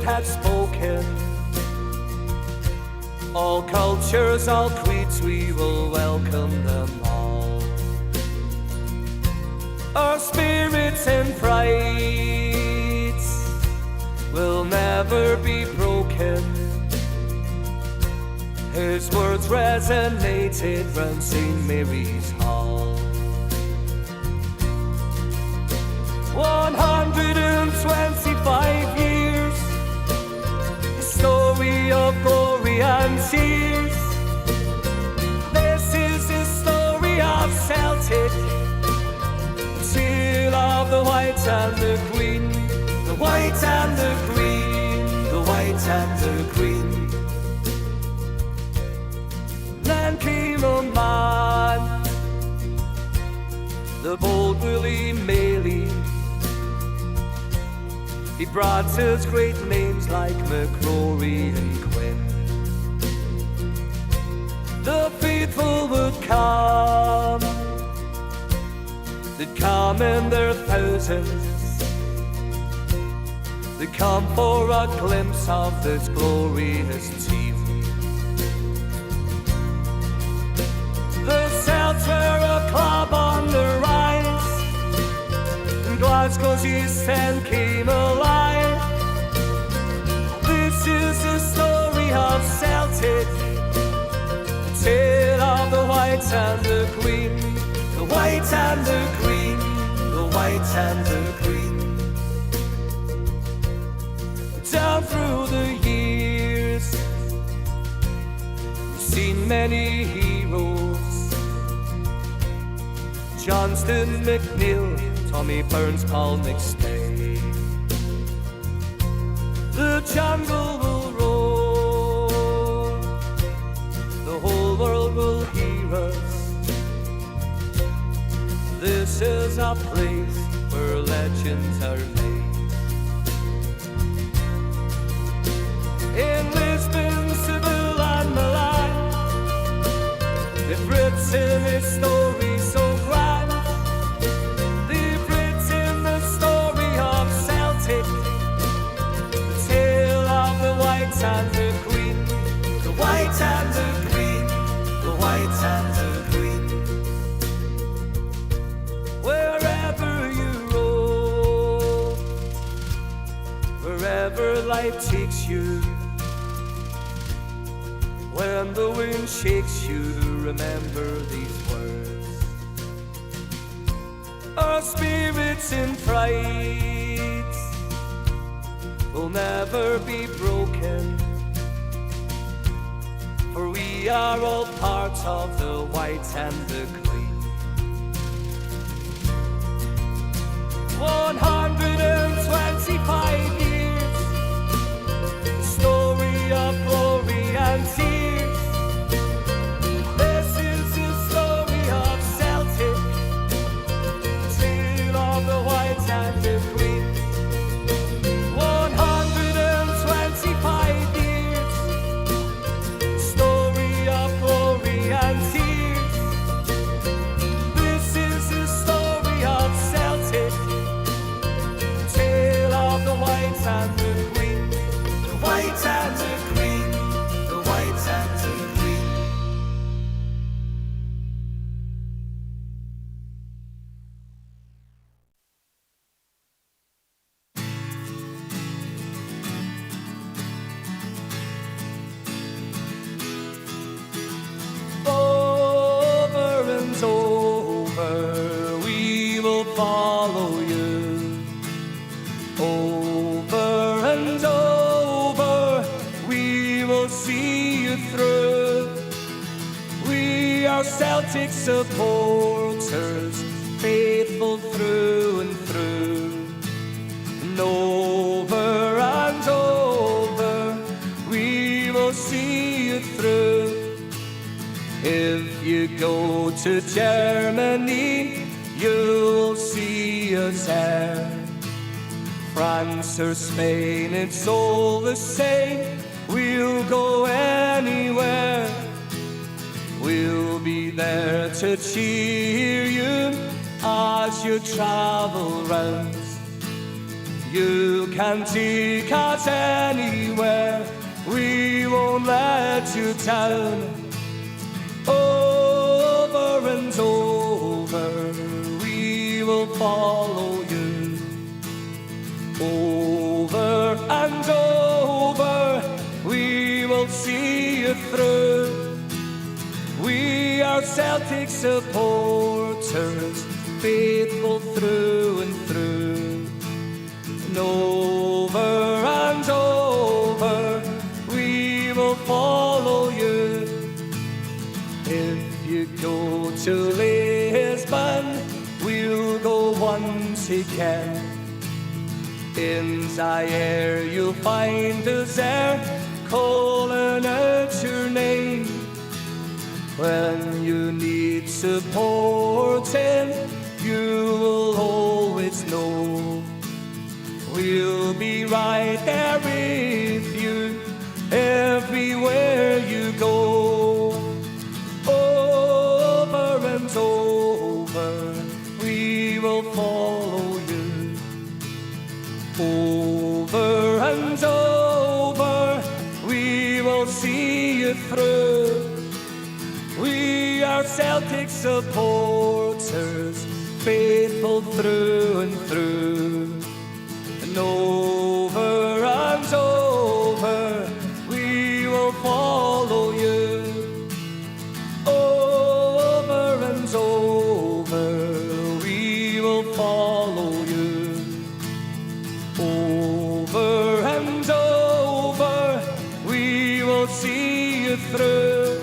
word had spoken. All cultures, all creeds, we will welcome them all. Our spirits and prides will never be broken. His words resonated round St. Mary's Hall. 125 years, a story of glory and tears. This is the story of Celtic, tale of the white and the green, the white and the green, the white and the green. Then came a man, the bold Willie Maley. He brought us great names like McCrory and Quinn. The faithful would come, they'd come in their thousands. They'd come for a glimpse of this glorious team. The Celts were a club on the rise, and Glasgow's East End came alive. This is the story of Celtic, the tale of the white and the green, the white and the green, the white and the green. Down through the years, we've seen many heroes: Johnston, McNeil, Tommy Burns, Paul McStay. The jungle will roar, the whole world will hear us. This is a place where legends are made. In Lisbon, Seville and Milan, they've written his story so grand. They've written the story of Celtic, the tale of the white and the green, the white and the green, the white and the green. Wherever you roam, wherever life takes you, when the wind shakes you, remember these words. Our spirits in pride will never be broken, for we are all part of the white and the clean. 125 years, story of glory and tears. This is the story of Celtic, tale of the white and the green. 125 years, story of glory and tears. This is the story of Celtic, tale of the white and the green, the white and the green, the white and the green. Over and over we will follow you. Over and over we will see you through. We are Celtic supporters, faithful through and through. And over we will see you through. If you go to Germany, you'll see us there. France or Spain, it's all the same. We'll go anywhere. We'll be there to cheer you as you travel round. You can take us anywhere, we won't let you down. Over and over, we will follow you. Over and over, we will see you through. We are Celtic supporters, faithful through and through. And over and over, we will follow you. If you go to Lisbon, we'll go once again. In Zaire you'll find us there, calling out your name. When you need supporting, you will always know. We'll be right there with you, everywhere you go. Over and over, we will follow you. Over and over, we will see you through. We are Celtic supporters, faithful through and through. And over and over, we will follow you. Over and over, we will follow you. Over and over, we will see you through.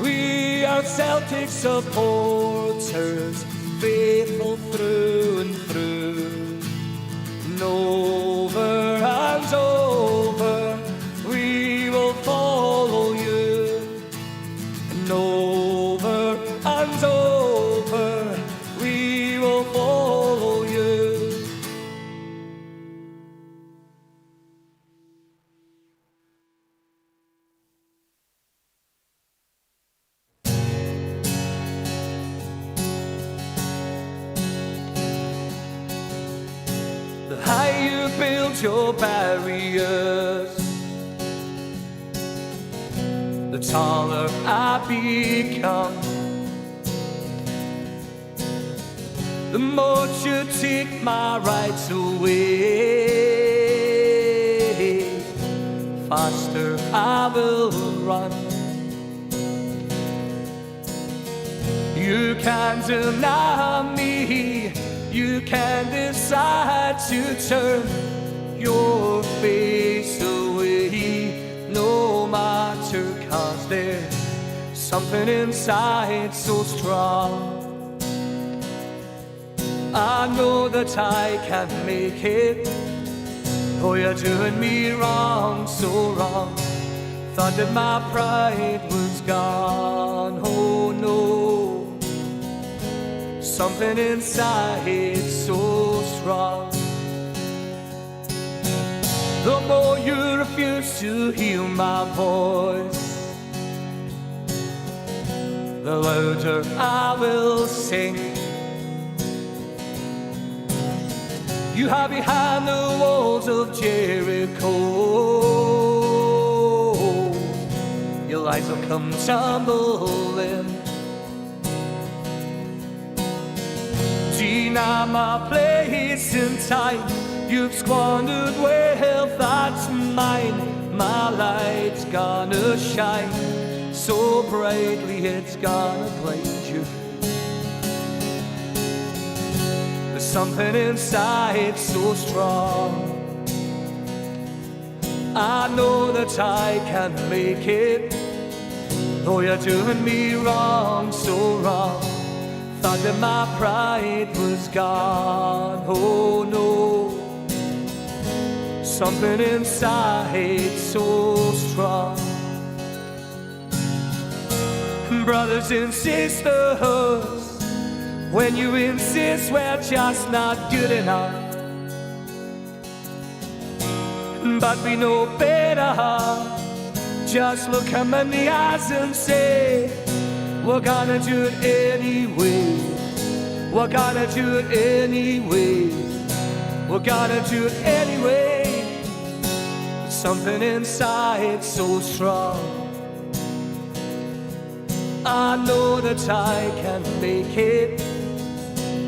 We are Celtic supporters, faithful through and through. And over and over, we will follow you. And over and over, we will follow you. The higher you build your barriers, the taller I become. The more you take my rights away, faster I will run. You can't deny me, you can decide to turn your face away, no matter, 'cause there's something inside so strong. I know that I can make it. Oh, you're doing me wrong, so wrong. Thought that my pride was gone. Oh no, something inside so strong. The more you refuse to hear my voice, the louder I will sing. You hide behind the walls of Jericho, your lies will come tumbling. Deny my place in time, you've squandered wealth that's mine. My light's gonna shine so brightly it's gonna blind you. There's something inside so strong. I know that I can make it. Though you're doing me wrong, so wrong. Thought that my pride was gone. Oh no, something inside so strong. Brothers and sisters, when you insist we're just not good enough, but we know better, just look him in the eyes and say, we're gonna do it anyway. We're gonna do it anyway. we're gonna do it anyway. Something inside so strong. I know that I can make it,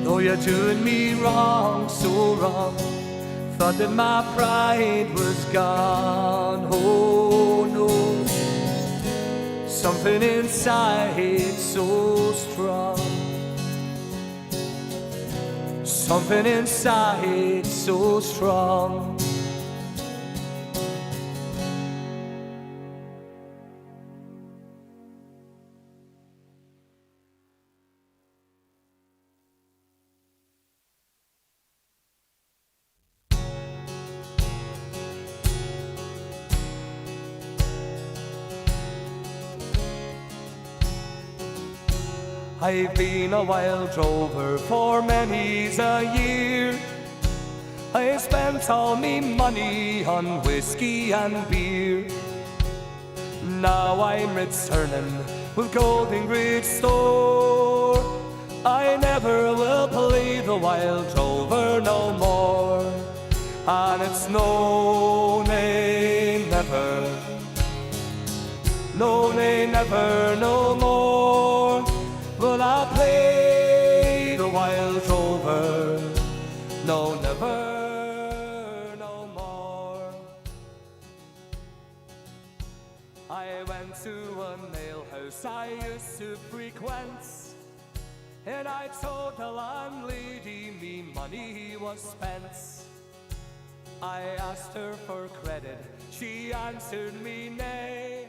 though you're doing me wrong, so wrong. Thought that my pride was gone, oh no. Something inside so strong. Something inside so strong. I've been a wild rover for many's a year. I spent all me money on whiskey and beer. Now I'm returning with Golden Grid store. I never will play the wild rover no more. And it's no, nay, never. No, nay, never, no more. Will I play the wild rover? No, never, no more. I went to a nail house I used to frequent, and I told the landlady me money was spent. I asked her for credit, she answered me nay.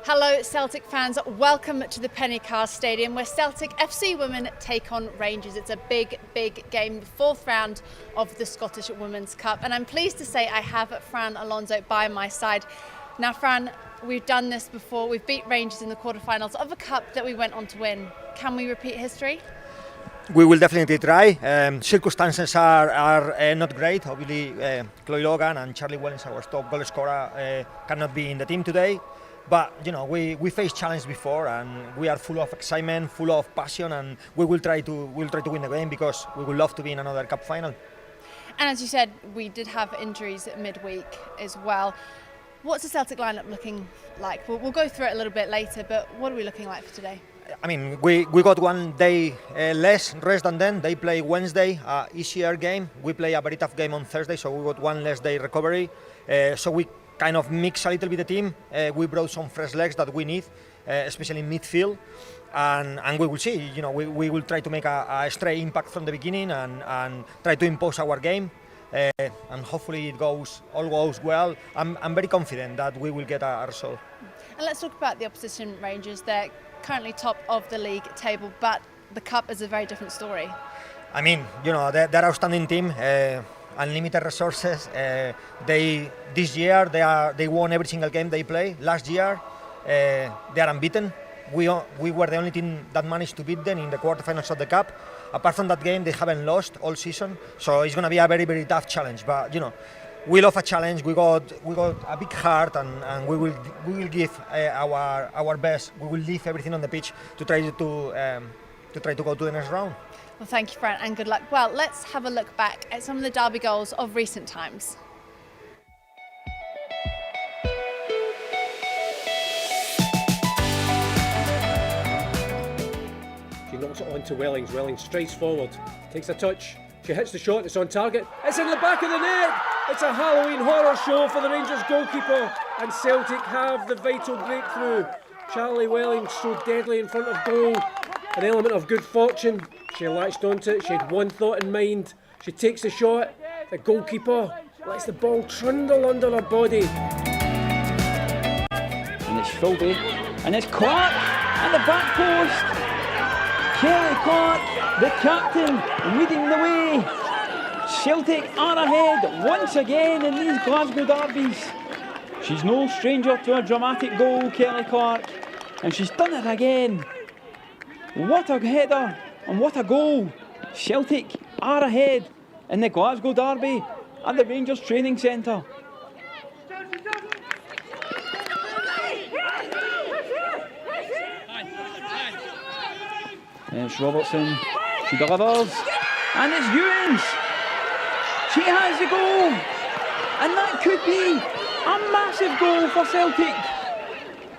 Hello Celtic fans, welcome to the Pennycar Stadium where Celtic FC women take on Rangers. It's a big game, the fourth round of the Scottish Women's Cup, and I'm pleased to say I have Fran Alonso by my side. Now Fran, we've done this before, we've beat Rangers in the quarterfinals of a cup that we went on to win. Can we repeat history? We will definitely try. Circumstances are not great. Obviously, Chloe Logan and Charlie Wellens, our top goal scorer, cannot be in the team today. But you know, we faced challenge before, and we are full of excitement, full of passion, and we'll try to win the game because we would love to be in another cup final. And as you said, we did have injuries midweek as well. What's the Celtic lineup looking like? We'll go through it a little bit later, but what are we looking like for today? I mean, we got 1 day less rest than them. They play Wednesday, easier game. We play a very tough game on Thursday, so we got 1 less day recovery. So we kind of mix a little bit the team. We brought some fresh legs that we need, especially in midfield, and we will see. You know, we will try to make a straight impact from the beginning and try to impose our game. and hopefully it all goes well. I'm very confident that we will get a result. And let's talk about the opposition Rangers. They're currently top of the league table, but the cup is a very different story. I mean, you know, they're an outstanding team, unlimited resources. This year they won every single game they play. Last year they are unbeaten. We were the only team that managed to beat them in the quarterfinals of the cup. Apart from that game, they haven't lost all season, so it's going to be a very, very tough challenge. But you know, we love a challenge. We got a big heart, and we will give our best. We will leave everything on the pitch to try to go to the next round. Well, thank you, Fran, and good luck. Well, let's have a look back at some of the derby goals of recent times. She knocks it on to Wellings. Wellings strides forward, takes a touch. She hits the shot, it's on target. It's in the back of the net! It's a Halloween horror show for the Rangers goalkeeper. And Celtic have the vital breakthrough. Charlie Wellings so deadly in front of goal. An element of good fortune. She latched onto it, she had one thought in mind. She takes the shot, the goalkeeper lets the ball trundle under her body. And it's Philby, and it's Clark, and the back post. Kelly Clark, the captain, leading the way. Celtic are ahead once again in these Glasgow derbies. She's no stranger to a dramatic goal, Kelly Clark, and she's done it again. What a header and what a goal. Celtic are ahead in the Glasgow derby at the Rangers training centre. It's Robertson, she delivers, and it's Ewens. She has the goal, and that could be a massive goal for Celtic.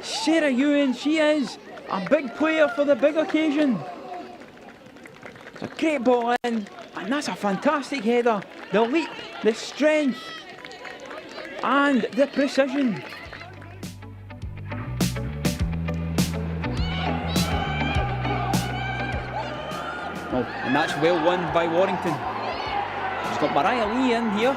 Sarah Ewens, she is a big player for the big occasion. It's a great ball in, and that's a fantastic header. The leap, the strength, and the precision. Oh, and that's well won by Warrington. She's got Mariah Lee in here.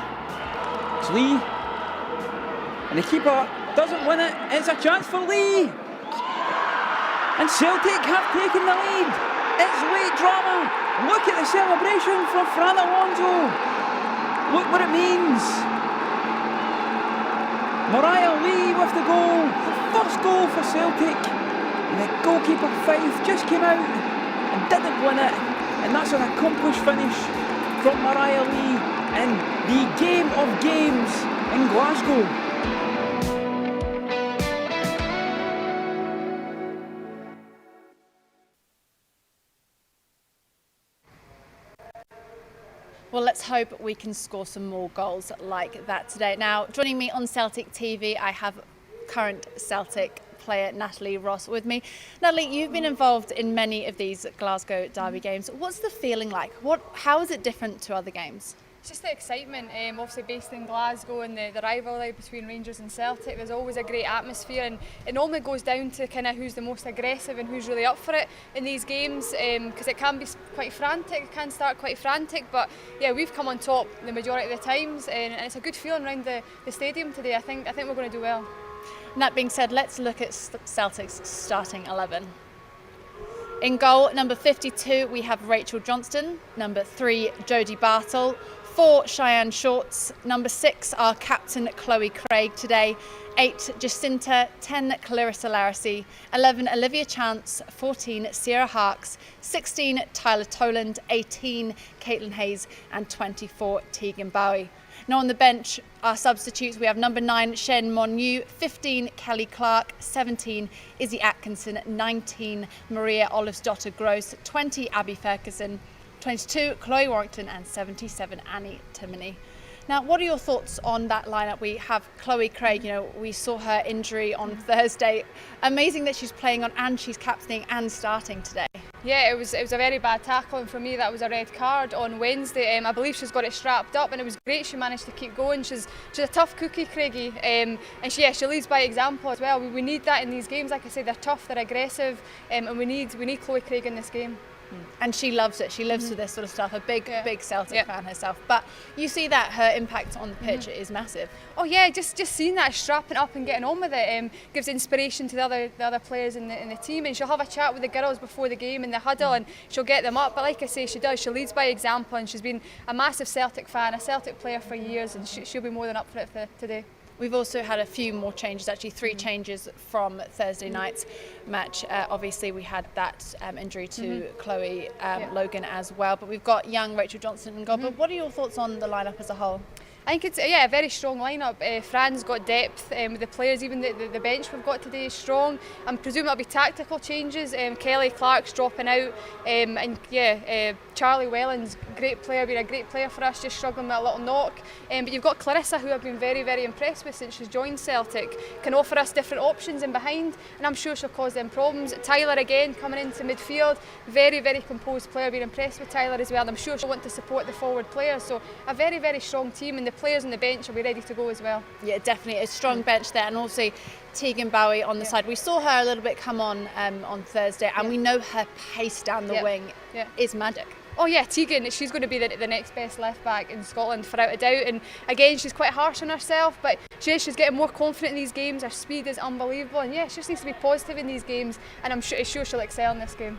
It's Lee. And the keeper doesn't win it. It's a chance for Lee. And Celtic have taken the lead. It's late drama. Look at the celebration from Fran Alonso. Look what it means. Mariah Lee with the goal. The first goal for Celtic. And the goalkeeper Fife just came out and didn't win it. And that's an accomplished finish from Mariah Lee in the game of games in Glasgow. Well, let's hope we can score some more goals like that today. Now, joining me on Celtic TV, I have current Celtic player Natalie Ross with me. Natalie, you've been involved in many of these Glasgow derby games. What's the feeling like? How is it different to other games? It's just the excitement, obviously based in Glasgow, and the rivalry between Rangers and Celtic. There's always a great atmosphere, and it normally goes down to kind of who's the most aggressive and who's really up for it in these games, because it can be quite frantic, it can start quite frantic, but yeah, we've come on top the majority of the times, and it's a good feeling around the stadium today. I think we're going to do well. And that being said, let's look at Celtic's starting 11. In goal, number 52, we have Rachel Johnston. Number 3, Jodie Bartle. 4, Cheyenne Shorts. Number 6, our captain Chloe Craig today. 8, Jacinta. 10, Clarissa Laracy. 11, Olivia Chance. 14, Sierra Harks. 16, Tyler Toland. 18, Caitlin Hayes. And 24, Tegan Bowie. Now on the bench, our substitutes, we have number 9, Shen Monu, 15, Kelly Clark, 17, Izzy Atkinson, 19, Maria Olivsdotter Gross, 20, Abby Ferguson, 22, Chloe Warrington, and 77, Annie Timoney. Now, what are your thoughts on that lineup? We have Chloe Craig, we saw her injury on Thursday. Amazing that she's playing on and she's captaining and starting today. Yeah, it was a very bad tackle, and for me that was a red card on Wednesday. I believe she's got it strapped up, and it was great she managed to keep going. She's a tough cookie, Craigie, and she leads by example as well. We need that in these games. Like I say, they're tough, they're aggressive, and we need Chloe Craig in this game. And she loves it. She lives for this sort of stuff. A big Celtic fan herself. But you see that her impact on the pitch is massive. Oh yeah, just seeing that, strapping up and getting on with it gives inspiration to the other players in the team, and she'll have a chat with the girls before the game in the huddle, and she'll get them up. But like I say, she leads by example, and she's been a massive Celtic fan, a Celtic player for years, and she'll be more than up for it for today. We've also had a few more changes, actually 3 changes from Thursday night's match. Obviously we had that injury to Chloe Logan as well, but we've got young Rachel Johnson in goal. But what are your thoughts on the lineup as a whole? I think it's a very strong lineup. Fran's got depth with the players. Even the bench we've got today is strong. I'm presuming it'll be tactical changes. Kelly Clark's dropping out, Charlie Wellens, great player, been a great player for us, just struggling with a little knock. But you've got Clarissa, who I've been very, very impressed with since she's joined Celtic. Can offer us different options in behind, and I'm sure she'll cause them problems. Tyler again coming into midfield, very, very composed player. Been impressed with Tyler as well. I'm sure she'll want to support the forward players. So a very, very strong team, and the players on the bench will be ready to go as well. Yeah, definitely a strong bench there, and also Tegan Bowie on the side. We saw her a little bit come on Thursday, and we know her pace down the wing is magic. Oh yeah, Tegan, she's going to be the next best left back in Scotland without a doubt. And again, she's quite harsh on herself, but she's getting more confident in these games. Her speed is unbelievable, and she just needs to be positive in these games, and I'm sure she'll excel in this game.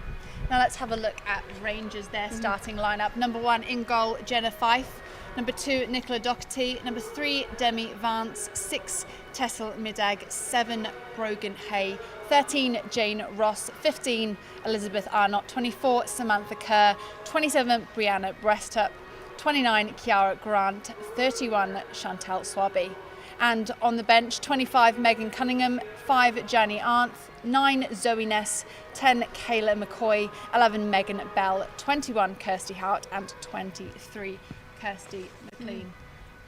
Now let's have a look at Rangers, their starting lineup. Number 1 in goal, Jenna Fife. Number 2, Nicola Docherty. Number 3, Demi Vance. 6, Tessel Middag. 7, Brogan Hay. 13, Jane Ross. 15, Elizabeth Arnott. 24, Samantha Kerr. 27, Brianna Brestup. 29, Kiara Grant. 31, Chantal Swaby. And on the bench, 25, Megan Cunningham. 5, Janie Arndt. 9, Zoe Ness. 10, Kayla McCoy. 11, Megan Bell. 21, Kirsty Hart. And 23, Kirsty McLean.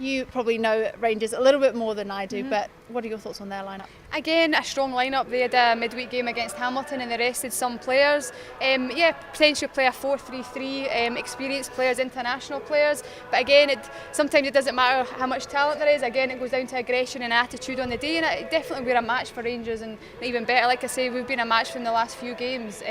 You probably know Rangers a little bit more than I do, but what are your thoughts on their lineup? Again, a strong lineup. They had a midweek game against Hamilton and they rested some players. Potentially play a 4-3-3, experienced players, international players. But again, sometimes it doesn't matter how much talent there is. Again, it goes down to aggression and attitude on the day, and it definitely will be a match for Rangers, and even better, like I say, we've been a match from the last few games.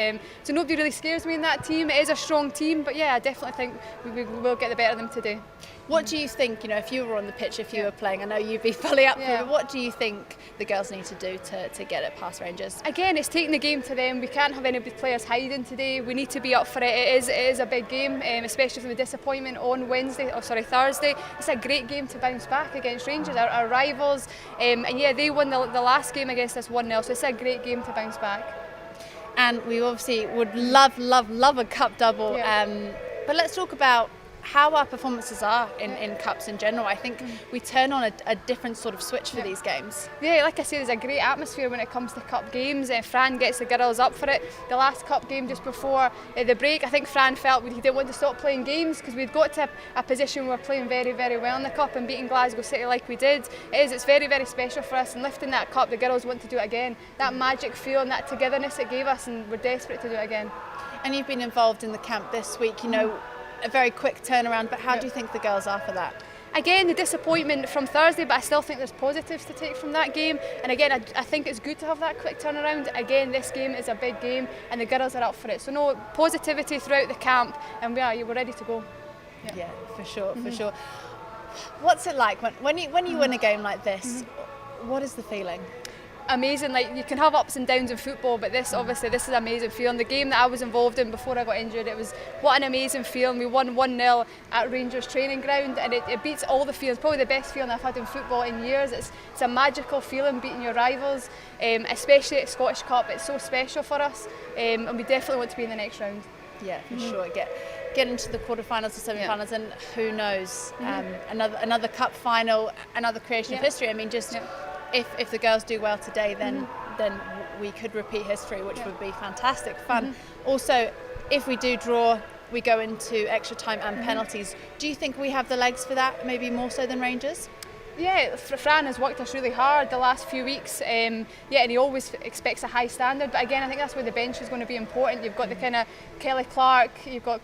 So nobody really scares me in that team. It is a strong team, but I definitely think we will get the better of them today. What do you think, if you were on the pitch, if you were playing, I know you'd be fully up for it, but what do you think the girls need to do to get it past Rangers? Again, it's taking the game to them. We can't have any players hiding today. We need to be up for it. It is a big game, especially for the disappointment on Thursday. It's a great game to bounce back against Rangers, our rivals. They won the last game against us 1-0, so it's a great game to bounce back. And we obviously would love a cup double. But let's talk about how our performances are in cups in general. I think we turn on a different sort of switch for these games. Yeah, like I say, there's a great atmosphere when it comes to cup games. Fran gets the girls up for it. The last cup game just before the break, I think Fran felt he didn't want to stop playing games because we'd got to a position where we're playing very, very well in the cup, and beating Glasgow City like we did, it's very, very special for us, and lifting that cup, the girls want to do it again. That magic feel and that togetherness it gave us, and we're desperate to do it again. And you've been involved in the camp this week, a very quick turnaround, but how do you think the girls are for that? Again, the disappointment from Thursday, but I still think there's positives to take from that game. And again, I think it's good to have that quick turnaround. Again, this game is a big game, and the girls are up for it. So no, positivity throughout the camp, and we're ready to go. Yeah, for sure, for sure. What's it like when you win a game like this? What is the feeling? Amazing. Like, you can have ups and downs in football, but this is an amazing feeling. The game that I was involved in before I got injured, what an amazing feeling. We won 1-0 at Rangers training ground, and it beats all the feelings. Probably the best feeling I've had in football in years. It's a magical feeling, beating your rivals, especially at Scottish Cup. It's so special for us, and we definitely want to be in the next round. Yeah, for sure. Get into the quarterfinals or semi-finals, and who knows, another cup final, another creation of history. I mean, if the girls do well today, then we could repeat history, which would be fantastic fun. Also, if we do draw, we go into extra time and penalties. Do you think we have the legs for that, maybe more so than Rangers? Yeah, Fran has worked us really hard the last few weeks, and he always expects a high standard, but again, I think that's where the bench is going to be important. You've got the kind of Kelly Clark, you've got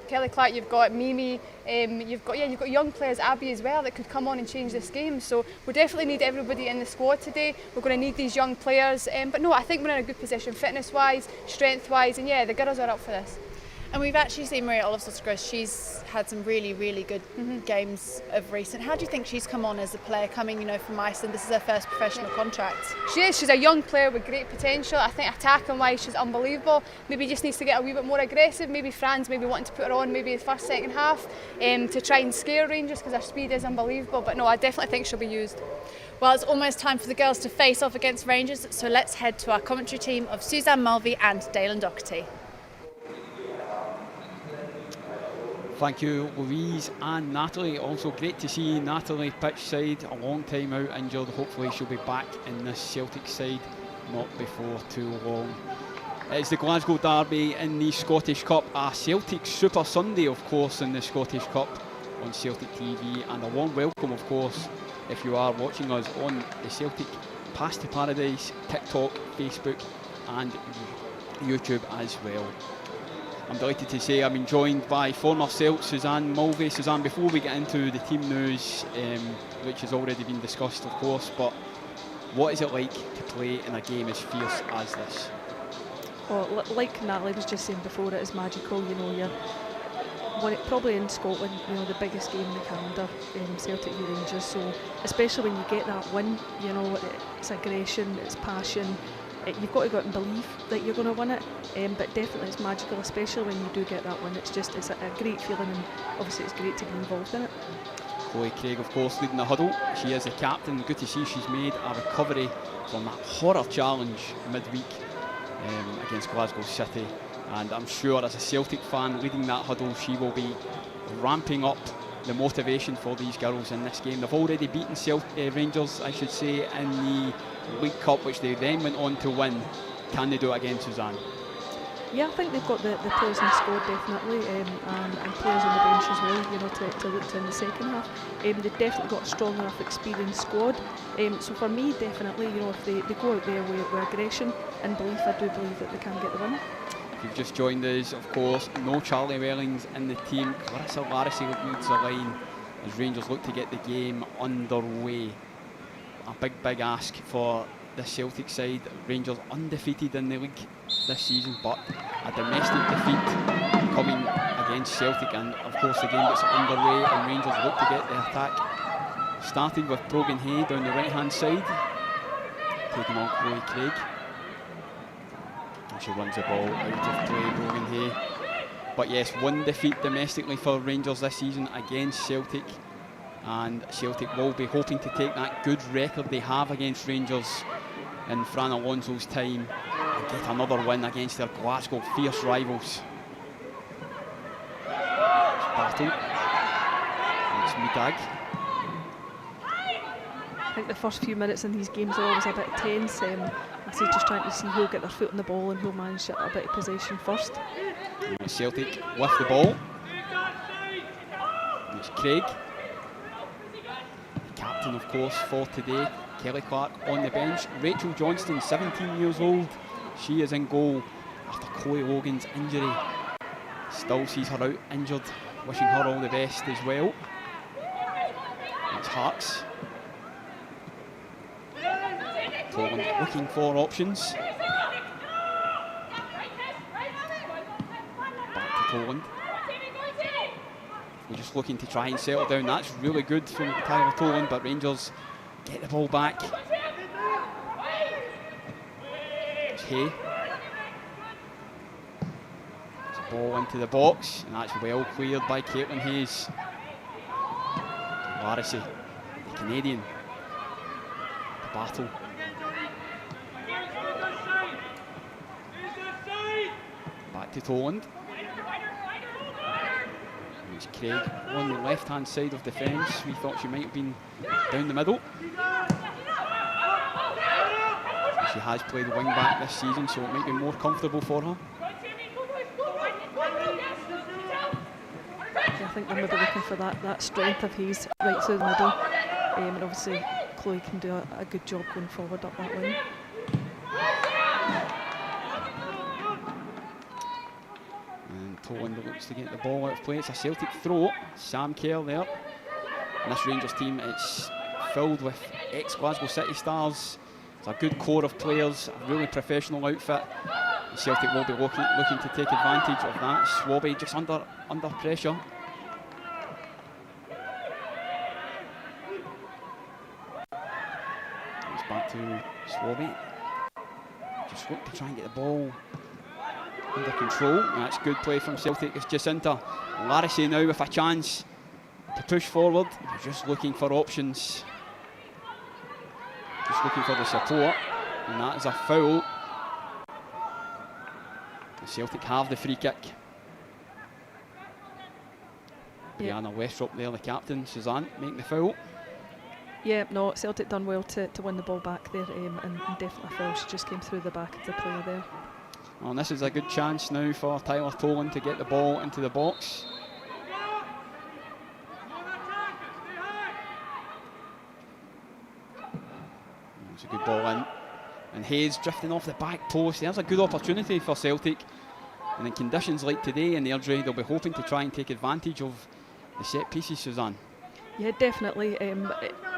Kelly Clark, you've got Mimi, you've got young players, Abby as well, that could come on and change this game. So we definitely need everybody in the squad today. We're going to need these young players. But no, I think we're in a good position, fitness-wise, strength-wise, and yeah, the girls are up for this. And we've actually seen Maria Olofsson. She's had some really, really good games of recent. How do you think she's come on as a player coming, from Iceland? This is her first professional contract. She is. She's a young player with great potential. I think attacking-wise, she's unbelievable. Maybe just needs to get a wee bit more aggressive. Maybe Fran's wanting to put her on maybe the first, second half to try and scare Rangers because her speed is unbelievable. But no, I definitely think she'll be used. Well, it's almost time for the girls to face off against Rangers. So let's head to our commentary team of Suzanne Mulvey and Daylin Docherty. Thank you, Louise and Natalie. Also great to see Natalie pitch side, a long time out injured. Hopefully she'll be back in this Celtic side not before too long. It's the Glasgow Derby in the Scottish Cup, a Celtic Super Sunday of course in the Scottish Cup on Celtic TV, and a warm welcome of course if you are watching us on the Celtic Pass to Paradise, TikTok, Facebook and YouTube as well. I'm delighted to say I'm joined by former Celt Suzanne Mulvey. Suzanne, before we get into the team news, which has already been discussed of course, but what is it like to play in a game as fierce as this? Well, like Natalie was just saying before, it is magical. You're probably in Scotland, the biggest game in the calendar, Celtic v Rangers. So especially when you get that win, it's aggression, it's passion. You've got to go out and believe that you're going to win it, but definitely it's magical, especially when you do get that win. It's a great feeling, and obviously it's great to be involved in it. Chloe Craig, of course, leading the huddle. She is the captain. Good to see she's made a recovery from that horror challenge midweek against Glasgow City. And I'm sure as a Celtic fan leading that huddle, she will be ramping up the motivation for these girls in this game. They've already beaten Rangers, I should say, in the League Cup, which they then went on to win. Can they do it again, Suzanne? Yeah, I think they've got the players in the squad definitely, and players on the bench as well, to look to in the second half. They've definitely got a strong enough experienced squad. So for me, definitely, if they go out there with aggression and belief, I do believe that they can get the win. If you've just joined us, of course, no Charlie Wellings in the team. Clarissa Larissy leads the line as Rangers look to get the game underway. A big ask for the Celtic side. Rangers undefeated in the league this season, but a domestic defeat coming against Celtic, and of course the game gets underway and Rangers look to get the attack started with Brogan Hay down the right hand side, taking on Chloe Craig, and she runs the ball out of play, Brogan Hay. But yes, one defeat domestically for Rangers this season against Celtic, and Celtic will be hoping to take that good record they have against Rangers in Fran Alonso's time and get another win against their Glasgow fierce rivals. Battle. It's Midag. I think the first few minutes in these games are always a bit tense. Actually just trying to see who'll get their foot on the ball and who'll manage a bit of possession first. And Celtic with the ball. It's Craig. The captain, of course, for today. Kelly Clark on the bench. Rachel Johnston, 17 years old. She is in goal after Chloe Logan's injury. Still sees her out injured. Wishing her all the best as well. It's Harks. Toland looking for options. Back to Toland. We're just looking to try and settle down. That's really good from Tyler Toland, but Rangers get the ball back. It's Hay. It's a ball into the box, and that's well cleared by Caitlin Hayes. Larissy, the Canadian. The battle. Back to Toland. It's Craig on the left-hand side of defence. We thought she might have been down the middle. She has played wing-back this season, so it might be more comfortable for her. Yeah, I think they're maybe looking for that strength of Hayes right through the middle. And obviously Chloe can do a good job going forward up that wing. And Toland looks to get the ball out of play. It's a Celtic throw. Sam Kerr there. And this Rangers team, it's filled with ex-Glasgow City stars. It's a good core of players, a really professional outfit. And Celtic will be looking to take advantage of that. Swabby just under pressure. It's back to Swabby. Just look to try and get the ball under control. And that's good play from Celtic. It's Jacinta. Larissy now with a chance to push forward. They're just looking for options. Just looking for the support. And that is a foul. And Celtic have the free kick. Brianna Westropp there, the captain. Suzanne making the foul. Yeah, no, Celtic done well to win the ball back there, and definitely a foul. She just came through the back of the player there. Oh, and this is a good chance now for Tyler Toland to get the ball into the box. It's a good ball in. And Hayes drifting off the back post. There's a good opportunity for Celtic. And in conditions like today in Airdrie, they'll be hoping to try and take advantage of the set pieces, Suzanne. Yeah, definitely.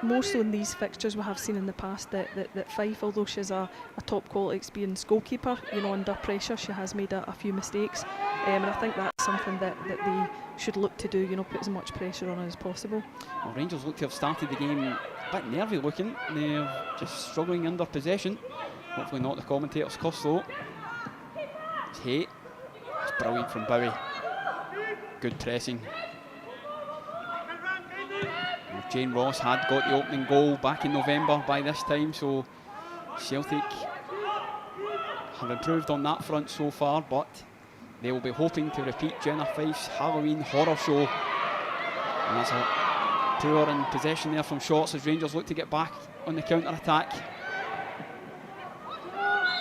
More so in these fixtures we have seen in the past that Fife, although she's a top quality experienced goalkeeper, you know, under pressure she has made a few mistakes, and I think that's something that they should look to do, you know, put as much pressure on her as possible. Well, Rangers look to have started the game a bit nervy looking. They're just struggling under possession. Hopefully not the commentators' cost though. It's Haight. It's brilliant from Bowie. Good pressing. Jane Ross had got the opening goal back in November by this time, so Celtic have improved on that front so far, but they will be hoping to repeat Jenna Fife's Halloween horror show. And that's a poor in possession there from Shorts as Rangers look to get back on the counter-attack.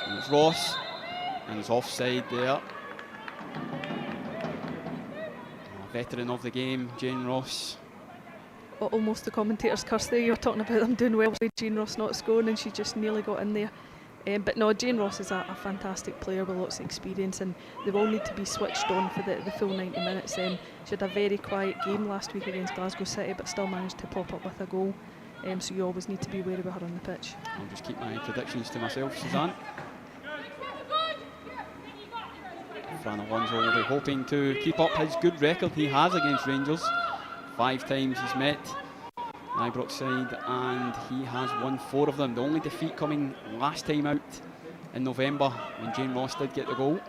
And it's Ross, and it's offside there. A veteran of the game, Jane Ross. Almost the commentators curse there. You were talking about them doing well with Jane Ross not scoring, and she just nearly got in there. But no, Jane Ross is a fantastic player with lots of experience, and they all need to be switched on for the full 90 minutes. She had a very quiet game last week against Glasgow City, but still managed to pop up with a goal. So you always need to be wary of her on the pitch. I'll just keep my predictions to myself, Suzanne. Fran Alonso will be hoping to keep up his good record he has against Rangers. 5 times he's met Ibrox side and he has won 4 of them. The only defeat coming last time out in November when Jane Ross did get the goal.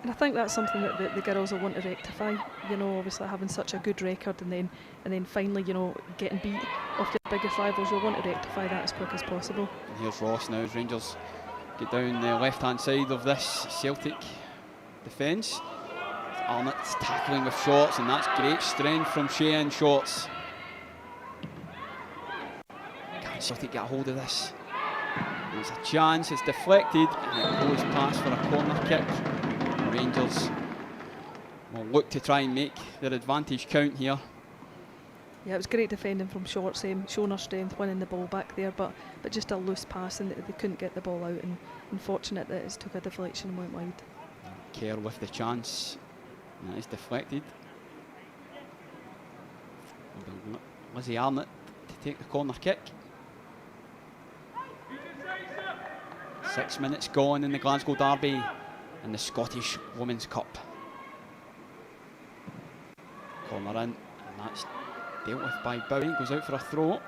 And I think that's something that the girls will want to rectify. You know, obviously having such a good record and then finally, you know, getting beat off the biggest rivals, you'll want to rectify that as quick as possible. And here's Ross now as Rangers get down the left-hand side of this Celtic defence. Arnott's tackling with Shorts, and that's great strength from Cheyenne Shorts. Can Celtic get a hold of this? There's a chance, it's deflected, and it goes past for a corner kick. Rangers will look to try and make their advantage count here. Yeah, it was great defending from Shorts, showing her strength, winning the ball back there, but just a loose pass and they couldn't get the ball out, and unfortunate that it took a deflection and went wide. Kerr with the chance. That is deflected. Lizzie Arnott to take the corner kick. 6 minutes gone in the Glasgow Derby and the Scottish Women's Cup. Corner in, and that's dealt with by Bowie. Goes out for a throw.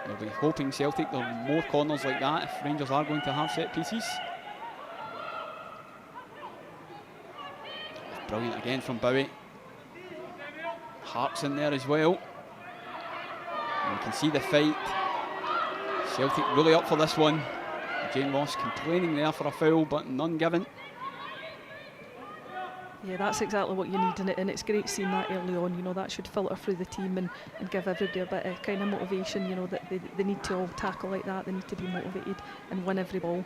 They'll be hoping Celtic there are more corners like that if Rangers are going to have set pieces. Brilliant again from Bowie. Hart's in there as well. And you can see the fight. Celtic really up for this one. Jane Ross complaining there for a foul, but none given. Yeah, that's exactly what you need, and it's great seeing that early on. You know, that should filter through the team and give everybody a bit of kind of motivation. You know, that they need to all tackle like that. They need to be motivated and win every ball.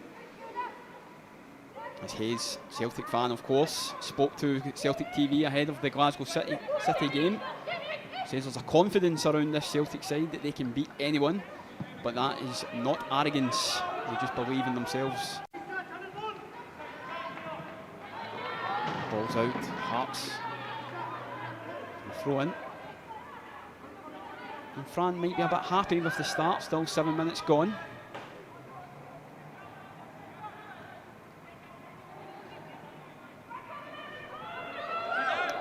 As Hayes, Celtic fan of course, spoke to Celtic TV ahead of the Glasgow City game. Says there's a confidence around this Celtic side that they can beat anyone, but that is not arrogance. They just believe in themselves. Ball's out. Harps. Throw in. And Fran might be a bit happy with the start. Still 7 minutes gone.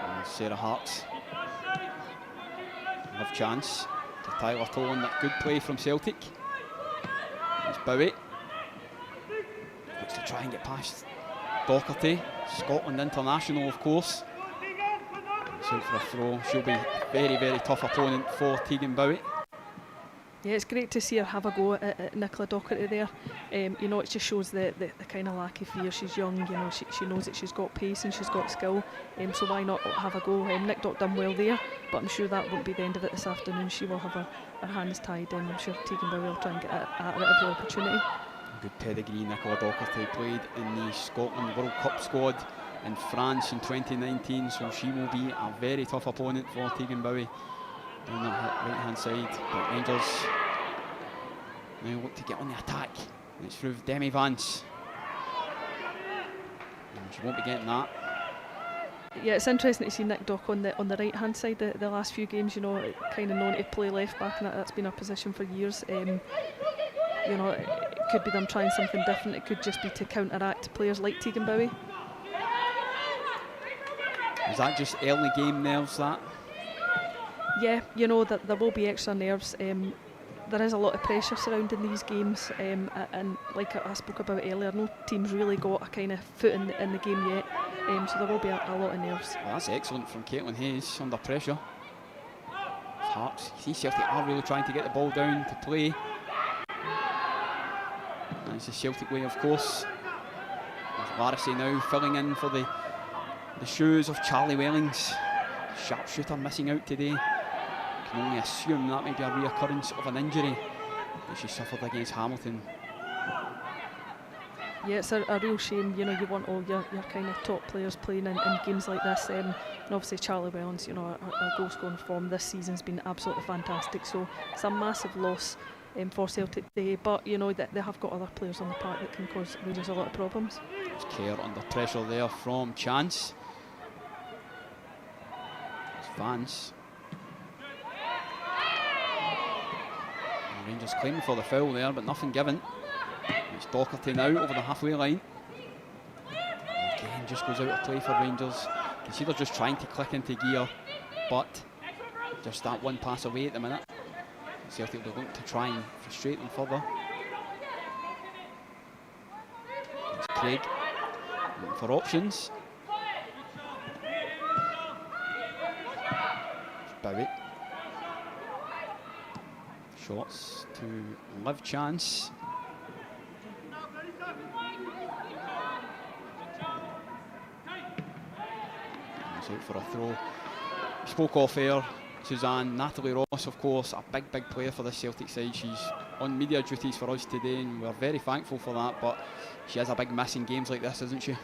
And Sarah Harps. Love chance to Tyler Tolan. That good play from Celtic. It's Bowie. Looks to try and get past Docherty, Scotland international, of course. It's out for a throw. She'll be a very, very tough opponent for Tegan Bowie. Yeah, it's great to see her have a go at Nicola Docherty there. You know, it just shows the kind of lack of fear. She's young, you know, she knows that she's got pace and she's got skill. So why not have a go? Nick Dock done well there, but I'm sure that won't be the end of it this afternoon. She will have her hands tied. I'm sure Tegan Bowie will try and get at her at every opportunity. Good pedigree. Nicola Docherty played in the Scotland World Cup squad in France in 2019, so she will be a very tough opponent for Tegan Bowie down that right hand side. But Rangers now look to get on the attack. It's through Demi Vance. And she won't be getting that. Yeah, it's interesting to see Nick Dock on the right hand side the last few games. You know, kind of known to play left back, and that's been her position for years. You know, it could be them trying something different. It could just be to counteract players like Tegan Bowie. Is that just early game nerves, that? Yeah, you know, that there will be extra nerves. There is a lot of pressure surrounding these games, and like I spoke about earlier, no team's really got a kind of foot in the game yet, so there will be a lot of nerves. Well, that's excellent from Caitlin Hayes under pressure. Harps, you see Celtic are really trying to get the ball down to play. And it's the Celtic way, of course. Larissy now filling in for the shoes of Charlie Wellings. Sharpshooter missing out today. Can only assume that may be a reoccurrence of an injury that she suffered against Hamilton. Yeah, it's a real shame. You know, you want all your kind of top players playing in games like this. And obviously Charlie Wellings, you know, our goal scoring form this season's been absolutely fantastic. So it's a massive loss for Celtic today. But you know that they have got other players on the park that can cause Rangers a lot of problems. There's Kerr under pressure there from Chance. It's Vance. And Rangers claiming for the foul there, but nothing given. It's Docherty now over the halfway line. And again, just goes out of play for Rangers. You can see they're just trying to click into gear, but just that one pass away at the minute. Celtic will look to try and frustrate them further. It's Craig looking for options. It's Bowie. Shots to Liv Chance. He's out for a throw. Spoke off air. Suzanne, Natalie Ross, of course, a big player for the Celtic side. She's on media duties for us today, and we're very thankful for that. But she has a big miss in games like this, isn't she?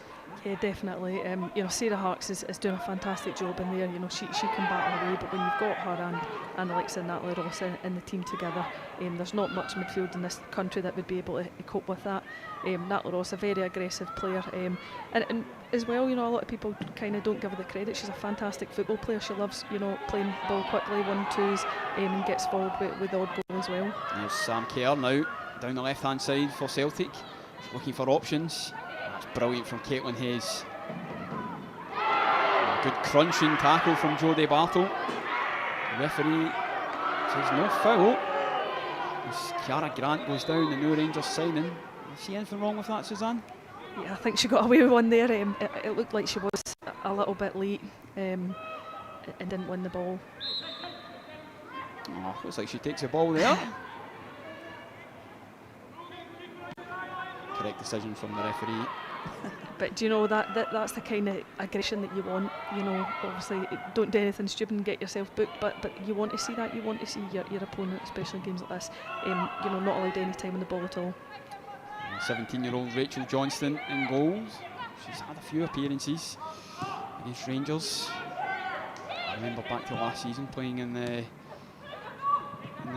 Yeah, definitely. You know, Sarah Harks is doing a fantastic job in there. You know, she can battle away, but when you've got her and the likes of Natalie Ross in the team together, there's not much midfield in this country that would be able to cope with that. Natalie Ross, a very aggressive player, and as well, you know, a lot of people kind of don't give her the credit. She's a fantastic football player. She loves, you know, playing ball quickly, 1-2s, and gets forward with odd goal as well. There's Sam Kerr now down the left-hand side for Celtic. She's looking for options. That's brilliant from Caitlin Hayes. A good crunching tackle from Jodie Bartle. The referee says no foul. As Ciara Grant goes down, the new Rangers signing. You see anything wrong with that, Suzanne? Yeah, I think she got away with one there. It looked like she was a little bit late and didn't win the ball. Oh, looks like she takes the ball there. Correct decision from the referee. But do you know that's the kind of aggression that you want. You know, obviously don't do anything stupid and get yourself booked, but you want to see that. You want to see your opponent, especially in games like this, you know, not allowed any time on the ball at all. 17-year-old Rachel Johnston in goals. She's had a few appearances against Rangers. I remember back to last season playing in the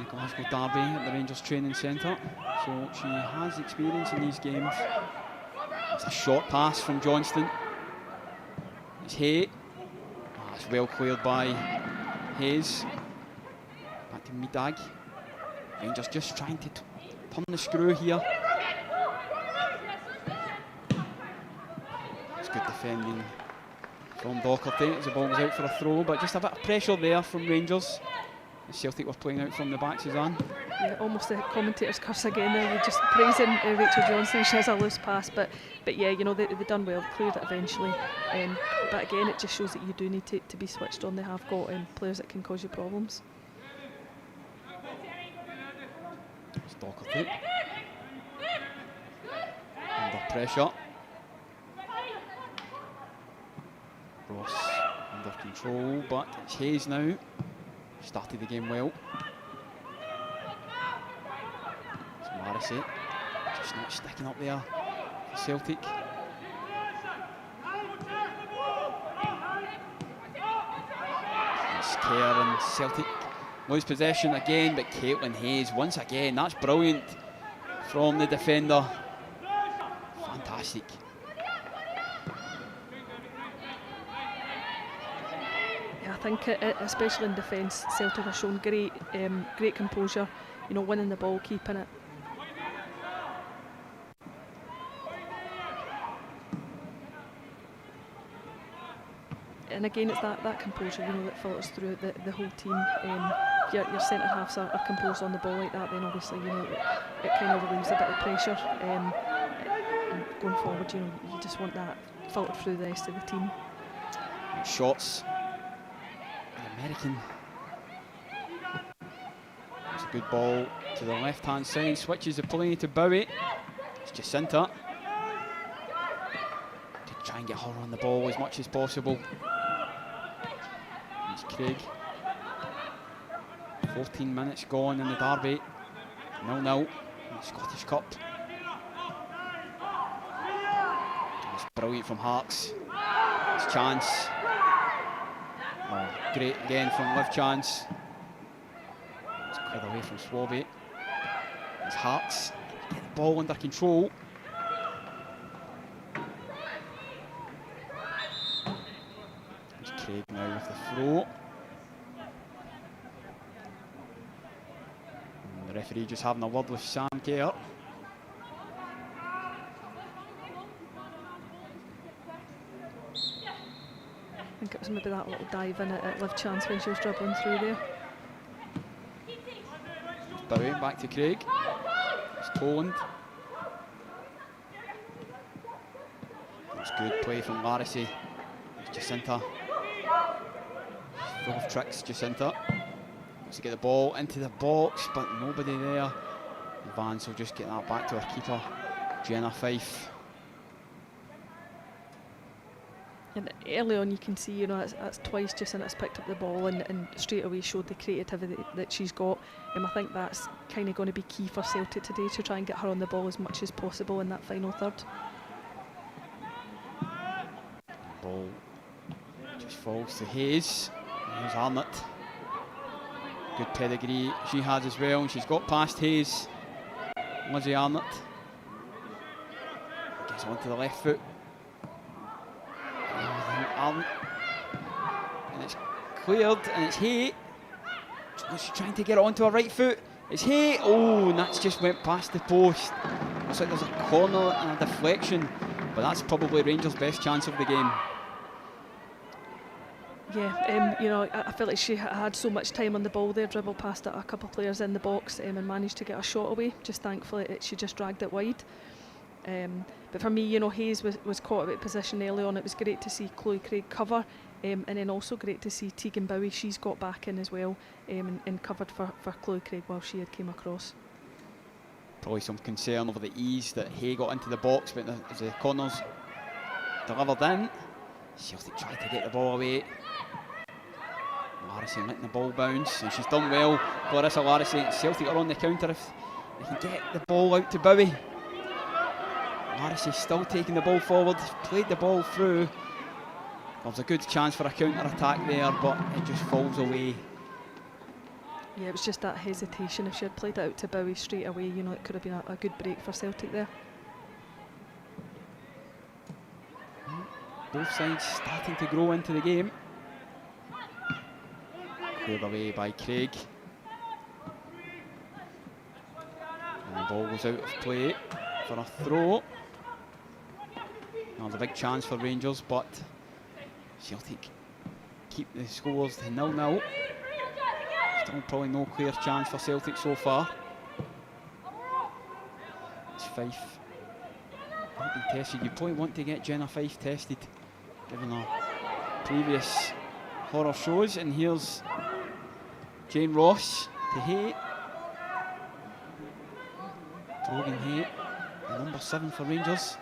Glasgow Derby at the Rangers training centre. So she has experience in these games. It's a short pass from Johnston. It's Hay. That's well cleared by Hayes. Back to Midag. Rangers just trying to turn the screw here. It's good defending from Docherty as the ball goes out for a throw, but just a bit of pressure there from Rangers. Celtic were playing out from the back, Suzanne. Yeah, almost the commentator's curse again there. You're just praising Rachel Johnson. She has a loose pass, but yeah, you know, they've done well, cleared it eventually. But again, it just shows that you do need to be switched on. They have got players that can cause you problems. It's Docherty. Under pressure. Ross under control, but it's Hayes now. Started the game well. It's Morrissey, just not sticking up there for Celtic. It's Kerr and Celtic lose possession again, but Caitlin Hayes once again. That's brilliant from the defender. Fantastic. I think, especially in defence, Celtic have shown great composure. You know, winning the ball, keeping it. And again, it's that composure, you know, that filters through the whole team. If your centre halves are composed on the ball like that, then obviously, you know, it kind of relieves a bit of pressure. And going forward, you know, you just want that filtered through the rest of the team. Shots. American. It's a good ball to the left-hand side, switches the play to Bowie. It's Jacinta to try and get her on the ball as much as possible. It's Craig. 14 minutes gone in the derby. 0-0 in the Scottish Cup. It's brilliant from Harks. It's Chance. Oh, great again from Liv Chance. It's cleared away from Swabby. It's Harts. Get the ball under control. It's Craig now with the throw. And the referee just having a word with Sam Kerr. I think it was maybe that little dive in at Liv Chance when she was dribbling through there. Bowie back to Craig. It's Toland. It's good play from Morrissey. It's Jacinta. Full of tricks, Jacinta. Wants to get the ball into the box, but nobody there. Vance will just get that back to her keeper, Jenna Fife. And early on you can see, you know, that's twice Jacinta's picked up the ball and straight away showed the creativity that she's got. I think that's kind of going to be key for Celtic today, to try and get her on the ball as much as possible in that final third. Ball just falls to Hayes. Here's Arnott. Good pedigree she has as well, and she's got past Hayes. Lizzie Arnott gets onto the left foot. And it's cleared, and it's Hay. She's trying to get it onto her right foot. It's Hay. Oh, and that's just went past the post. Looks like there's a corner and a deflection, but that's probably Rangers' best chance of the game. Yeah, you know, I felt like she had so much time on the ball there, dribbled past a couple of players in the box and managed to get a shot away. Just thankfully she just dragged it wide. But for me, you know, Hayes was caught out of position early on. It was great to see Chloe Craig cover, and then also great to see Tegan Bowie. She's got back in as well, and covered for Chloe Craig while she had came across. Probably some concern over the ease that Hay got into the box, but as the corners delivered in, Celtic tried to get the ball away. Larissy letting the ball bounce, and she's done well. Clarissa Larissy. Celtic are on the counter if they can get the ball out to Bowie. Larissy still taking the ball forward, played the ball through. There was a good chance for a counter-attack there, but it just falls away. Yeah, it was just that hesitation. If she had played it out to Bowie straight away, you know, it could have been a good break for Celtic there. both sides starting to grow into the game. Cleared away by Craig. And the ball goes out of play for a throw. Now the big chance for Rangers, but Celtic keep the scores to 0-0. Still probably no clear chance for Celtic so far. It's Fife not been tested. You probably want to get Jenna Fife tested, given her previous horror shows. And here's Jane Ross to Hay. Brogan Hay, the number 7 for Rangers.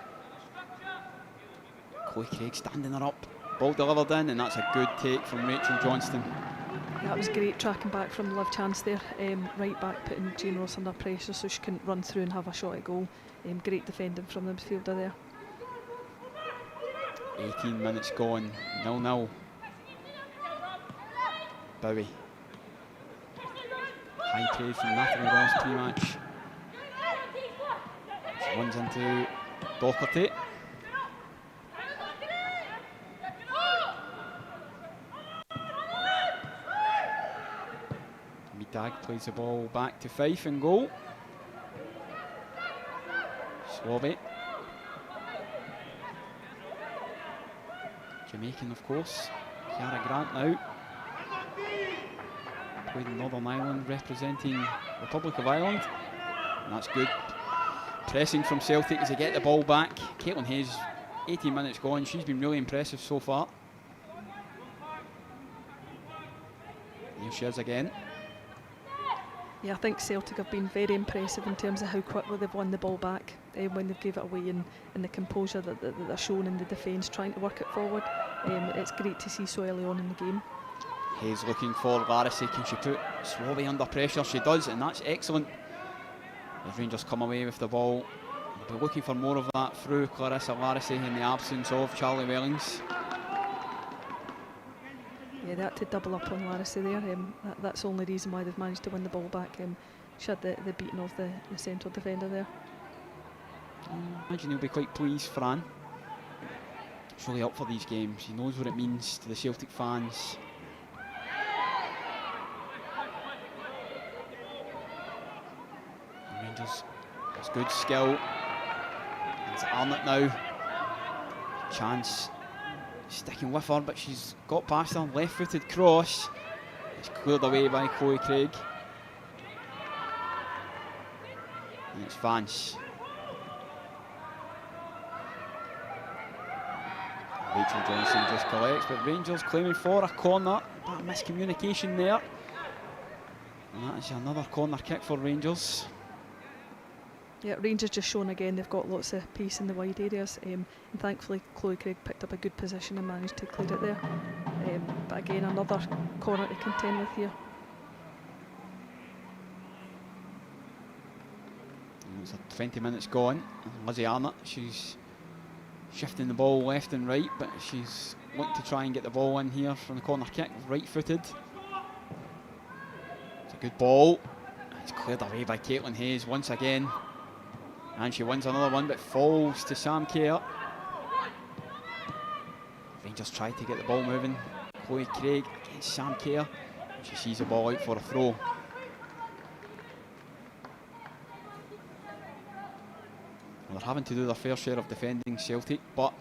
Chloe Craig standing her up. Ball delivered in, and that's a good take from Rachel Johnston. That was great, tracking back from Liv Chance there. Right back, putting Jane Ross under pressure so she couldn't run through and have a shot at goal. Great defending from the midfielder there. 18 minutes gone, 0-0. Bowie. High praise from Natalie Ross pre-match. She runs into Docherty. Dag plays the ball back to Fife and goal. Swabby. Jamaican, of course. Ciara Grant now. Played in Northern Ireland, representing Republic of Ireland. And that's good. Pressing from Celtic as they get the ball back. Caitlin Hayes, 18 minutes gone. She's been really impressive so far. Here she is again. Yeah, I think Celtic have been very impressive in terms of how quickly they've won the ball back when they've gave it away, and the composure that they're showing in the defence, trying to work it forward. It's great to see so early on in the game. Hayes looking for Larissie. Can she put Swabby under pressure? She does, and that's excellent. The Rangers come away with the ball. They'll be looking for more of that through Clarissa Larissie in the absence of Charlie Wellings. Yeah, they had to double up on Larissie there. That's the only reason why they've managed to win the ball back. She had the beating of the central defender there. I imagine he'll be quite pleased, Fran. He's really up for these games. He knows what it means to the Celtic fans. The Rangers, it's good skill. It's Arnott now. Chance. Sticking with her, but she's got past her. Left-footed cross. It's cleared away by Chloe Craig. And it's Vance. Rachel Johnson just collects, but Rangers claiming for a corner. But a miscommunication there. And that is another corner kick for Rangers. Yeah, Rangers just shown again they've got lots of pace in the wide areas, and thankfully Chloe Craig picked up a good position and managed to clear it there. But again, another corner to contend with here. It's 20 minutes gone. Lizzie Arnott, she's shifting the ball left and right, but she's looking to try and get the ball in here from the corner kick, right-footed. It's a good ball. It's cleared away by Caitlin Hayes once again. And she wins another one, but falls to Sam Kerr. Rangers try to get the ball moving. Chloe Craig against Sam Kerr. She sees the ball out for a throw. Well, they're having to do their fair share of defending, Celtic, but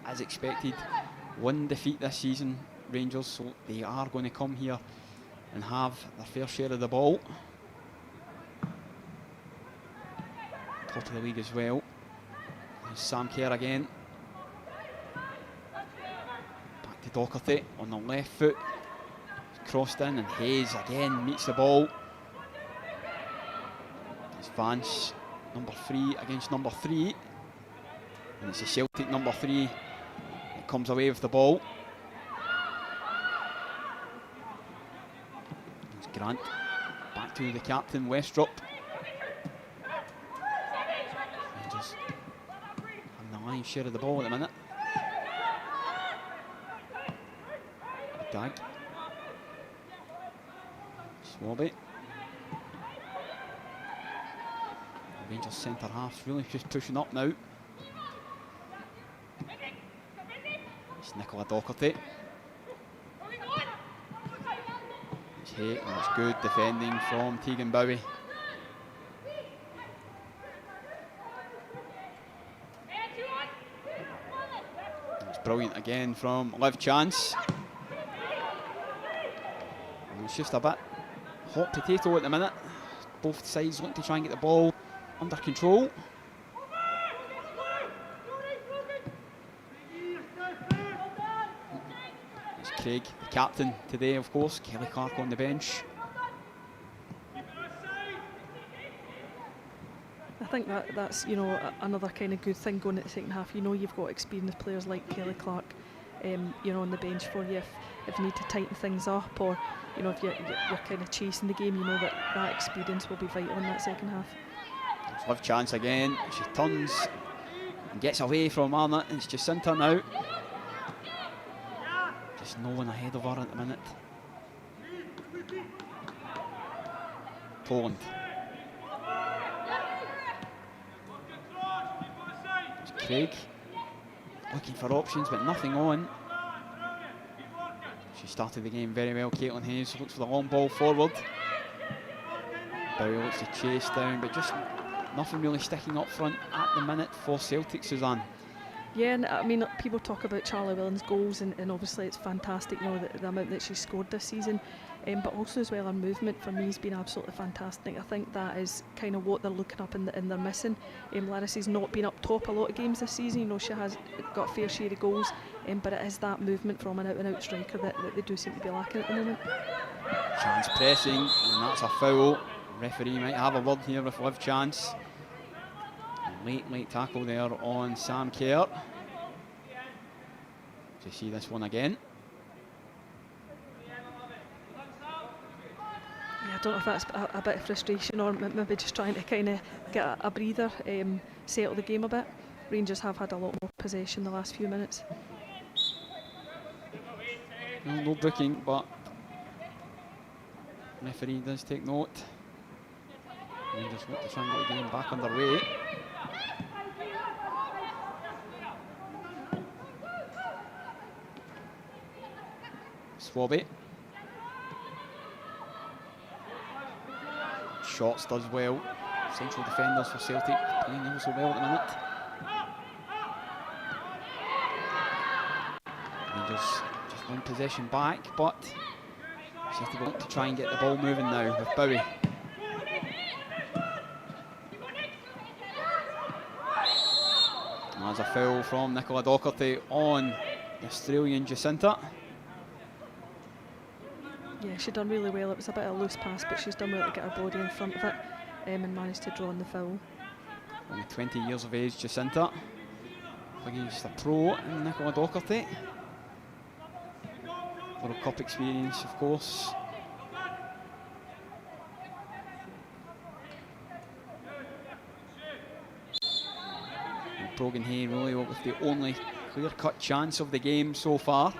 as expected, one defeat this season, Rangers, so they are going to come here and have their fair share of the ball. Top of the league as well. There's Sam Kerr again. Back to Docherty on the left foot. Crossed in, and Hayes again meets the ball. It's Vance, number 3 against number 3. And it's the Celtic number 3 that comes away with the ball. It's Grant. Back to the captain, Westrup. Lion's share of the ball at the minute. Dag. Swabby. The Rangers centre half really just pushing up now. It's Nicola Docherty. It's hit, and it's good defending from Tegan Bowie. It's brilliant again from Liv Chance. And it's just a bit hot potato at the minute. Both sides looking to try and get the ball under control. It's Craig, the captain today, of course. Kelly Clark on the bench. I think that's another kind of good thing going at the second half. You've got experienced players like Kelly Clark, on the bench for you if you need to tighten things up, or if you're kind of chasing the game. That experience will be vital in that second half. It's Liv Chance again. She turns and gets away from Arnott. It's Jacinta now. Just no one ahead of her at the minute. Poland. It's Craig looking for options but nothing on. She started the game very well. Caitlin Hayes looks for the long ball forward. Bowie looks to chase down, but just nothing really sticking up front at the minute for Celtic, Suzanne. Yeah, and I mean, people talk about Charlie Willen's goals, and obviously it's fantastic, the amount that she's scored this season. But also as well, her movement for me has been absolutely fantastic. I think that is kind of what they're looking up and they're missing. Larissie's not been up top a lot of games this season. She has got a fair share of goals, but it is that movement from an out-and-out striker that they do seem to be lacking at the moment. Chance pressing, and that's a foul. Referee might have a word here with Liv Chance. Late tackle there on Sam Kerr. To see this one again. Yeah, I don't know if that's a bit of frustration or maybe just trying to kind of get a breather, settle the game a bit. Rangers have had a lot more possession the last few minutes. No booking, but referee does take note. Rangers want to try and get the game back underway. Swabby. Shots does well. Central defenders for Celtic playing also well at the minute. Rangers just one possession back, but she has to go to try and get the ball moving now with Bowie. And there's a foul from Nicola Docherty on the Australian Jacinta. Yeah, she done really well. It was a bit of a loose pass, but she's done well to get her body in front of it and managed to draw in the foul. Only 20 years of age, Jacinta. Against a pro in Nicola Docherty. World Cup experience, of course. And Brogan Hay really with the only clear-cut chance of the game so far.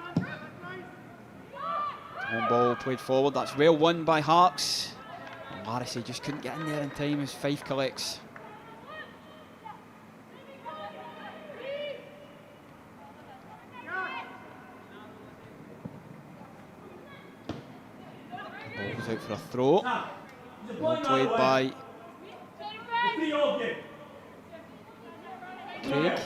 One ball played forward, that's well won by Harks. And Larissie just couldn't get in there in time as Fife collects. The ball goes out for a throw. Well played by Craig.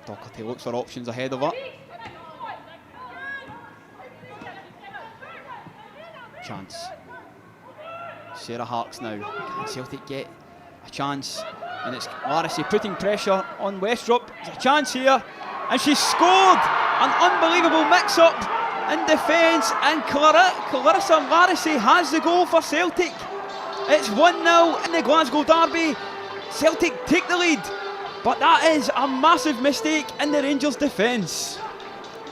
Docherty looks for options ahead of her. Chance. Sarah Harks now. Can Celtic get a chance? And it's Larissie putting pressure on Westrup. There's a chance here, and she's scored! An unbelievable mix-up in defence, and Clarissa Larissie has the goal for Celtic. It's 1-0 in the Glasgow derby. Celtic take the lead. But that is a massive mistake in the Rangers' defence.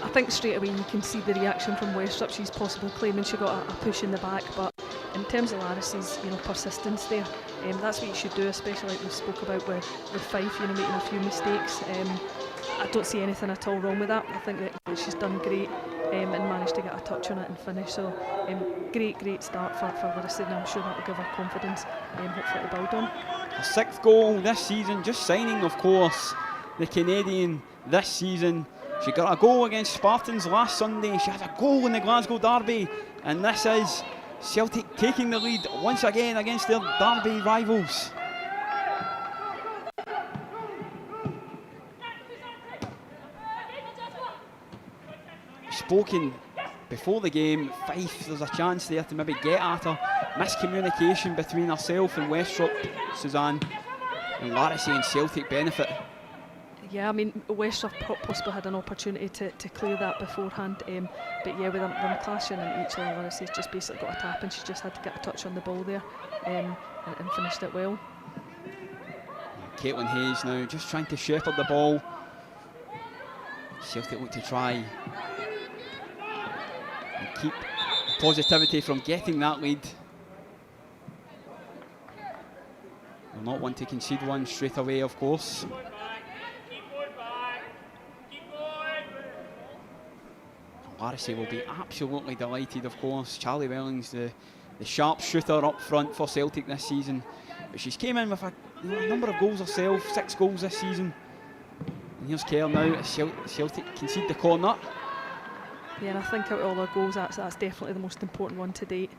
I think straight away you can see the reaction from Westrup. She's possibly claiming she got a push in the back, but in terms of Larissie's persistence there, that's what you should do, especially like we spoke about with Fife, making a few mistakes. I don't see anything at all wrong with that. I think that she's done great and managed to get a touch on it and finish. So great start for Larissa, and I'm sure that will give her confidence, hopefully to build on. Her 6th goal this season, just signing, of course, the Canadian this season. She got a goal against Spartans last Sunday. She had a goal in the Glasgow Derby, and this is Celtic taking the lead once again against their Derby rivals. Spoken before the game, Fife, there's a chance there to maybe get at her. Miscommunication between herself and Westrop, Suzanne, and Larissy and Celtic benefit. Yeah, I mean, Westrop possibly had an opportunity to clear that beforehand, but yeah, with them clashing in each other, Larissy's just basically got a tap and she just had to get a touch on the ball there, and finished it well. Caitlin Hayes now just trying to shepherd the ball. Celtic look to try and keep positivity from getting that lead. Will not want to concede one straight away, of course. Larissy will be absolutely delighted, of course. Charlie Wellings, the sharp shooter up front for Celtic this season. But she's came in with a number of goals herself, 6 goals this season. And here's Kerr now as Celtic concede the corner. Yeah, and I think out of all her goals, that's definitely the most important one to date.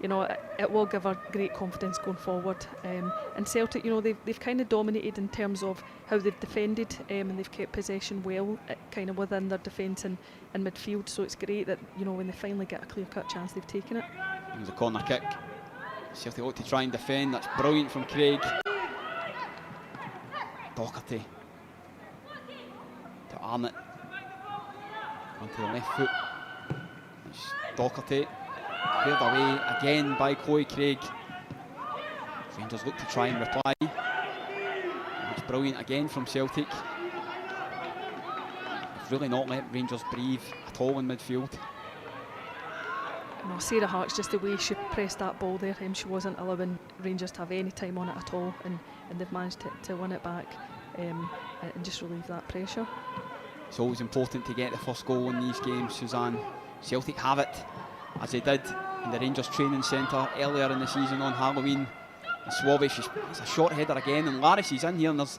You know, it will give her great confidence going forward. And Celtic, you know, they've kind of dominated in terms of how they've defended, and they've kept possession well, kind of within their defence and midfield. So it's great that, you know, when they finally get a clear-cut chance, they've taken it. There's a corner kick. Celtic ought to try and defend. That's brilliant from Craig. Docherty to Arnott. Onto the left foot. It's Docherty. Cleared away again by Chloe Craig. Rangers look to try and reply. It's brilliant again from Celtic. They've really not let Rangers breathe at all in midfield. No, Sarah Hart's just the way she pressed that ball there. She wasn't allowing Rangers to have any time on it at all, and they've managed to win it back and just relieve that pressure. It's always important to get the first goal in these games, Suzanne. Celtic have it, as they did in the Rangers training centre earlier in the season on Halloween. And Swabby, it's a short header again, and Larissy's in here, and there's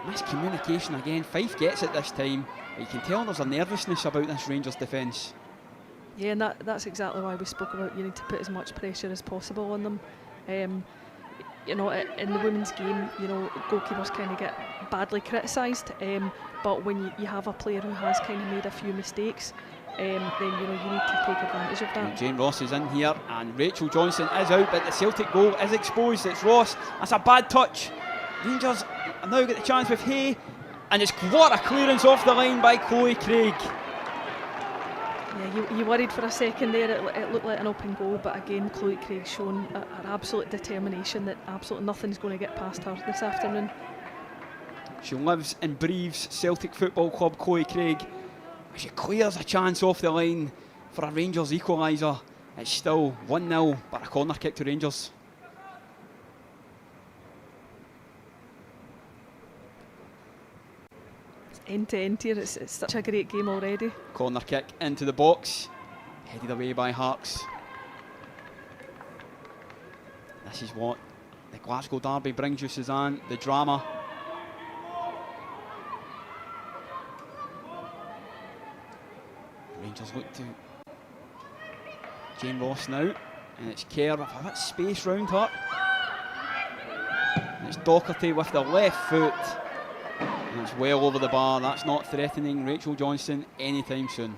miscommunication again. Fife gets it this time, but you can tell there's a nervousness about this Rangers defence. Yeah, and that's exactly why we spoke about you need to put as much pressure as possible on them. You know, in the women's game, you know, goalkeepers kind of get badly criticised, but when you have a player who has kind of made a few mistakes, then you know you need to take advantage of that. And Jane Ross is in here, and Rachel Johnson is out, but the Celtic goal is exposed. It's Ross. That's a bad touch. Rangers have now got the chance with Hay, and it's what a clearance off the line by Chloe Craig. Yeah, you worried for a second there. It looked like an open goal, but again, Chloe Craig's shown an absolute determination that absolutely nothing's going to get past her this afternoon. She lives and breathes Celtic Football Club, Chloe Craig. She clears a chance off the line for a Rangers equaliser. It's still 1-0, but a corner kick to Rangers. End to end here, it's such a great game already. Corner kick into the box, headed away by Harks. This is what the Glasgow Derby brings you, Suzanne, the drama. Rangers look to Jane Ross now, and it's Kerr with a bit of space round her. And it's Docherty with the left foot. And it's well over the bar. That's not threatening Rachel Johnson anytime soon.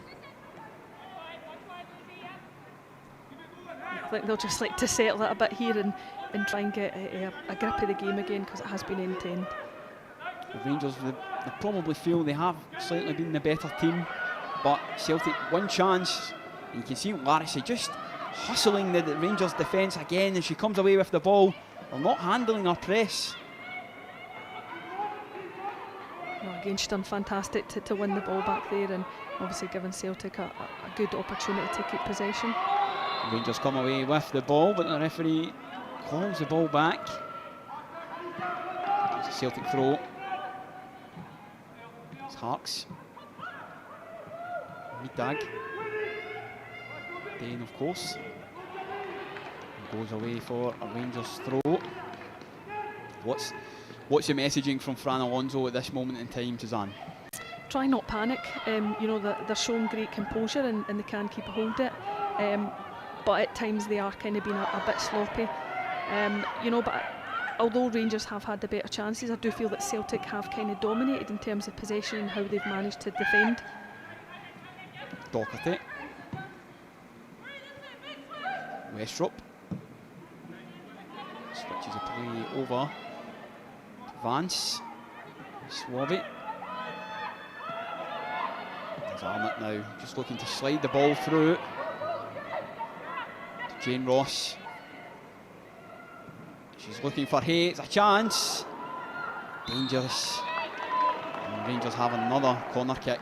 I think they'll just like to settle it a bit here and try and get a grip of the game again, because it has been end to end. The Rangers, they probably feel they have slightly been the better team, but Celtic one chance, and you can see Larissy just hustling the Rangers defence again as she comes away with the ball. They're not handling her press. Again, she's done fantastic to win the ball back there, and obviously given Celtic a good opportunity to keep possession. Rangers come away with the ball, but the referee calls the ball back. It's a Celtic throw. It's Harks. Middag. Dane, of course. And goes away for a Rangers throw. What's the messaging from Fran Alonso at this moment in time, Suzanne? Try not panic. You know, they're showing great composure and they can keep a hold of it. But at times they are kind of being a bit sloppy. You know, but although Rangers have had the better chances, I do feel that Celtic have kind of dominated in terms of possession and how they've managed to defend. Docherty. Westrop. Switches a play over. Vance. Swabby. There's Arnott now, just looking to slide the ball through. To Jane Ross. She's looking for Hay, it's a chance. Dangerous. And Rangers have another corner kick.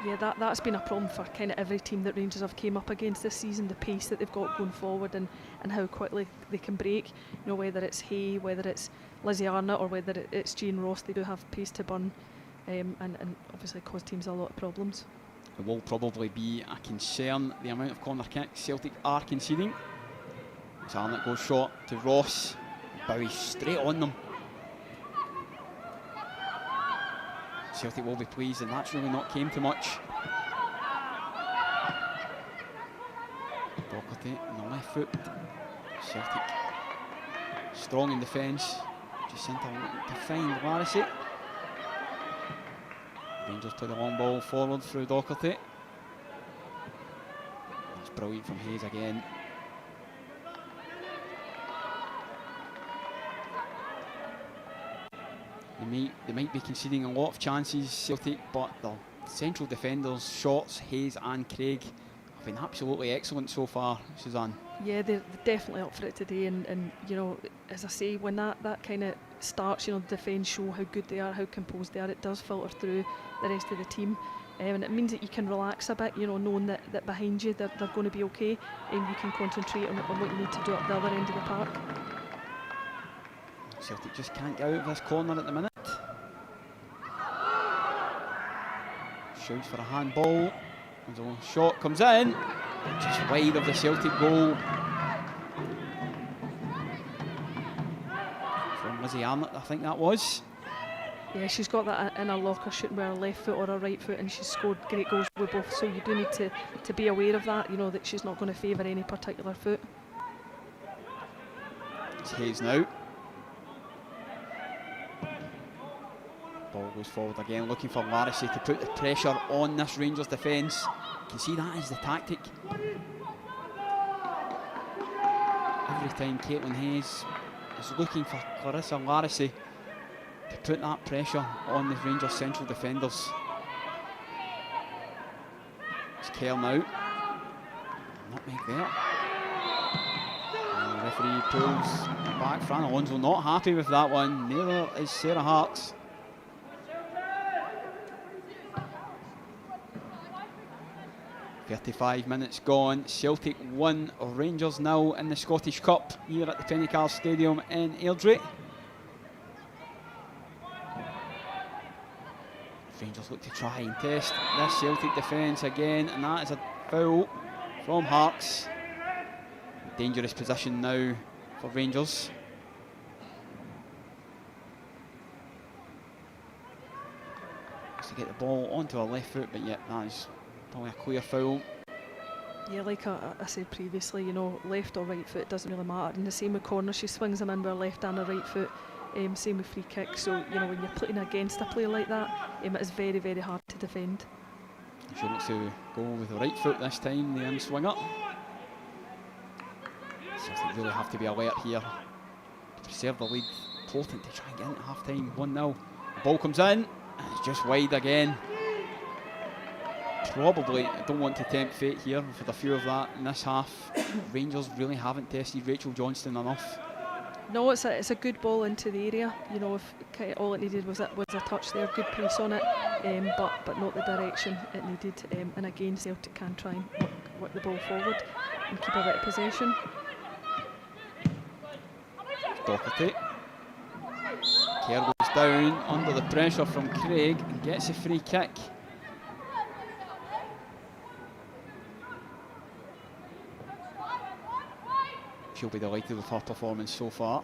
Yeah, that's been a problem for kind of every team that Rangers have came up against this season, the pace that they've got going forward and how quickly they can break. You know, whether it's Hay, whether it's Lizzie Arnott or whether it's Jane Ross, they do have pace to burn and obviously cause teams a lot of problems. It will probably be a concern, the amount of corner kicks Celtic are conceding. As Arnott goes short to Ross, Bowie straight on them. Celtic will be pleased, and that's really not came to much. Docherty on the left foot. Celtic strong in defence. Jacinta looking to find Larissy. Rangers play the long ball forward through Docherty. That's brilliant from Hayes again. They might be conceding a lot of chances, Celtic, but the central defenders, Shorts, Hayes and Craig, have been absolutely excellent so far, Suzanne. Yeah, they're definitely up for it today, and you know, as I say, when that kind of starts, you know, the defence show how good they are, how composed they are, it does filter through the rest of the team, and it means that you can relax a bit, you know, knowing that behind you they're going to be okay, and you can concentrate on what you need to do up the other end of the park. Celtic just can't get out of this corner at the minute. Shouts for a handball. As a shot comes in, just wide of the Celtic goal. From Lizzie Arnott, I think that was. Yeah, she's got that in her locker, shooting with her left foot or her right foot, and she's scored great goals with both. So you do need to be aware of that. You know that she's not going to favour any particular foot. It's Hayes now. Ball goes forward again, looking for Larissy to put the pressure on this Rangers defence. You can see that is the tactic. Every time Caitlin Hayes is looking for Clarissa Larissy to put that pressure on the Rangers central defenders. It's Kerr now. Nutmeg there. And the referee pulls back. Fran Alonso not happy with that one. Neither is Sarah Harks. .35 minutes gone. Celtic 1, Rangers 0 in the Scottish Cup here at the Pennycar Stadium in Airdrie. Rangers look to try and test this Celtic defence again, and that is a foul from Harks. Dangerous position now for Rangers. Has to get the ball onto her left foot, but yeah, that is probably a clear foul. Yeah, like I said previously, you know, left or right foot, it doesn't really matter. And the same with corners, she swings them in with her left and her right foot. Same with free kicks. So, you know, when you're playing against a player like that, it is very, very hard to defend. She looks to go with the right foot this time, the in-swinger. Celtic really have to be alert here to preserve the lead. Important to try and get into half-time, 1-0. The ball comes in, and it's just wide again. Probably, I don't want to tempt fate here with a few of that in this half. Rangers really haven't tested Rachel Johnston enough. No, it's a good ball into the area. You know, if all it needed was a touch there, good pace on it, but not the direction it needed. And again, Celtic can try and work the ball forward and keep a bit of possession. Docherty. Kerr goes down under the pressure from Craig and gets a free kick. She'll be delighted with her performance so far.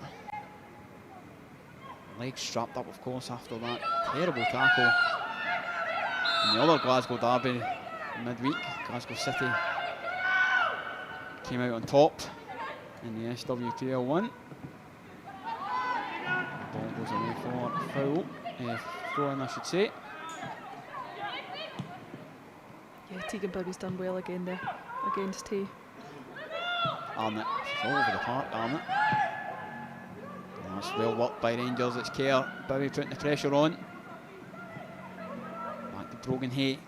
Legs strapped up, of course, after that terrible tackle. And the other Glasgow derby midweek, Glasgow City came out on top in the SWPL 1. Ball goes away for foul, throw-in I should say. Yeah, Tegan Bowie's done well again there against Tay. Arnott, she's all over the park, Arnott. That's well worked by Rangers, it's Kerr. Bowie putting the pressure on. Back to Brogan Hay.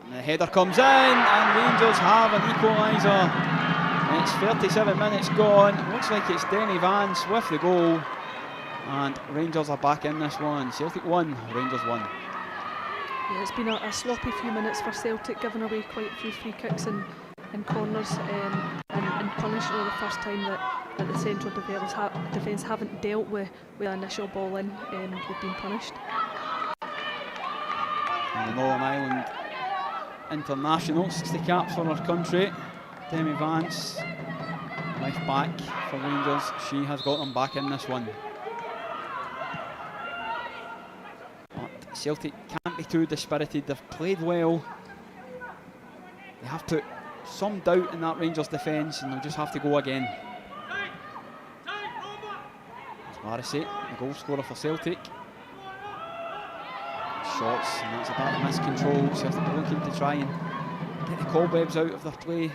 And the header comes in, and Rangers have an equaliser. It's 37 minutes gone. Looks like it's Denny Vance with the goal. And Rangers are back in this one. Celtic 1, Rangers 1. Yeah, it's been a sloppy few minutes for Celtic, giving away quite a few free kicks and corners and punishing the first time that the central defence haven't dealt with the initial ball in, they've been punished. And the Northern Ireland international, 60 caps for her country. Demi Vance, left back for Rangers, she has got them back in this one. But Celtic can't be too dispirited, they've played well. They have put some doubt in that Rangers defence and they'll just have to go again. Morrissey, the goal scorer for Celtic. Shots, and that's a bit of miscontrol. Celtic are looking to try and get the cobwebs out of their play.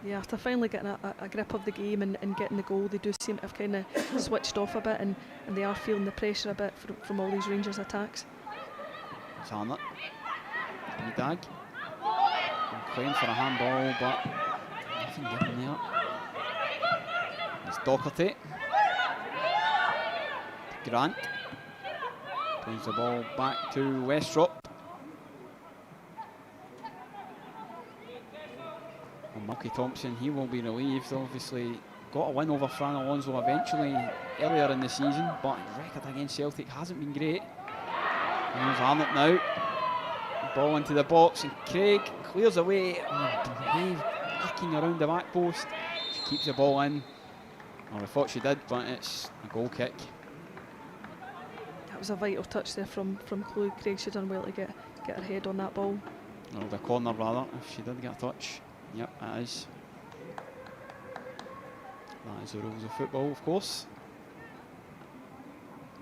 Yeah, after finally getting a grip of the game and getting the goal, they do seem to have kind of switched off a bit, and they are feeling the pressure a bit from all these Rangers attacks. It's Arnott. Dag. Playing for a handball, but nothing given there. It's Docherty. Grant. Plays the ball back to Westrop. And Mulky Thompson, he will be relieved. Obviously got a win over Fran Alonso eventually earlier in the season, but his record against Celtic hasn't been great. And there's Arnott now. Ball into the box and Craig clears away. Brave looking around the back post. She keeps the ball in. Or I thought she did, but it's a goal kick. That was a vital touch there from Chloe Craig. She done well to get her head on that ball. Or the corner rather, if she did get a touch. Yep, it is. That is the rules of football, of course.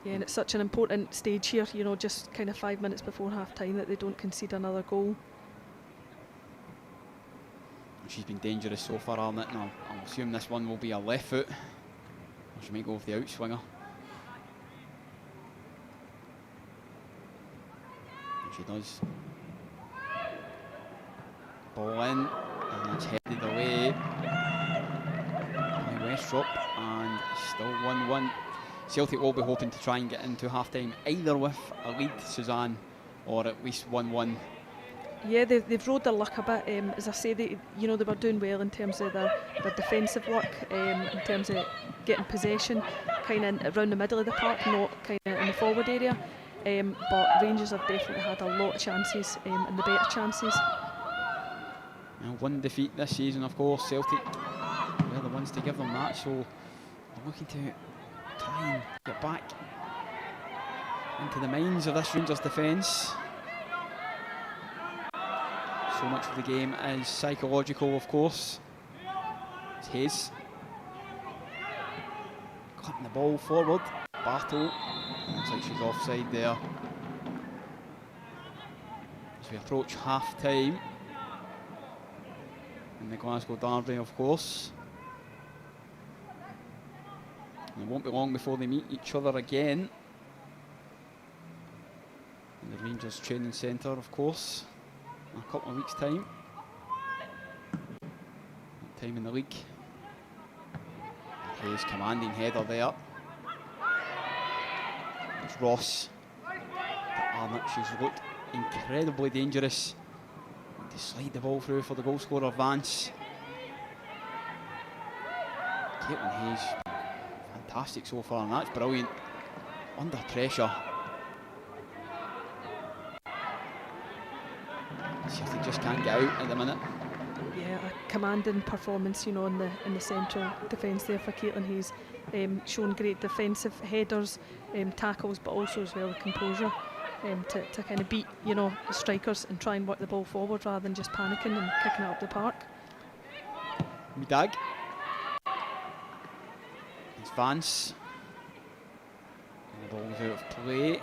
Yeah, and it's such an important stage here, you know, just kind of 5 minutes before half time, that they don't concede another goal. She's been dangerous so far, Arnott, and I'll assume this one will be a left foot. Or she might go with the outswinger. And she does. Ball in, and that's headed away by Westrop, and still 1-1. Celtic will be hoping to try and get into half-time either with a lead, Suzanne, or at least 1-1. Yeah, they've rode their luck a bit. As I say, they were doing well in terms of their defensive work, in terms of getting possession, kind of around the middle of the park, not kind of in the forward area. But Rangers have definitely had a lot of chances, and the better chances. Now, one defeat this season, of course. Celtic were the ones to give them that, so they're looking to try and get back into the minds of this Rangers defence. So much of the game is psychological, of course. It's Hayes. Clipping the ball forward. Bartle. Looks like she's offside there. As we approach half time in the Glasgow derby, of course. And it won't be long before they meet each other again in the Rangers training centre, of course, in a couple of weeks' time. Time in the league. Hayes commanding header there. It's Ross. But Arnott, she's looked incredibly dangerous. to slide the ball through for the goal scorer, Vance. Caitlin Hayes, fantastic so far, and that's brilliant. Under pressure. Celtic just can't get out at the minute. Yeah, a commanding performance, in the central defence there for Caitlin Hayes. Shown great defensive headers, tackles, but also as well the composure to kind of beat, the strikers and try and work the ball forward rather than just panicking and kicking it up the park. Midag. It's Vance. And the ball's out of play.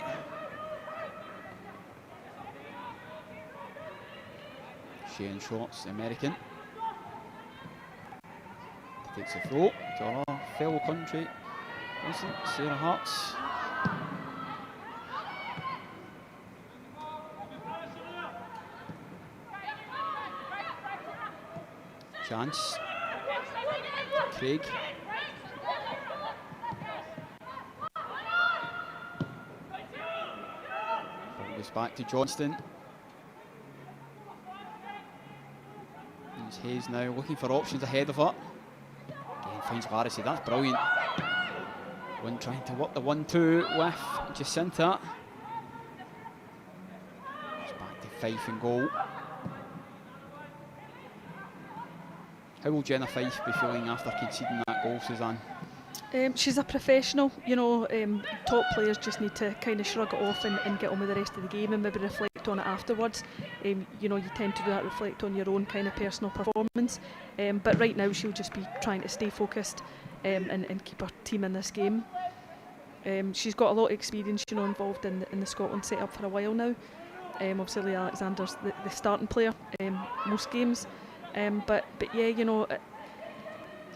Shane Shorts, the American. Takes a throw to our fellow country. Sarah Hartz. Chance. Craig. Ball goes back to Johnston. It's Hayes now looking for options ahead of her. Again finds Larissy, that's brilliant. One trying to work the 1-2 with Jacinta. It's back to Fife and goal. How will Jenna Fife be feeling after conceding that goal, Suzanne? She's a professional, top players just need to kind of shrug it off and get on with the rest of the game and maybe reflect on it afterwards. You tend to do that, reflect on your own kind of personal performance. But right now she'll just be trying to stay focused and keep her team in this game. She's got a lot of experience, involved in the Scotland setup for a while now. Obviously Lee Alexander's the starting player most games. But yeah,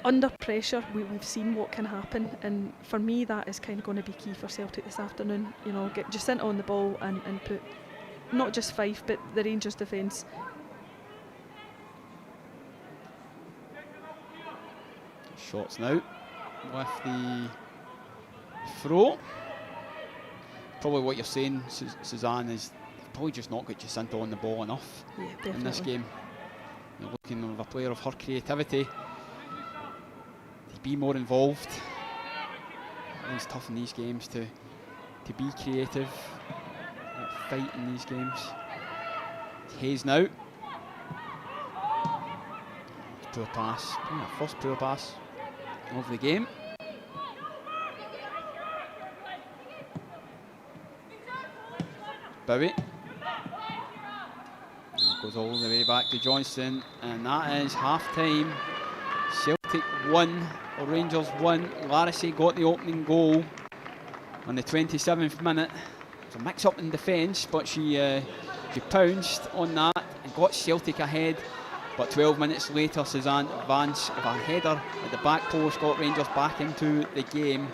under pressure, we've seen what can happen, and for me that is kind of going to be key for Celtic this afternoon. Get Jacinta on the ball and put not just Fife but the Rangers defence. Shots now with the throw. Probably what you're saying, Suzanne, is they've probably just not got Jacinta on the ball enough in this game. You're looking at a player of her creativity to be more involved. It's tough in these games to be creative, fight in these games. It's Hayes now. Poor pass, first poor pass of the game. Bowie. Goes all the way back to Johnston, and that is half-time. Celtic 1, Rangers 1. Larissy got the opening goal on the 27th minute. It was a mix-up in defence, but she pounced on that and got Celtic ahead. But 12 minutes later, Suzanne Vance with a header at the back post got Rangers back into the game,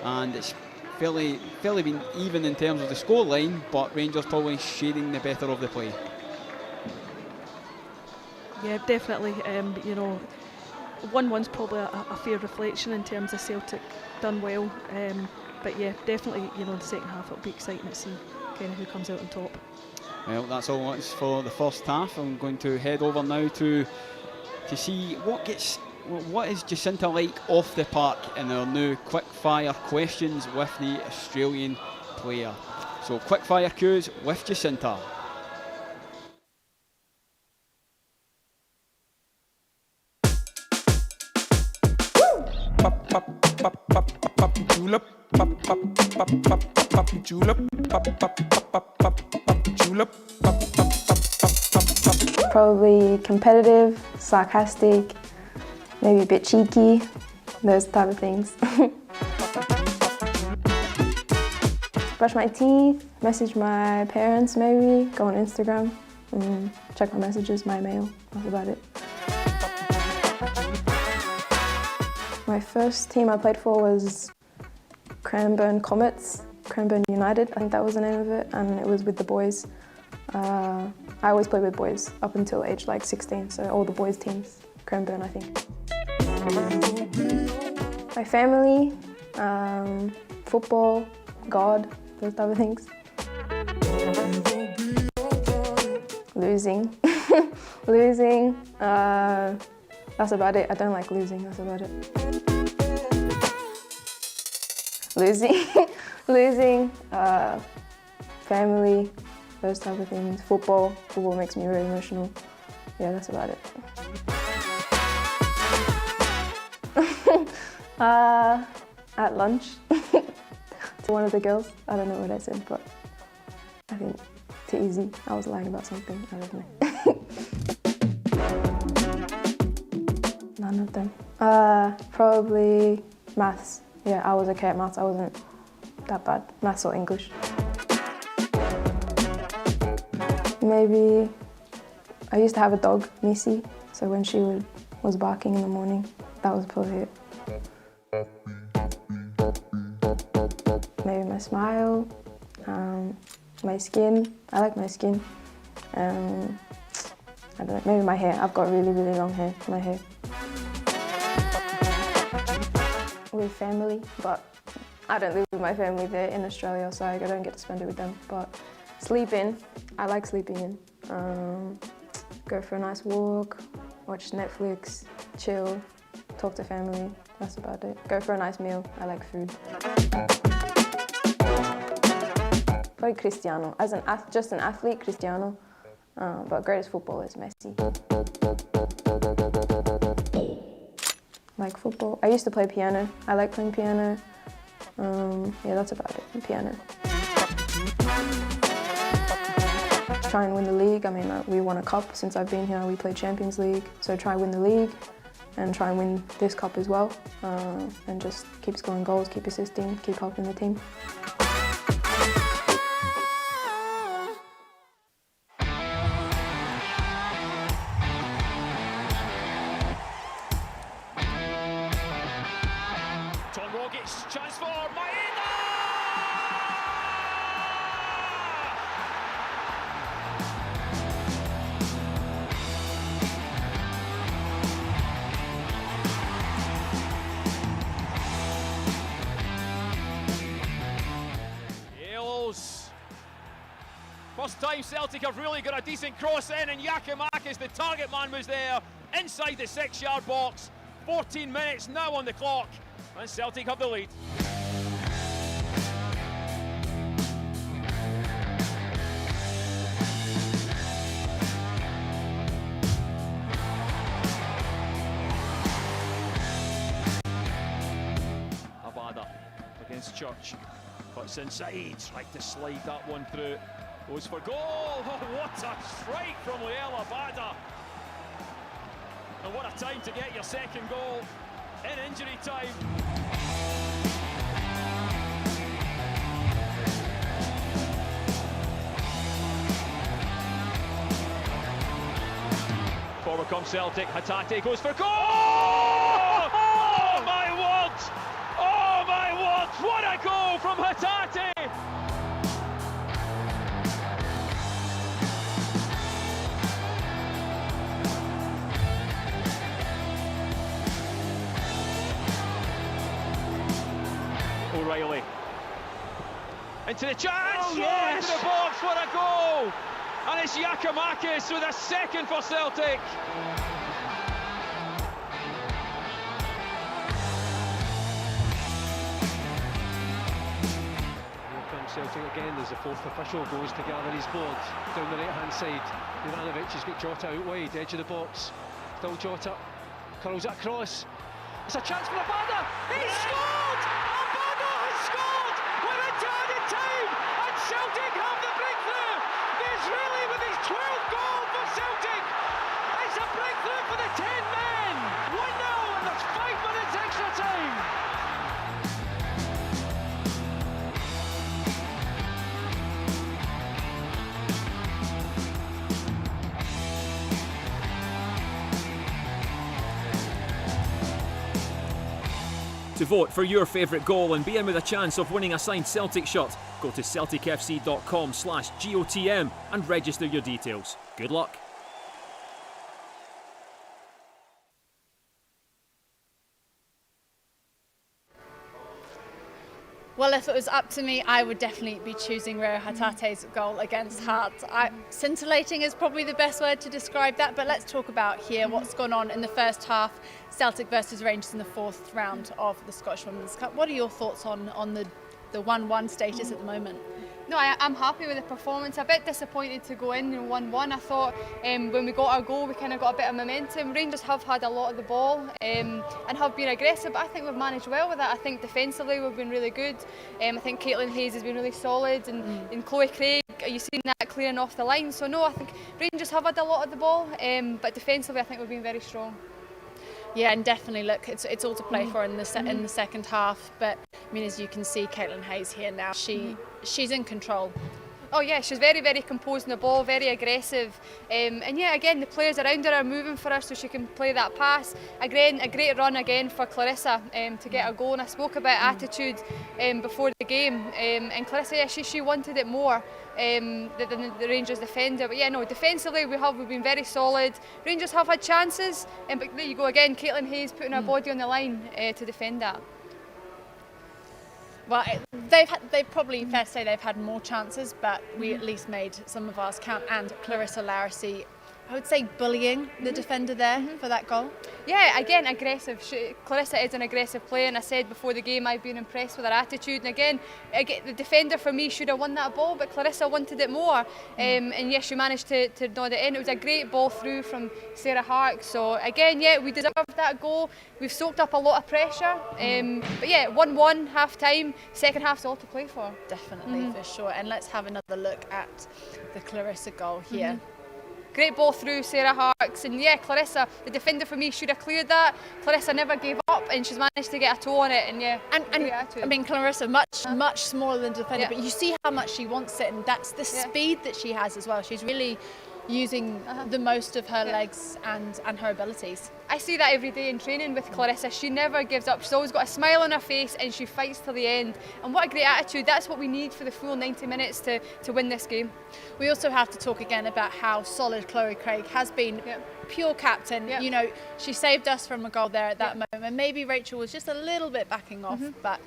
and it's fairly been even in terms of the scoreline, but Rangers probably shading the better of the play. Yeah, definitely. 1-1's probably a fair reflection in terms of Celtic done well. But yeah, definitely, the second half it'll be exciting to see kind of who comes out on top. Well, that's all it's for the first half. I'm going to head over now to see what is Jacinta like off the park in our new quick fire questions with the Australian player. So quick fire cues with Jacinta. Julep, julep, julep. Probably competitive, sarcastic, maybe a bit cheeky, those type of things. Brush my teeth, message my parents maybe, go on Instagram, and check my messages, my mail, that's about it. My first team I played for was Cranbourne Comets, Cranbourne United, I think that was the name of it, and it was with the boys. I always played with boys up until age like 16, so all the boys teams, Cranbourne I think. My family, football, God, those type of things. Losing. Losing, that's about it. I don't like losing, that's about it. Losing, family, those type of things. Football makes me very emotional. Yeah, that's about it. At lunch to one of the girls. I don't know what I said, but I think too easy. I was lying about something, I don't know. None of them. Probably maths. Yeah, I was okay at maths. I wasn't that bad. Maths or English. Maybe I used to have a dog, Missy, so when she was barking in the morning, that was probably it. Maybe my smile, my skin. I like my skin. I don't know, maybe my hair. I've got really, really long hair, my hair. With family, but I don't live with my family. They're in Australia, so I don't get to spend it with them. But sleeping, I like sleeping in. Go for a nice walk, watch Netflix, chill, talk to family. That's about it. Go for a nice meal. I like food. Probably Cristiano. As just an athlete, Cristiano. But greatest footballer is Messi. Like football. I used to play piano. I like playing piano. Yeah, that's about it. Piano. Try and win the league. I mean, we won a cup since I've been here. We played Champions League. So try and win the league and try and win this cup as well. And just keep scoring goals, keep assisting, keep helping the team. Chance for Maeda! Yellows. First time Celtic have really got a decent cross in, and Giakoumakis, the target man, was there inside the 6-yard box. 14 minutes now on the clock. And Celtic have the lead. Abada against Church. Cuts inside, tried to slide that one through. Goes for goal. Oh, what a strike from Liel Abada. And what a time to get your second goal in injury time. Forward comes Celtic. Hatate goes for goal! Oh my word! Oh my word! What a goal from Hatate! O'Reilly into the chance, into the box, what a goal! And it's Giakoumakis with a second for Celtic. Here comes Celtic again, there's the fourth official, goes to gather his board down the right hand side. Juranovic has got Jota out wide, edge of the box. Still Jota, curls it across. It's a chance for Abada, he's scored! Abada has scored! We're into added time, and Celtic have the breakthrough! Israeli with his 12th goal for Celtic! It's a breakthrough for the 10 men! 1-0 and there's 5 minutes extra time! To vote for your favourite goal and be in with a chance of winning a signed Celtic shirt, go to celticfc.com/GOTM and register your details. Good luck. Well, if it was up to me, I would definitely be choosing Reo Hatate's goal against Hearts. Scintillating is probably the best word to describe that, but let's talk about here what's gone on in the first half. Celtic versus Rangers in the 4th round of the Scottish Women's Cup. What are your thoughts on the 1-1 status at the moment? No, I'm happy with the performance. A bit disappointed to go in 1-1. I thought when we got our goal, we kind of got a bit of momentum. Rangers have had a lot of the ball and have been aggressive, but I think we've managed well with that. I think defensively we've been really good. I think Caitlin Hayes has been really solid, and Chloe Craig, you've seen that clearing off the line. So no, I think Rangers have had a lot of the ball, but defensively I think we've been very strong. Yeah, and definitely look, it's all to play for in the second half. But I mean, as you can see, Caitlin Hayes here now, she's in control. Oh yeah, she's very, very composed in the ball, very aggressive, and yeah, again the players around her are moving for her so she can play that pass. Again, a great run again for Clarissa to get a goal. And I spoke about attitude before the game, and Clarissa, yeah, she wanted it more than the Rangers defender. But yeah, no, defensively we've been very solid. Rangers have had chances, but there you go again, Caitlin Hayes putting her body on the line to defend that. Well, they've probably, fair to say, they've had more chances, but we at least made some of ours count. And Clarissa Larissy, I would say, bullying the defender there for that goal. Yeah, again, aggressive. Clarissa is an aggressive player, and I said before the game I've been impressed with her attitude. And again, the defender for me should have won that ball, but Clarissa wanted it more. And yes, she managed to nod it in. It was a great ball through from Sarah Hark. So again, yeah, we deserved that goal. We've soaked up a lot of pressure. But yeah, 1-1, half time. Second half's all to play for. Definitely, for sure. And let's have another look at the Clarissa goal here. Great ball through Sarah Harks, and yeah, Clarissa, the defender for me, should have cleared that. Clarissa never gave up, and she's managed to get a toe on it, and yeah, and I mean, Clarissa much smaller than the defender, but you see how much she wants it, and that's the speed that she has as well. She's really using the most of her legs and her abilities. I see that every day in training with Clarissa. She never gives up. She's always got a smile on her face, and she fights till the end. And what a great attitude. That's what we need for the full 90 minutes to win this game. We also have to talk again about how solid Chloe Craig has been. Pure captain. You know, she saved us from a goal there at that moment. Maybe Rachel was just a little bit backing off, but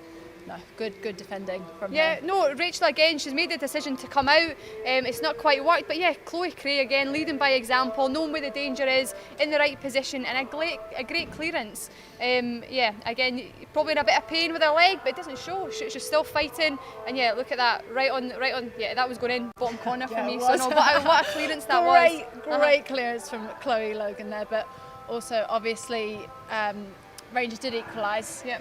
no, good defending from her. Yeah, no, Rachel again, she's made the decision to come out. It's not quite worked, but yeah, Chloe Craig again, leading by example, knowing where the danger is, in the right position, and a great clearance. Yeah, again, probably in a bit of pain with her leg, but it doesn't show. She's still fighting, and yeah, look at that, right on. Yeah, that was going in bottom corner for me. So no, what a clearance that was. Great clearance from Chloe Logan there, but also obviously Rangers did equalise. Yeah.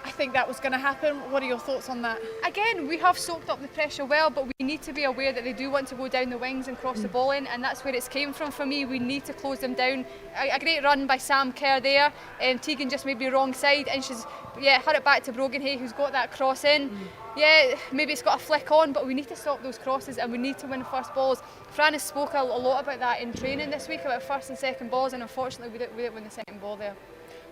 I think that was going to happen. What are your thoughts on that? Again, we have soaked up the pressure well, but we need to be aware that they do want to go down the wings and cross the ball in, and that's where it's came from for me. We need to close them down. A great run by Sam Kerr there. Tegan just maybe wrong side, and she's had it back to Broganhay, who's got that cross in. Yeah, maybe it's got a flick on, but we need to stop those crosses, and we need to win first balls. Fran has spoke a lot about that in training this week, about first and second balls, and unfortunately we didn't win the second ball there.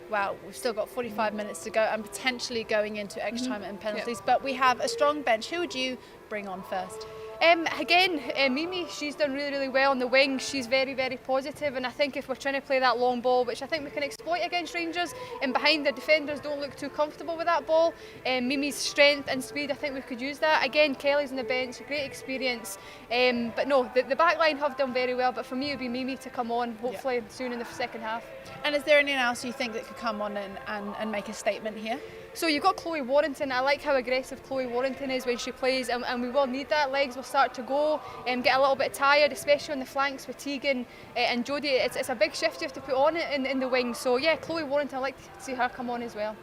Wow, we've still got 45 minutes to go and potentially going into extra time and penalties, but we have a strong bench. Who would you bring on first? Again, Mimi, she's done really, really well on the wing. She's very, very positive, and I think if we're trying to play that long ball, which I think we can exploit against Rangers, and behind the defenders don't look too comfortable with that ball, Mimi's strength and speed, I think we could use that. Again, Kelly's on the bench, great experience, but no, the back line have done very well, but for me it would be Mimi to come on, hopefully soon in the second half. And is there anyone else you think that could come on and make a statement here? So you've got Chloe Warrington. I like how aggressive Chloe Warrington is when she plays, and we will need that. Legs will start to go and get a little bit tired, especially on the flanks with Tegan and Jodie. It's a big shift you have to put on it in the wing. So yeah, Chloe Warrington, I'd like to see her come on as well.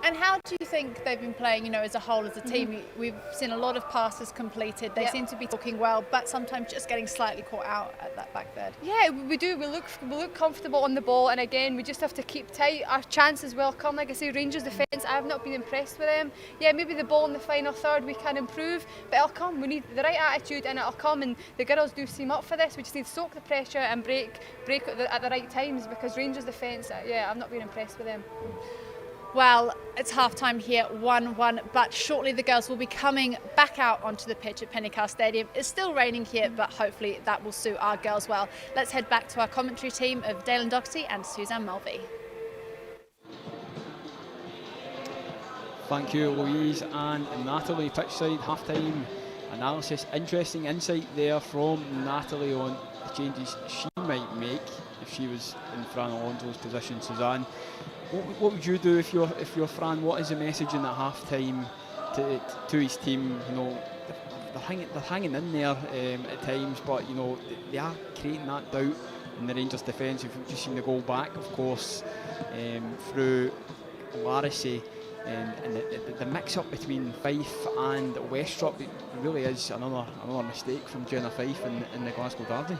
And how do you think they've been playing, you know, as a whole, as a team? We've seen a lot of passes completed. They seem to be talking well, but sometimes just getting slightly caught out at that back third. Yeah, we do. We look comfortable on the ball, and again, we just have to keep tight. Our chances will come. Like I say, Rangers defence, I have not been impressed with them. Yeah, maybe the ball in the final third we can improve, but it'll come. We need the right attitude, and it'll come. And the girls do seem up for this. We just need to soak the pressure and break at the right times, because Rangers defence, I've not been impressed with them. Well, it's half-time here, 1-1, but shortly the girls will be coming back out onto the pitch at Pennycar Stadium. It's still raining here, but hopefully that will suit our girls well. Let's head back to our commentary team of Daylin, Docherty and Suzanne Mulvey. Thank you, Louise and Natalie. Pitchside half-time analysis. Interesting insight there from Natalie on the changes she might make if she was in Fran Alonso's position. Suzanne, what would you do if you're Fran? What is the message in the half-time to his team? You know, they're hanging in there at times, but you know they are creating that doubt in the Rangers' defence. We've just seen the goal back, of course, through Larissy. And the mix-up between Fife and Westrop, it really is another mistake from Jenna Fife in the Glasgow derby.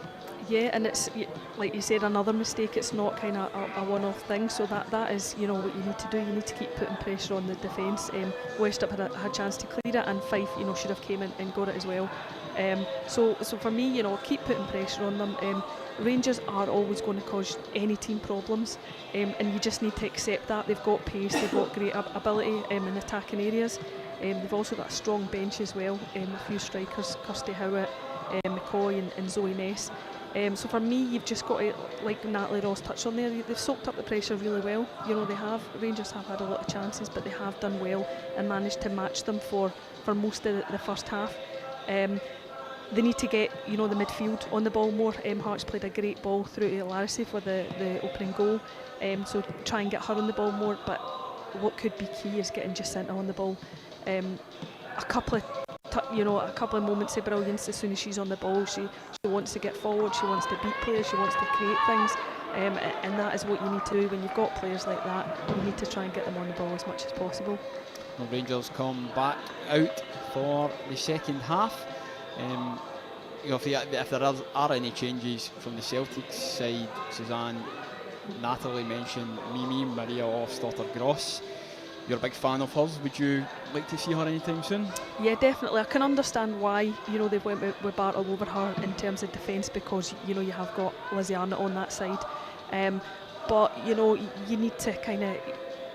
Yeah, and it's like you said, another mistake. It's not kind of a one-off thing. So that is, you know, what you need to do. You need to keep putting pressure on the defence. Westrop had a chance to clear it, and Fife, you know, should have came in and got it as well. So for me, you know, keep putting pressure on them. Rangers are always going to cause any team problems, and you just need to accept that. They've got pace, they've got great ability in attacking areas. They've also got a strong bench as well. A few strikers, Kirsty Howitt, McCoy and Zoe Ness. So for me, you've just got to, like Natalie Ross touched on there, they've soaked up the pressure really well. You know, Rangers have had a lot of chances, but they have done well and managed to match them for most of the first half. They need to get, you know, the midfield on the ball more. Hearts played a great ball through to Larissy for the opening goal, so try and get her on the ball more. But what could be key is getting Jacinta on the ball. A couple of moments of brilliance as soon as she's on the ball. She wants to get forward, she wants to beat players, she wants to create things, and that is what you need to do when you've got players like that. You need to try and get them on the ball as much as possible. Well, Rangers come back out for the second half. You know, if there are any changes from the Celtic side, Suzanne, Natalie mentioned Mimi Maria Ofsdotter-Gross. You're a big fan of hers. Would you like to see her anytime soon? Yeah, definitely. I can understand why, you know, they've went with Bartle over her in terms of defence, because, you know, you have got Lizzie Arnott on that side. But, you know, you need to kind of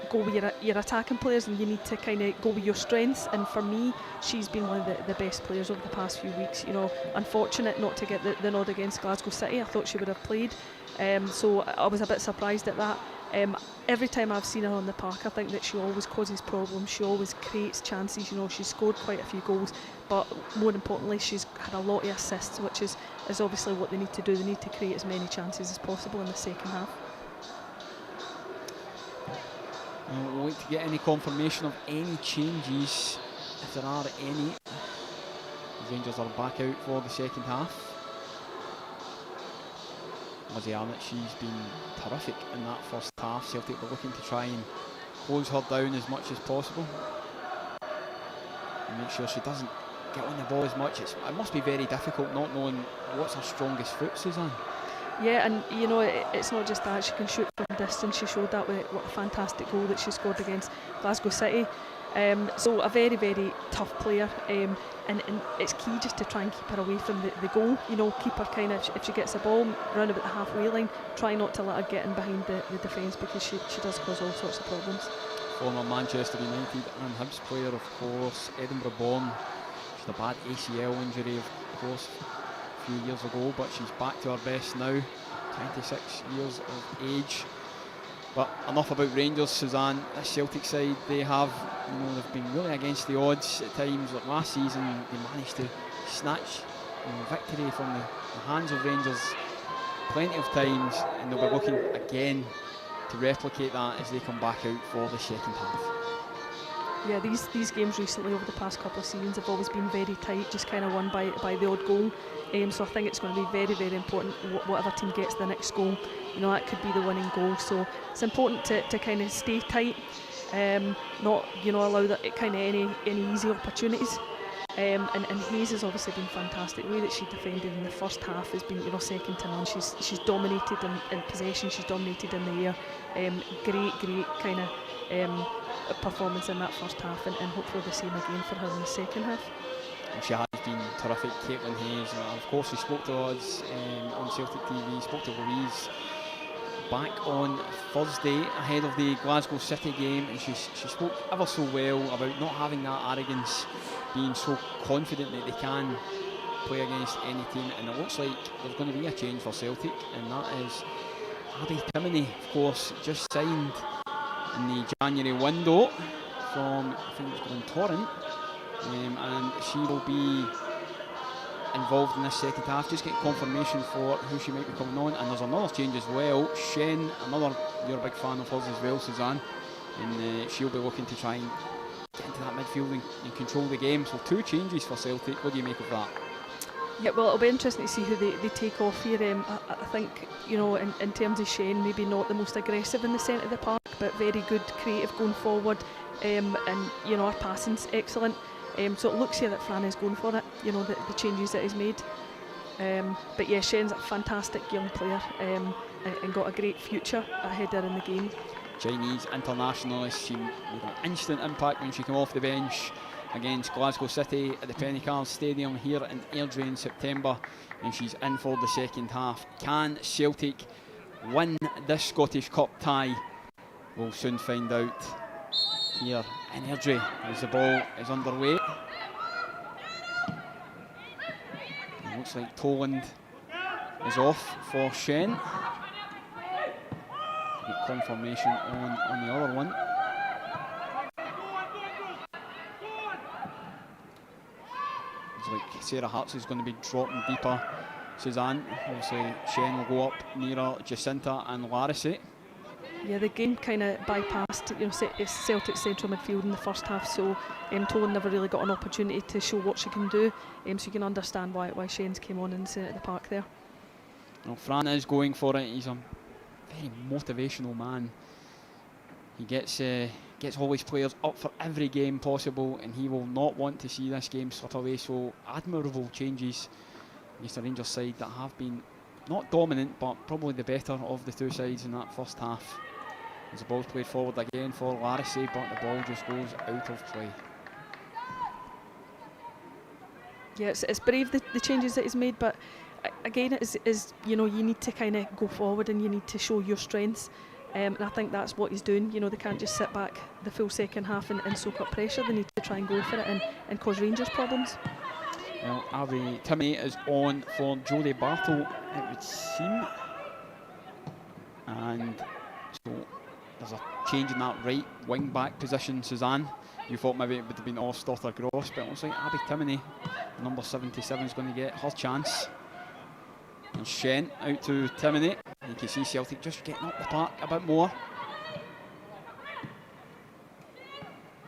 go with your attacking players, and you need to kind of go with your strengths. And for me, she's been one of the best players over the past few weeks. You know, unfortunate not to get the nod against Glasgow City. I thought she would have played, so I was a bit surprised at that. Every time I've seen her on the park, I think that she always causes problems. She always creates chances. You know, she's scored quite a few goals, but more importantly, she's had a lot of assists, which is obviously what they need to do. They need to create as many chances as possible in the second half. We'll wait to get any confirmation of any changes, if there are any. The Rangers are back out for the second half. Lizzie Arnott, she's been terrific in that first half. Celtic were looking to try and close her down as much as possible and make sure she doesn't get on the ball as much. It must be very difficult not knowing what's her strongest foot, Suzanne. Yeah, and you know, it's not just that, she can shoot from distance. She showed that with what a fantastic goal that she scored against Glasgow City. So a very, very tough player, and it's key just to try and keep her away from the goal. You know, keep her kind of, if she gets a ball round about the halfway line, try not to let her get in behind the defence, because she does cause all sorts of problems. Former Manchester United and Hibs player, of course, Edinburgh born. She's had a bad ACL injury, of course, a few years ago, but she's back to her best now, 26 years of age. But enough about Rangers, Suzanne. This Celtic side, they've been really against the odds at times. Like last season, they managed to snatch victory from the hands of Rangers plenty of times, and they'll be looking again to replicate that as they come back out for the second half. Yeah, these games recently over the past couple of seasons have always been very tight, just kind of won by the odd goal. So I think it's going to be very, very important whatever team gets the next goal. You know, that could be the winning goal. So it's important to kind of stay tight, not, you know, allow that kind of any easy opportunities. And Hayes has obviously been fantastic. The way that she defended in the first half has been, you know, second to none. She's dominated in possession. She's dominated in the air. Great kind of performance in that first half, and hopefully the same again for her in the second half. She has been terrific, Caitlin Hayes. Of course, she spoke to us on Celtic TV, spoke to Louise back on Thursday ahead of the Glasgow City game, and she spoke ever so well about not having that arrogance, being so confident that they can play against any team. And it looks like there's going to be a change for Celtic, and that is Abby Timoney, of course, just signed in the January window from, I think it's Glentorrent, and she will be involved in this second half. Just get confirmation for who she might be coming on, and there's another change as well. Shen, you're a big fan of hers as well, Suzanne, and she'll be looking to try and get into that midfield and control the game. So 2 changes for Celtic. What do you make of that? Yeah, well, it'll be interesting to see who they take off here. I think, you know, in terms of Shane, maybe not the most aggressive in the centre of the park, but very good, creative going forward, and you know, her passing's excellent. So it looks here that Fran is going for it, you know, the changes that he's made. But yeah, Shane's a fantastic young player, and got a great future ahead there in the game. Chinese internationalist, she made an instant impact when she came off the bench against Glasgow City at the Pennycars Stadium here in Airdrie in September, and she's in for the second half. Can Celtic win this Scottish Cup tie? We'll soon find out here in Airdrie as the ball is underway. It looks like Toland is off for Shen. Get confirmation on the other one. Like Sarah Hartz is going to be dropping deeper. Suzanne, obviously Shen will go up nearer Jacinta and Larissie. Yeah, the game kind of bypassed, you know, Celtic central midfield in the first half, so Tolan never really got an opportunity to show what she can do, so you can understand why Shen's came on in the centre of the park there. Well, Fran is going for it. He's a very motivational man. He gets all his players up for every game possible, and he will not want to see this game slip away. So admirable changes against the Rangers side that have been not dominant, but probably the better of the 2 sides in that first half. As the ball's played forward again for Larissie, but the ball just goes out of play. Yeah, it's brave the changes that he's made, but again, is you know, you need to kind of go forward and you need to show your strengths. And I think that's what he's doing. You know, they can't just sit back the full second half and soak up pressure. They need to try and go for it and cause Rangers problems. Well, Abby Timoney is on for Jodie Bartle, it would seem. And so there's a change in that right wing back position, Suzanne. You thought maybe it would have been Osthoff or Gross, but it looks like Abby Timoney, number 77, is going to get her chance. And Shen out to Timoney. You can see Celtic just getting up the park a bit more.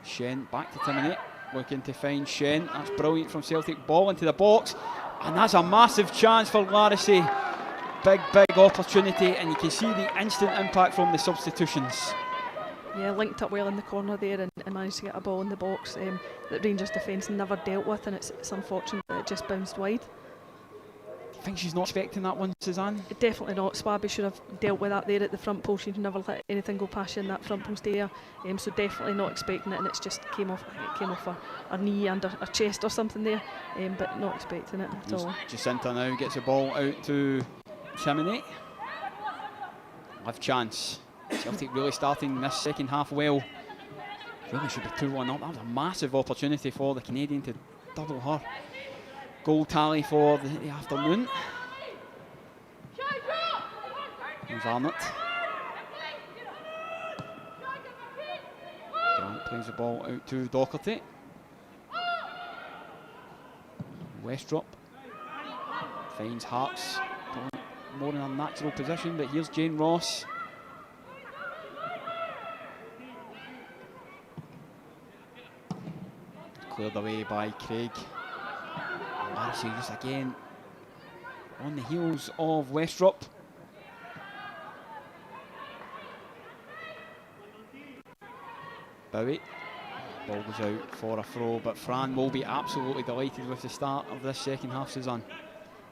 Shen back to Timoney, looking to find Shen. That's brilliant from Celtic. Ball into the box, and that's a massive chance for Larissie. Big opportunity, and you can see the instant impact from the substitutions. Yeah, linked up well in the corner there and managed to get a ball in the box that Rangers defence never dealt with, and it's unfortunate that it just bounced wide. I think she's not expecting that one, Suzanne. Definitely not. Swaby should have dealt with that there at the front post. She'd never let anything go past you in that front post area. So definitely not expecting it, and it's just came off. I think it came off her knee and her chest or something there, but not expecting it at all. Jacinta now gets the ball out to Timoney. Live chance. Celtic really starting this second half well. Really should be 2-1 up. That was a massive opportunity for the Canadian to double her goal tally for the afternoon. There's Arnott. Grant plays the ball out to Docherty. Westrop finds Hartz, more in a natural position, but here's Jane Ross. Cleared away by Craig. Larissie just again on the heels of Westrop. Bowie. Ball goes out for a throw, but Fran will be absolutely delighted with the start of this second half, Suzanne.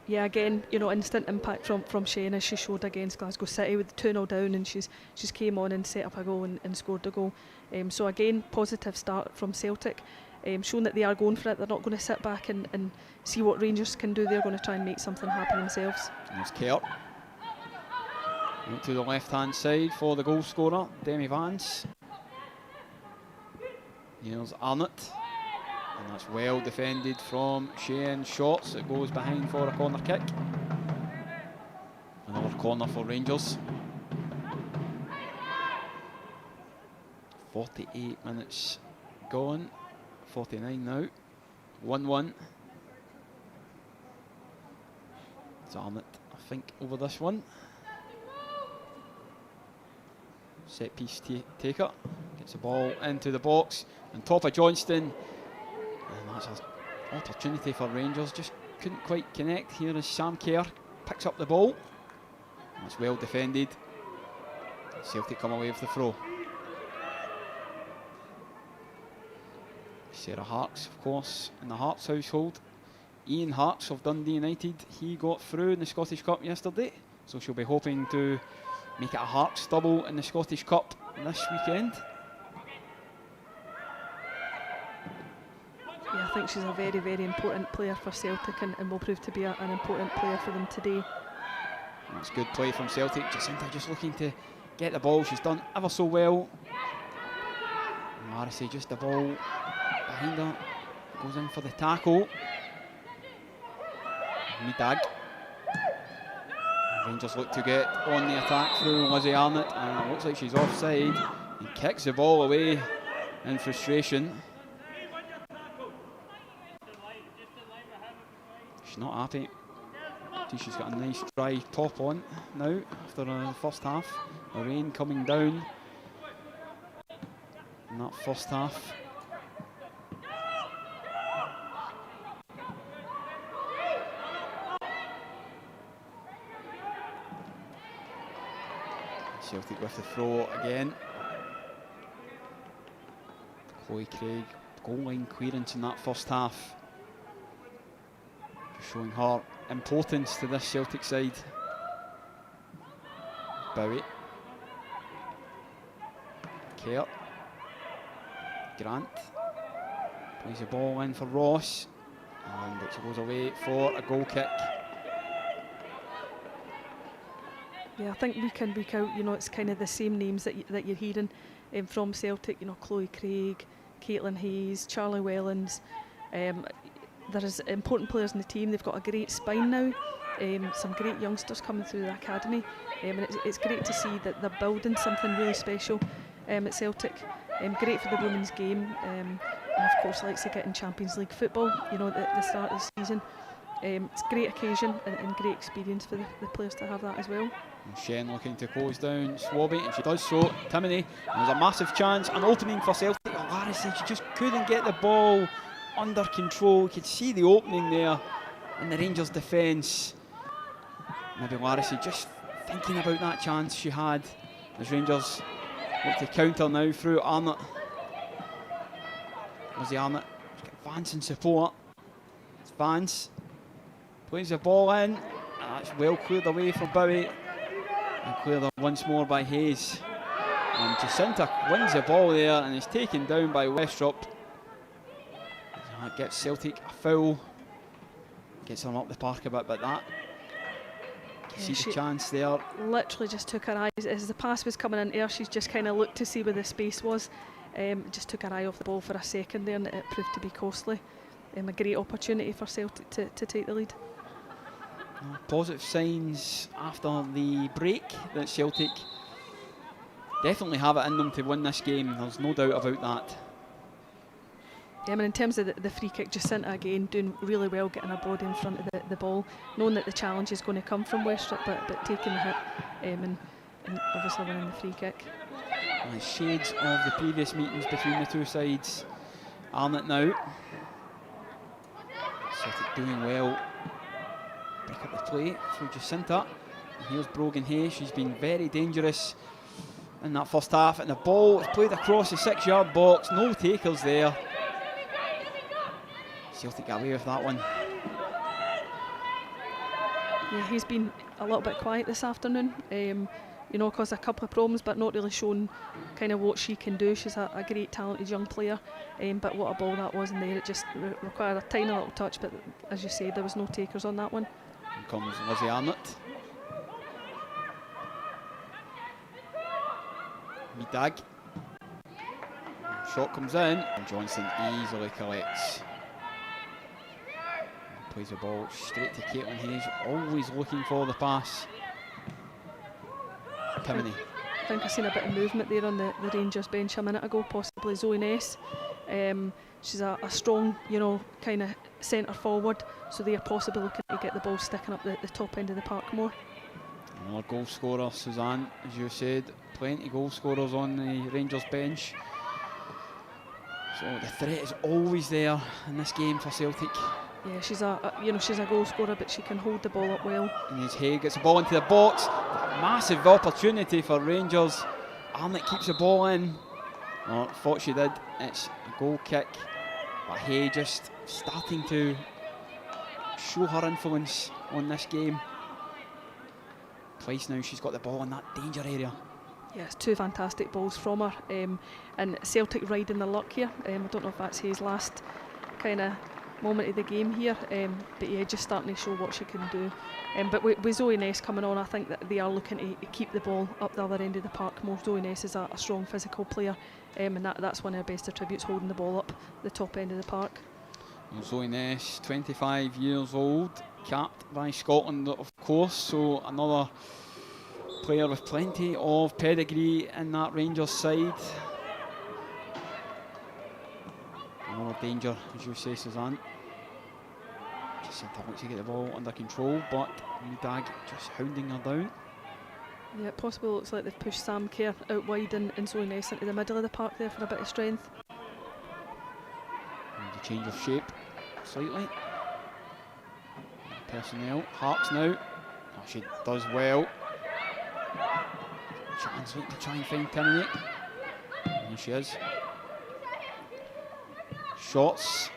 Yeah, again, you know, instant impact from Shane, as she showed against Glasgow City with 2-0 down, and she's came on and set up a goal and scored a goal. So again, positive start from Celtic, showing that they are going for it. They're not going to sit back and see what Rangers can do. They're going to try and make something happen themselves. There's Kert. Out to the left-hand side for the goal scorer, Demi Vance. Here's Arnott. And that's well defended from Shane Shorts. It goes behind for a corner kick. Another corner for Rangers. 48 minutes gone. 49 now. 1-1. It's Arnott, I think, over this one. Set piece taker. Gets the ball into the box. On top of Johnston. And that's an opportunity for Rangers. Just couldn't quite connect. Here is Sam Kerr. Picks up the ball. That's well defended. Celtic come away with the throw. Sarah Harks, of course, in the Harts household. Ian Harks of Dundee United, he got through in the Scottish Cup yesterday, so she'll be hoping to make it a Harks double in the Scottish Cup this weekend. Yeah, I think she's a very, very important player for Celtic and will prove to be an important player for them today. That's good play from Celtic. Jacinta just looking to get the ball. She's done ever so well. Morrissey just the ball behind her. Goes in for the tackle. Midag. Rangers look to get on the attack through Lizzie Arnott, and it looks like she's offside. He kicks the ball away in frustration. She's not happy. She's got a nice dry top on now after the first half. The rain coming down in that first half. Celtic with the throw again. Chloe Craig, goal line clearance in that first half. Just showing her importance to this Celtic side. Bowie. Kerr. Grant. Plays the ball in for Ross. And it goes away for a goal kick. Yeah, I think week in, week out, you know, it's kind of the same names that you're hearing from Celtic. You know, Chloe Craig, Caitlin Hayes, Charlie Wellens. There is important players in the team. They've got a great spine now. Some great youngsters coming through the academy, and it's great to see that they're building something really special at Celtic. Great for the women's game, and of course, likes to get in Champions League football. You know, at the start of the season. It's a great occasion and great experience for the players to have that as well. And Shen looking to close down Swabby, and she does so. Timoney, there's a massive chance, an opening for Celtic. Larissa, she just couldn't get the ball under control. You could see the opening there in the Rangers defence. Maybe Larissa just thinking about that chance she had as Rangers look to counter now through Arnott. Lizzie Arnott, she's got Vance in support. It's Vance. Plays the ball in. That's well cleared away from Bowie. And cleared up once more by Hayes. And Jacinta wins the ball there and is taken down by Westrop. That gets Celtic a foul. Gets them up the park a bit, but that. See the chance there. Literally just took her eyes. As the pass was coming in air, she's just kind of looked to see where the space was. Just took her eye off the ball for a second there, and it proved to be costly. A great opportunity for Celtic to take the lead. Positive signs after the break that Celtic definitely have it in them to win this game. There's no doubt about that. And in terms of the free kick, Jacinta again doing really well, getting her body in front of the ball, knowing that the challenge is going to come from Westrop, but taking the hit and obviously winning the free kick. And shades of the previous meetings between the two sides. Arnott now. Celtic doing well. Break up the play through Jacinta. And here's Brogan Hay. She's been very dangerous in that first half. And the ball is played across the 6-yard box. No takers there. Celtic got away with that one. Yeah, he's been a little bit quiet this afternoon. You know, caused a couple of problems, but not really shown kind of what she can do. She's a great, talented young player, but what a ball that was in there. It just required a tiny little touch, but as you say, there was no takers on that one. Here comes Lizzie Arnott. Midag. Shot comes in, and Johnson easily collects. Plays the ball straight to Caitlin Hayes, always looking for the pass. Timoney. I think I seen a bit of movement there on the Rangers bench a minute ago, possibly Zoe Ness She's a strong, you know, kind of centre forward, so they're possibly looking to get the ball sticking up the top end of the park more. Another goal scorer, Suzanne, as you said, plenty goal scorers on the Rangers bench. So the threat is always there in this game for Celtic. Yeah, she's she's a goal scorer, but she can hold the ball up well. And as Hay gets the ball into the box, massive opportunity for Rangers. Arnott keeps the ball in. Oh, thought she did. It's a goal kick. But Hay just starting to show her influence on this game. Twice now she's got the ball in that danger area. Yes, two fantastic balls from her, and Celtic riding the luck here. I don't know if that's his last kind of moment of the game here, but yeah, just starting to show what she can do. But with Zoe Ness coming on, I think that they are looking to keep the ball up the other end of the park more. Zoe Ness is a strong physical player, and that's one of her best attributes, holding the ball up the top end of the park. Well, Zoe Ness, 25 years old, capped by Scotland, of course, so another player with plenty of pedigree in that Rangers side. Another danger, as you say, Suzanne. Jacinta wants to get the ball under control, but Dag just hounding her down. Yeah, it possibly looks like they've pushed Sam Kerr out wide and Zoe Ness into the middle of the park there for a bit of strength. And a change of shape slightly. Personnel, Harps now. Oh, she does well. Chance looking to try and find Tierney. And here she is. Shots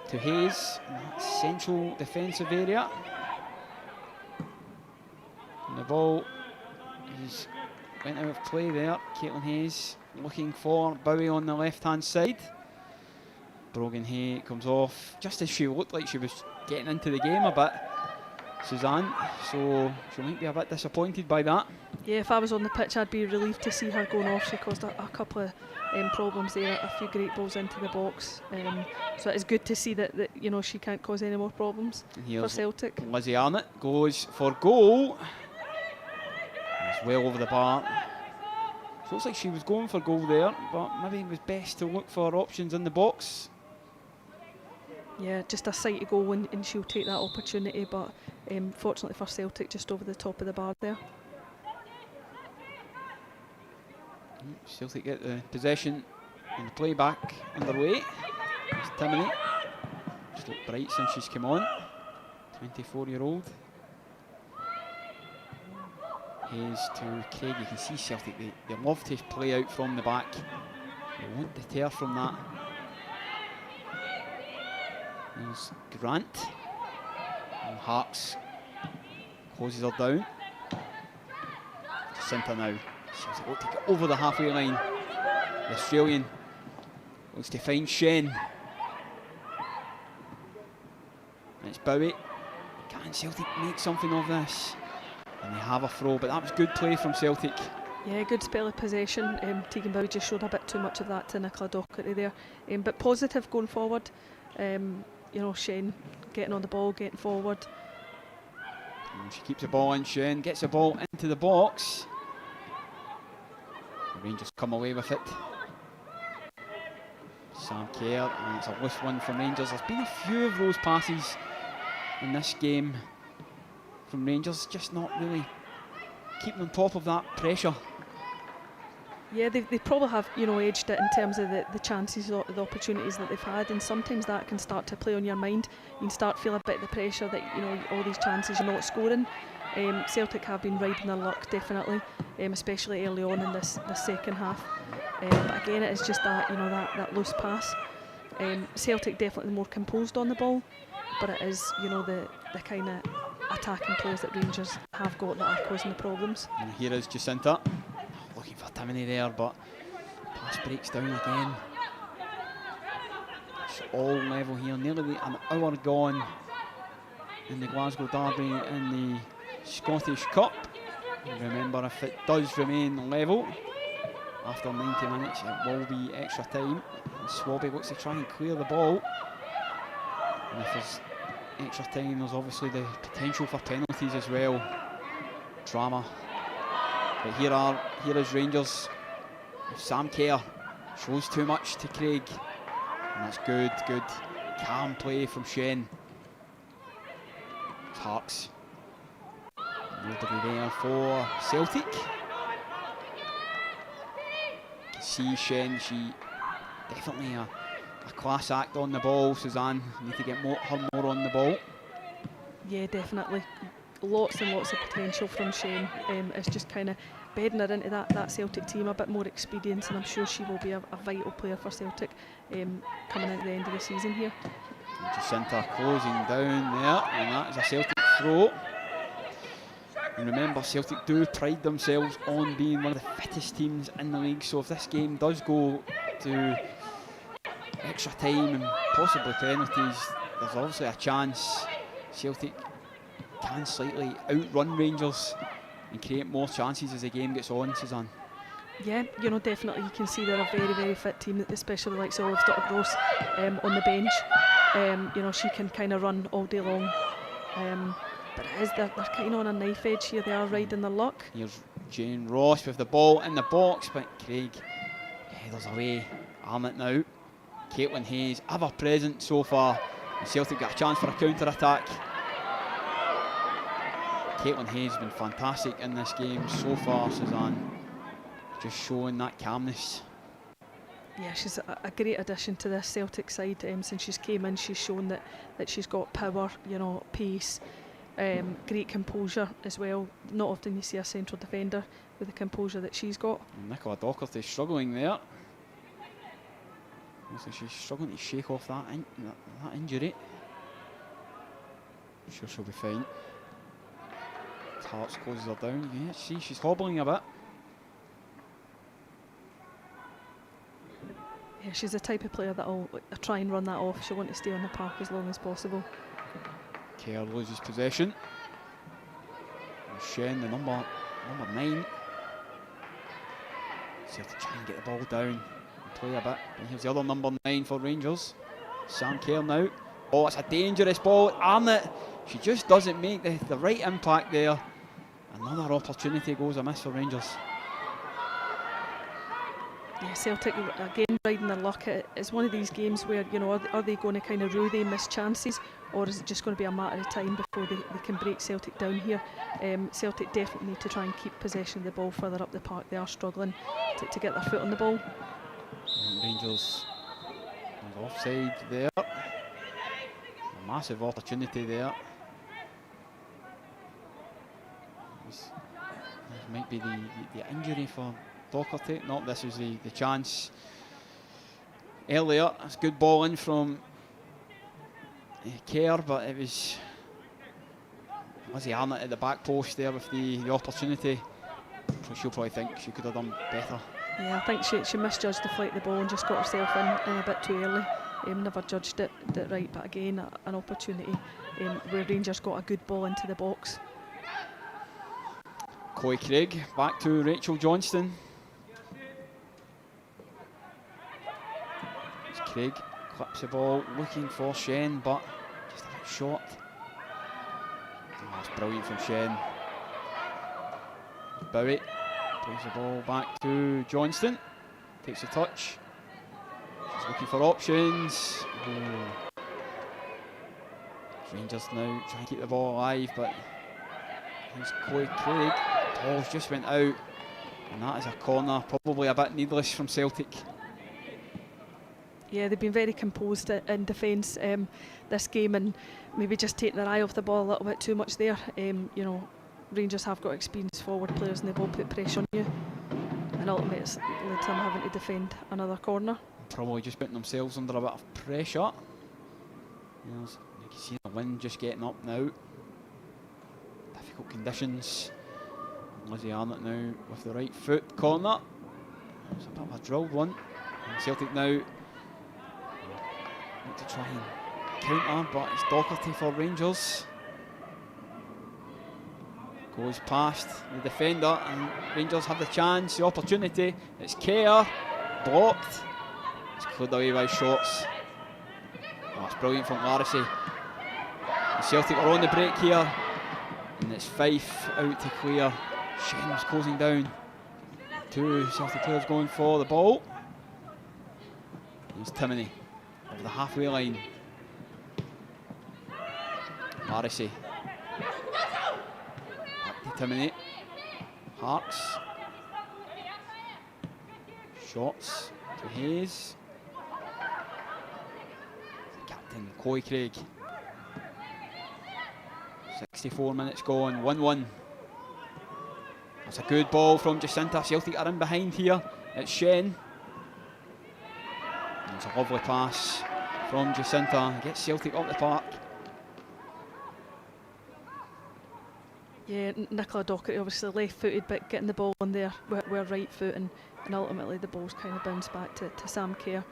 to Hayes in that central defensive area. And the ball went out of play there. Caitlin Hayes looking for Bowie on the left hand side. Brogan Hay comes off just as she looked like she was getting into the game a bit, Suzanne, so she might be a bit disappointed by that. Yeah, if I was on the pitch, I'd be relieved to see her going off. She caused a couple of problems there, a few great balls into the box. So it's good to see that you know, she can't cause any more problems for Celtic. Lizzie Arnott goes for goal. It's well over the bar. So it looks like she was going for goal there, but maybe it was best to look for options in the box. Yeah, just a sight to go and she'll take that opportunity, but fortunately for Celtic, just over the top of the bar there. Celtic get the possession and the play back underway. It's Timoney. She's looked bright since she's come on. 24-year-old. Hayes to Craig. You can see Celtic, they love to play out from the back. They won't deter from that. There's Grant. And Harks closes her down. Jacinta now. Celtic will take it over the halfway line. The Australian looks to find Shen. And it's Bowie. Can Celtic make something of this? And they have a throw, but that was good play from Celtic. Yeah, good spell of possession. Tegan Bowie just showed a bit too much of that to Nicola Docherty there. But positive going forward. You know, Shen getting on the ball, getting forward. And she keeps the ball in. Shen gets the ball into the box. The Rangers come away with it. Sam Kerr, and it's a loose one from Rangers. There's been a few of those passes in this game from Rangers, just not really keeping on top of that pressure. Yeah, they probably have, you know, edged it in terms of the chances, the opportunities that they've had, and sometimes that can start to play on your mind. You can start feeling a bit of the pressure that, you know, all these chances you're not scoring. Celtic have been riding their luck, definitely, especially early on in this second half. But again, it is just that, you know, that loose pass. Celtic definitely more composed on the ball, but it is, you know, the kind of attacking players that Rangers have got that are causing the problems. And here is Jacinta. Looking for Timoney there, but pass breaks down again. It's all level here, nearly an hour gone in the Glasgow Derby in the Scottish Cup. And remember, if it does remain level after 90 minutes, it will be extra time. And Swabby looks to try and clear the ball. And if there's extra time, there's obviously the potential for penalties as well. Drama. But here is Rangers with Sam Kerr Shows too much to Craig. And that's good, good calm play from Shen. Harks. Nobody there for Celtic. See Shen, she definitely a class act on the ball. Suzanne, need to get her more on the ball. Yeah, definitely. Lots and lots of potential from Shen. It's just kind of bedding her into that Celtic team, a bit more experience, and I'm sure she will be a vital player for Celtic coming into the end of the season here. Jacinta closing down there, and that is a Celtic throw. And remember, Celtic do pride themselves on being one of the fittest teams in the league, so if this game does go to extra time and possibly penalties, there's obviously a chance Celtic can slightly outrun Rangers and create more chances as the game gets on, Suzanne. Yeah, you know, definitely you can see they're a very, very fit team, especially like Olive Docherty on the bench. You know, she can kind of run all day long. But it is, they're kind of on a knife edge here. They are riding their luck. Here's Jane Ross with the ball in the box, but Craig headers away. Arnott now. Caitlin Hayes, ever present so far. And Celtic got a chance for a counter-attack. Caitlin Hayes has been fantastic in this game so far, Suzanne. Just showing that calmness. Yeah, she's a great addition to this Celtic side. Since she's came in, she's shown that she's got power, you know, pace, great composure as well. Not often you see a central defender with the composure that she's got. Nicola Docherty struggling there. Looks like she's struggling to shake off that injury. I'm sure she'll be fine. Hearts closes her down. Yeah, see, she's hobbling a bit. Yeah, she's the type of player that'll try and run that off. She'll want to stay on the park as long as possible. Kerr loses possession. And Shen, the number 9. So have to try and get the ball down and play a bit. And here's the other number 9 for Rangers. Sam Kerr now. Oh, it's a dangerous ball. Arnott, she just doesn't make the right impact there. Another opportunity goes amiss for Rangers. Yeah, Celtic again riding their luck. It's one of these games where, you know, are they going to kind of rue they miss chances, or is it just going to be a matter of time before they can break Celtic down here? Celtic definitely need to try and keep possession of the ball further up the park. They are struggling to get their foot on the ball. And Rangers offside there. A massive opportunity there. This might be the injury for Docherty. No, this is the chance. Earlier, it's a good ball in from Kerr, but it was Lizzie Arnott at the back post there with the opportunity. So she'll probably think she could have done better. Yeah, I think she misjudged the flight of the ball and just got herself in a bit too early. Never judged it right, but again, an opportunity where Rangers got a good ball into the box. Chloe Craig back to Rachel Johnston. Craig clips the ball, looking for Shen, but just a bit short. Oh, it's brilliant from Shen. Bowie plays the ball back to Johnston. Takes a touch. She's looking for options. Oh. Rangers now trying to keep the ball alive, but here's Chloe Craig. Ball's just went out, and that is a corner, probably a bit needless from Celtic. Yeah, they've been very composed in defence this game, and maybe just taking their eye off the ball a little bit too much there. You know, Rangers have got experienced forward players and they will put pressure on you, and ultimately it's led to them having to defend another corner. Probably just putting themselves under a bit of pressure. You can see the wind just getting up now. Difficult conditions. Lizzie Arnott now with the right foot corner. It's a bit of a drilled one. And Celtic now need to try and counter, but it's Docherty for Rangers. Goes past the defender, and Rangers have the chance, the opportunity. It's Kerr, blocked. It's cleared away by Shorts. Oh, it's brilliant from Larissy. And Celtic are on the break here, and it's Fife out to clear. Shen's closing down. Two Celtic players going for the ball. Here's Timoney over the halfway line. Morrissey. Back to Timoney. Harks. Shots to Hayes. Captain Coy Craig. 64 minutes gone, 1-1. That's a good ball from Jacinta. Celtic are in behind here. It's Shen. It's a lovely pass from Jacinta. Gets Celtic up the park. Yeah, Nicola Docherty obviously left-footed, but getting the ball on there with right foot, and ultimately the ball's kind of bounced back to Sam Kerr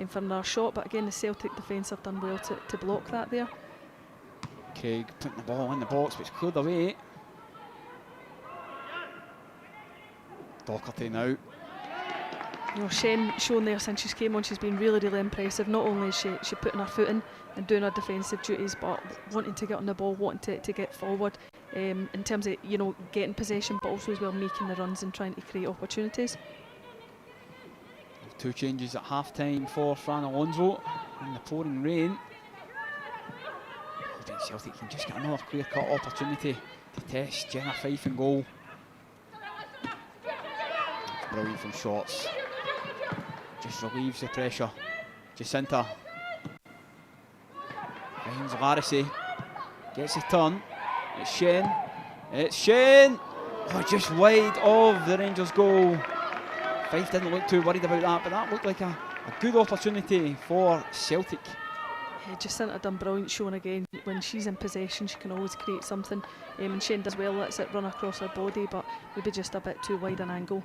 for another shot. But again, the Celtic defence have done well to block that there. Craig putting the ball in the box, but it's cleared away. Docherty now. You know, Shen shown there since she came on, she's been really, really impressive. Not only is she putting her foot in and doing her defensive duties, but wanting to get on the ball, wanting to get forward in terms of, you know, getting possession, but also as well making the runs and trying to create opportunities. 2 changes at half-time for Fran Alonso in the pouring rain. Celtic can just get another clear-cut opportunity to test Jenna Fife in goal. It's brilliant from shots. Just relieves the pressure. Jacinta finds Larissy. Gets a turn. It's Shen. It's Shen! Oh, just wide of the Rangers goal. Fife didn't look too worried about that, but that looked like a good opportunity for Celtic. Jacinta done brilliant showing again. When she's in possession, she can always create something. And Shane does well, lets it run across her body, but maybe just a bit too wide an angle.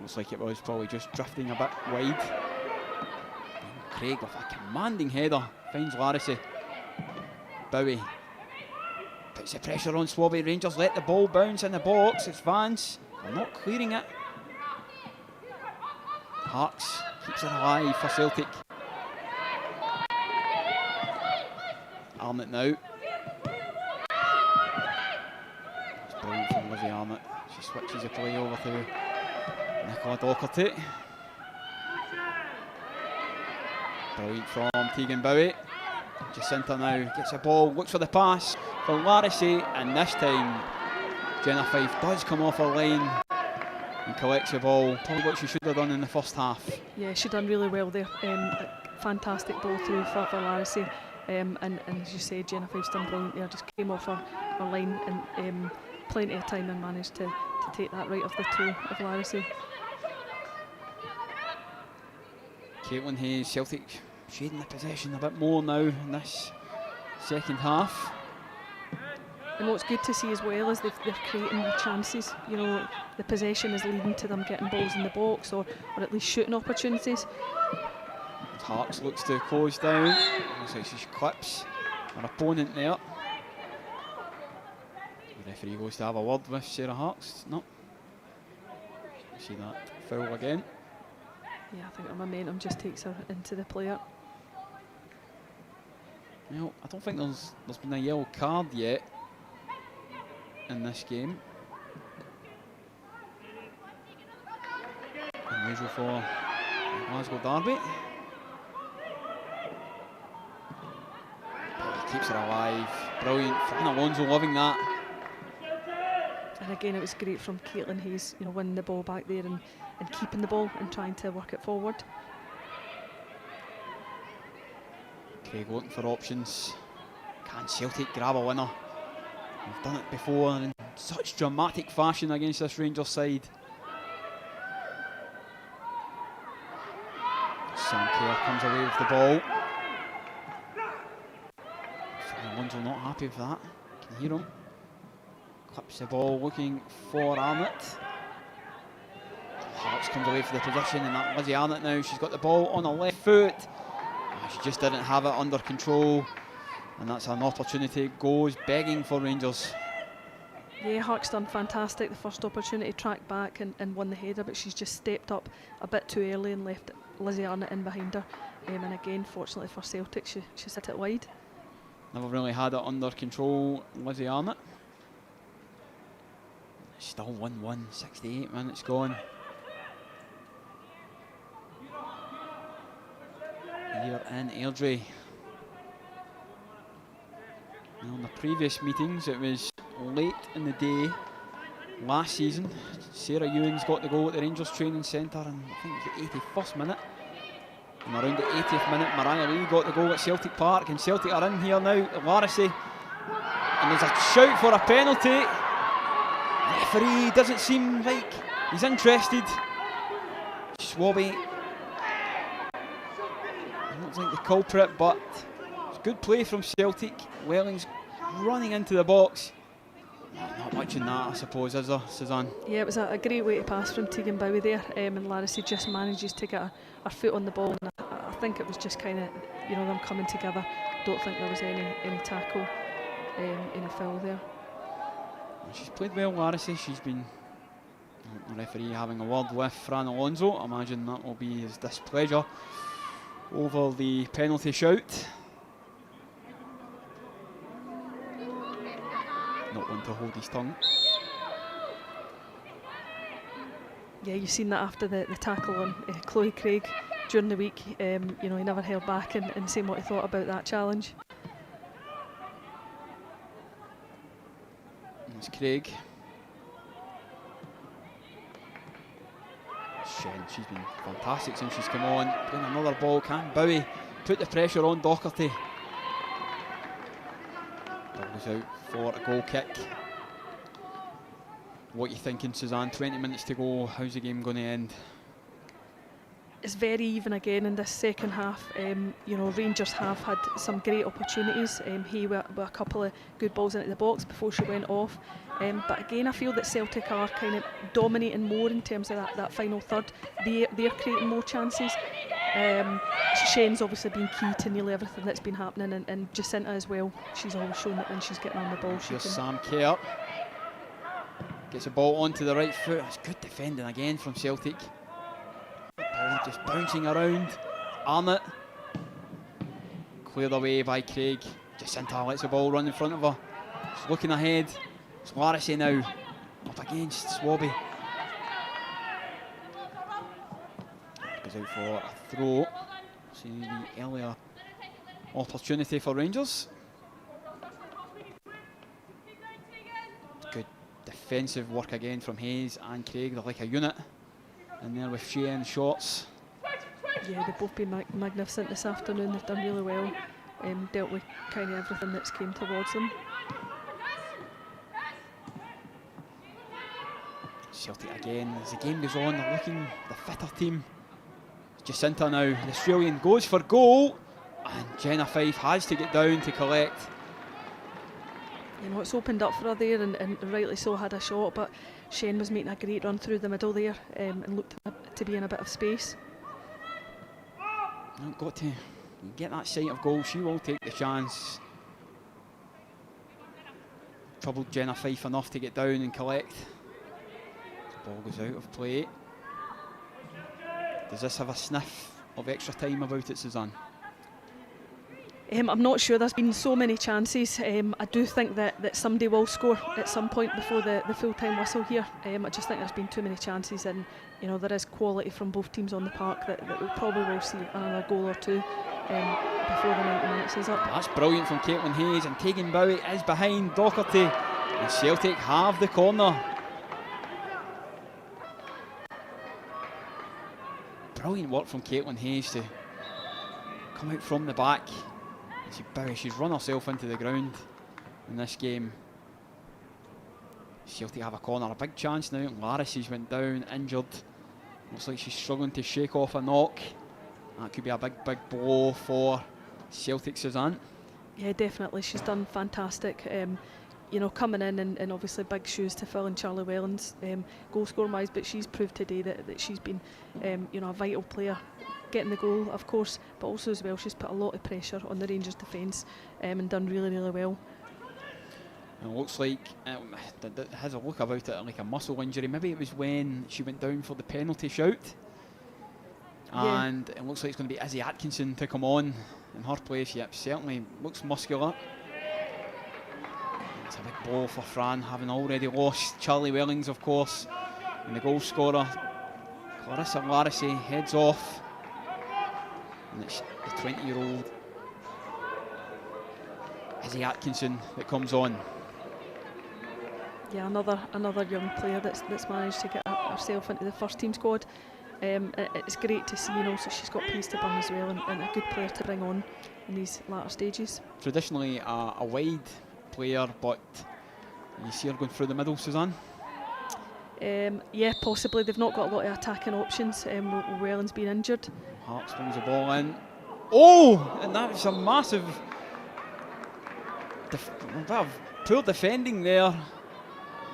Looks like it was probably just drifting a bit wide. And Craig with a commanding header finds Larissy. Bowie puts the pressure on Swabby. Rangers let the ball bounce in the box. It's Vance. They're not clearing it. Harks keeps it alive for Celtic. Arnott now. It's brilliant from Lizzie Arnott. She switches the play over to Nicola Docherty. Brilliant from Tegan Bowie. Jacinta now gets a ball, looks for the pass for Larissy, and this time Jenna Fife does come off her line and collects the ball. Probably what she should have done in the first half. Yeah, she done really well there. Fantastic ball through for Larissy. And as you say, Jenna Fife's done brilliant there. Just came off her line and plenty of time and managed to take that right off the toe of Larissy. Caitlin Hayes, Celtic shading the possession a bit more now in this second half. And what's good to see as well is they're creating the chances. You know, the possession is leading to them getting balls in the box or at least shooting opportunities. Harks looks to close down. Looks like she clips her opponent there. The referee goes to have a word with Sarah Harks. No. See that foul again. Yeah, I think her momentum just takes her into the player. Well, I don't think there's been a yellow card yet in this game. Unusual for Glasgow Derby. Keeps her alive. Brilliant. Fran Alonso loving that. And again, it was great from Caitlin Hayes, you know, winning the ball back there and keeping the ball and trying to work it forward. Craig looking for options. Can Celtic grab a winner? We've done it before in such dramatic fashion against this Rangers side. Sam Kerr comes away with the ball. Alonso not happy with that. Can hear him. Clips the ball looking for Arnott. Harks comes away for the position, and that Lizzie Arnott now. She's got the ball on her left foot. She just didn't have it under control, and that's an opportunity goes begging for Rangers. Yeah, Harks done fantastic. The first opportunity tracked back and won the header, but she's just stepped up a bit too early and left Lizzie Arnott in behind her. And again, fortunately for Celtic, she hit it wide. Never really had it under control, Lizzie Arnott. Still 1-1, 68 minutes gone. here in Airdrie. Now, in the previous meetings, it was late in the day last season. Sarah Ewing's got the goal at the Rangers Training Centre, and I think it was the 81st minute. And around the 80th minute, Mariah Lee got the goal at Celtic Park, and Celtic are in here now, Larissy. And there's a shout for a penalty. The referee doesn't seem like he's interested. Swabby looks like the culprit, but it's good play from Celtic. Welling's running into the box. Not much in that, I suppose, is there, Suzanne? Yeah, it was a great way to pass from Tegan Bowie there, and Larissy just manages to get her foot on the ball, and I think it was just kind of, you know, them coming together. Don't think there was any tackle, any foul there. She's played well, Larissy. She's been, the referee having a word with Fran Alonso. I imagine that will be his displeasure over the penalty shout. Not one to hold his tongue. Yeah, you've seen that after the tackle on Chloe Craig during the week. You know, he never held back in saying what he thought about that challenge. It's Craig. Shen, she's been fantastic since she's come on. Playing another ball, can Bowie put the pressure on Docherty. Ball goes out for a goal kick. What are you thinking, Suzanne? 20 minutes to go. How's the game going to end? It's very even again in this second half. You know, Rangers have had some great opportunities. He with a couple of good balls into the box before she went off. But again, I feel that Celtic are kind of dominating more in terms of that final third. They're creating more chances. Shane's obviously been key to nearly everything that's been happening, and Jacinta as well. She's always shown that when she's getting on the ball, she Here's can. Sam Kerr. Gets the ball onto the right foot. It's good defending again from Celtic. Ball just bouncing around. Arnott. Cleared away by Craig. Jacinta lets the ball run in front of her. She's looking ahead. It's Larissy now. Up against Swabby. Goes out for a throw. See the earlier opportunity for Rangers. Good defensive work again from Hayes and Craig. They're like a unit. And there with Shea and Shorts. Yeah, they've both been magnificent this afternoon. They've done really well. Dealt with kind of everything that's came towards them. Celtic again, as the game goes on, they're looking the fitter team. Jacinta now, the Australian goes for goal, and Jenna Fife has to get down to collect. You know, it's opened up for her there, and rightly so, had a shot, but Shane was making a great run through the middle there, and looked to be in a bit of space. Not got to get that sight of goal. She will take the chance. Troubled Jenna Fife enough to get down and collect. The ball goes out of play. Does this have a sniff of extra time about it, Suzanne? I'm not sure. There's been so many chances. I do think that somebody will score at some point before the full-time whistle here. I just think there's been too many chances, and you know there is quality from both teams on the park that we probably will see another goal or two before the 90 minutes is up. That's brilliant from Caitlin Hayes, and Tegan Bowie is behind Docherty, and Celtic have the corner. Brilliant work from Caitlin Hayes to come out from the back. See Bowie, she's run herself into the ground in this game. Celtic have a corner, a big chance now. Larissy's went down, injured. Looks like she's struggling to shake off a knock. That could be a big blow for Celtic, Suzanne. Yeah, definitely. She's done fantastic. You know, coming in and obviously big shoes to fill in Charlie Wellens, goal scoring wise, but she's proved today that she's been, you know, a vital player. Getting the goal, of course, but also as well she's put a lot of pressure on the Rangers defence and done really well. It looks like it has a look about it like a muscle injury. Maybe it was when she went down for the penalty shout. Yeah. And it looks like it's going to be Izzy Atkinson to come on in her place. Yep, certainly looks muscular. It's a big ball for Fran, having already lost Charlie Wellings, of course, and the goal scorer. Clarissa Larissy heads off. And it's the 20-year-old Izzy Atkinson that comes on. Yeah, another young player that's managed to get herself into the first team squad. It's great to see, so she's got pace to burn as well, and a good player to bring on in these latter stages. Traditionally a wide player, but you see her going through the middle, Suzanne? Yeah, possibly. They've not got a lot of attacking options. Welling's been injured. Hart brings the ball in. Oh, and that was a massive poor defending there.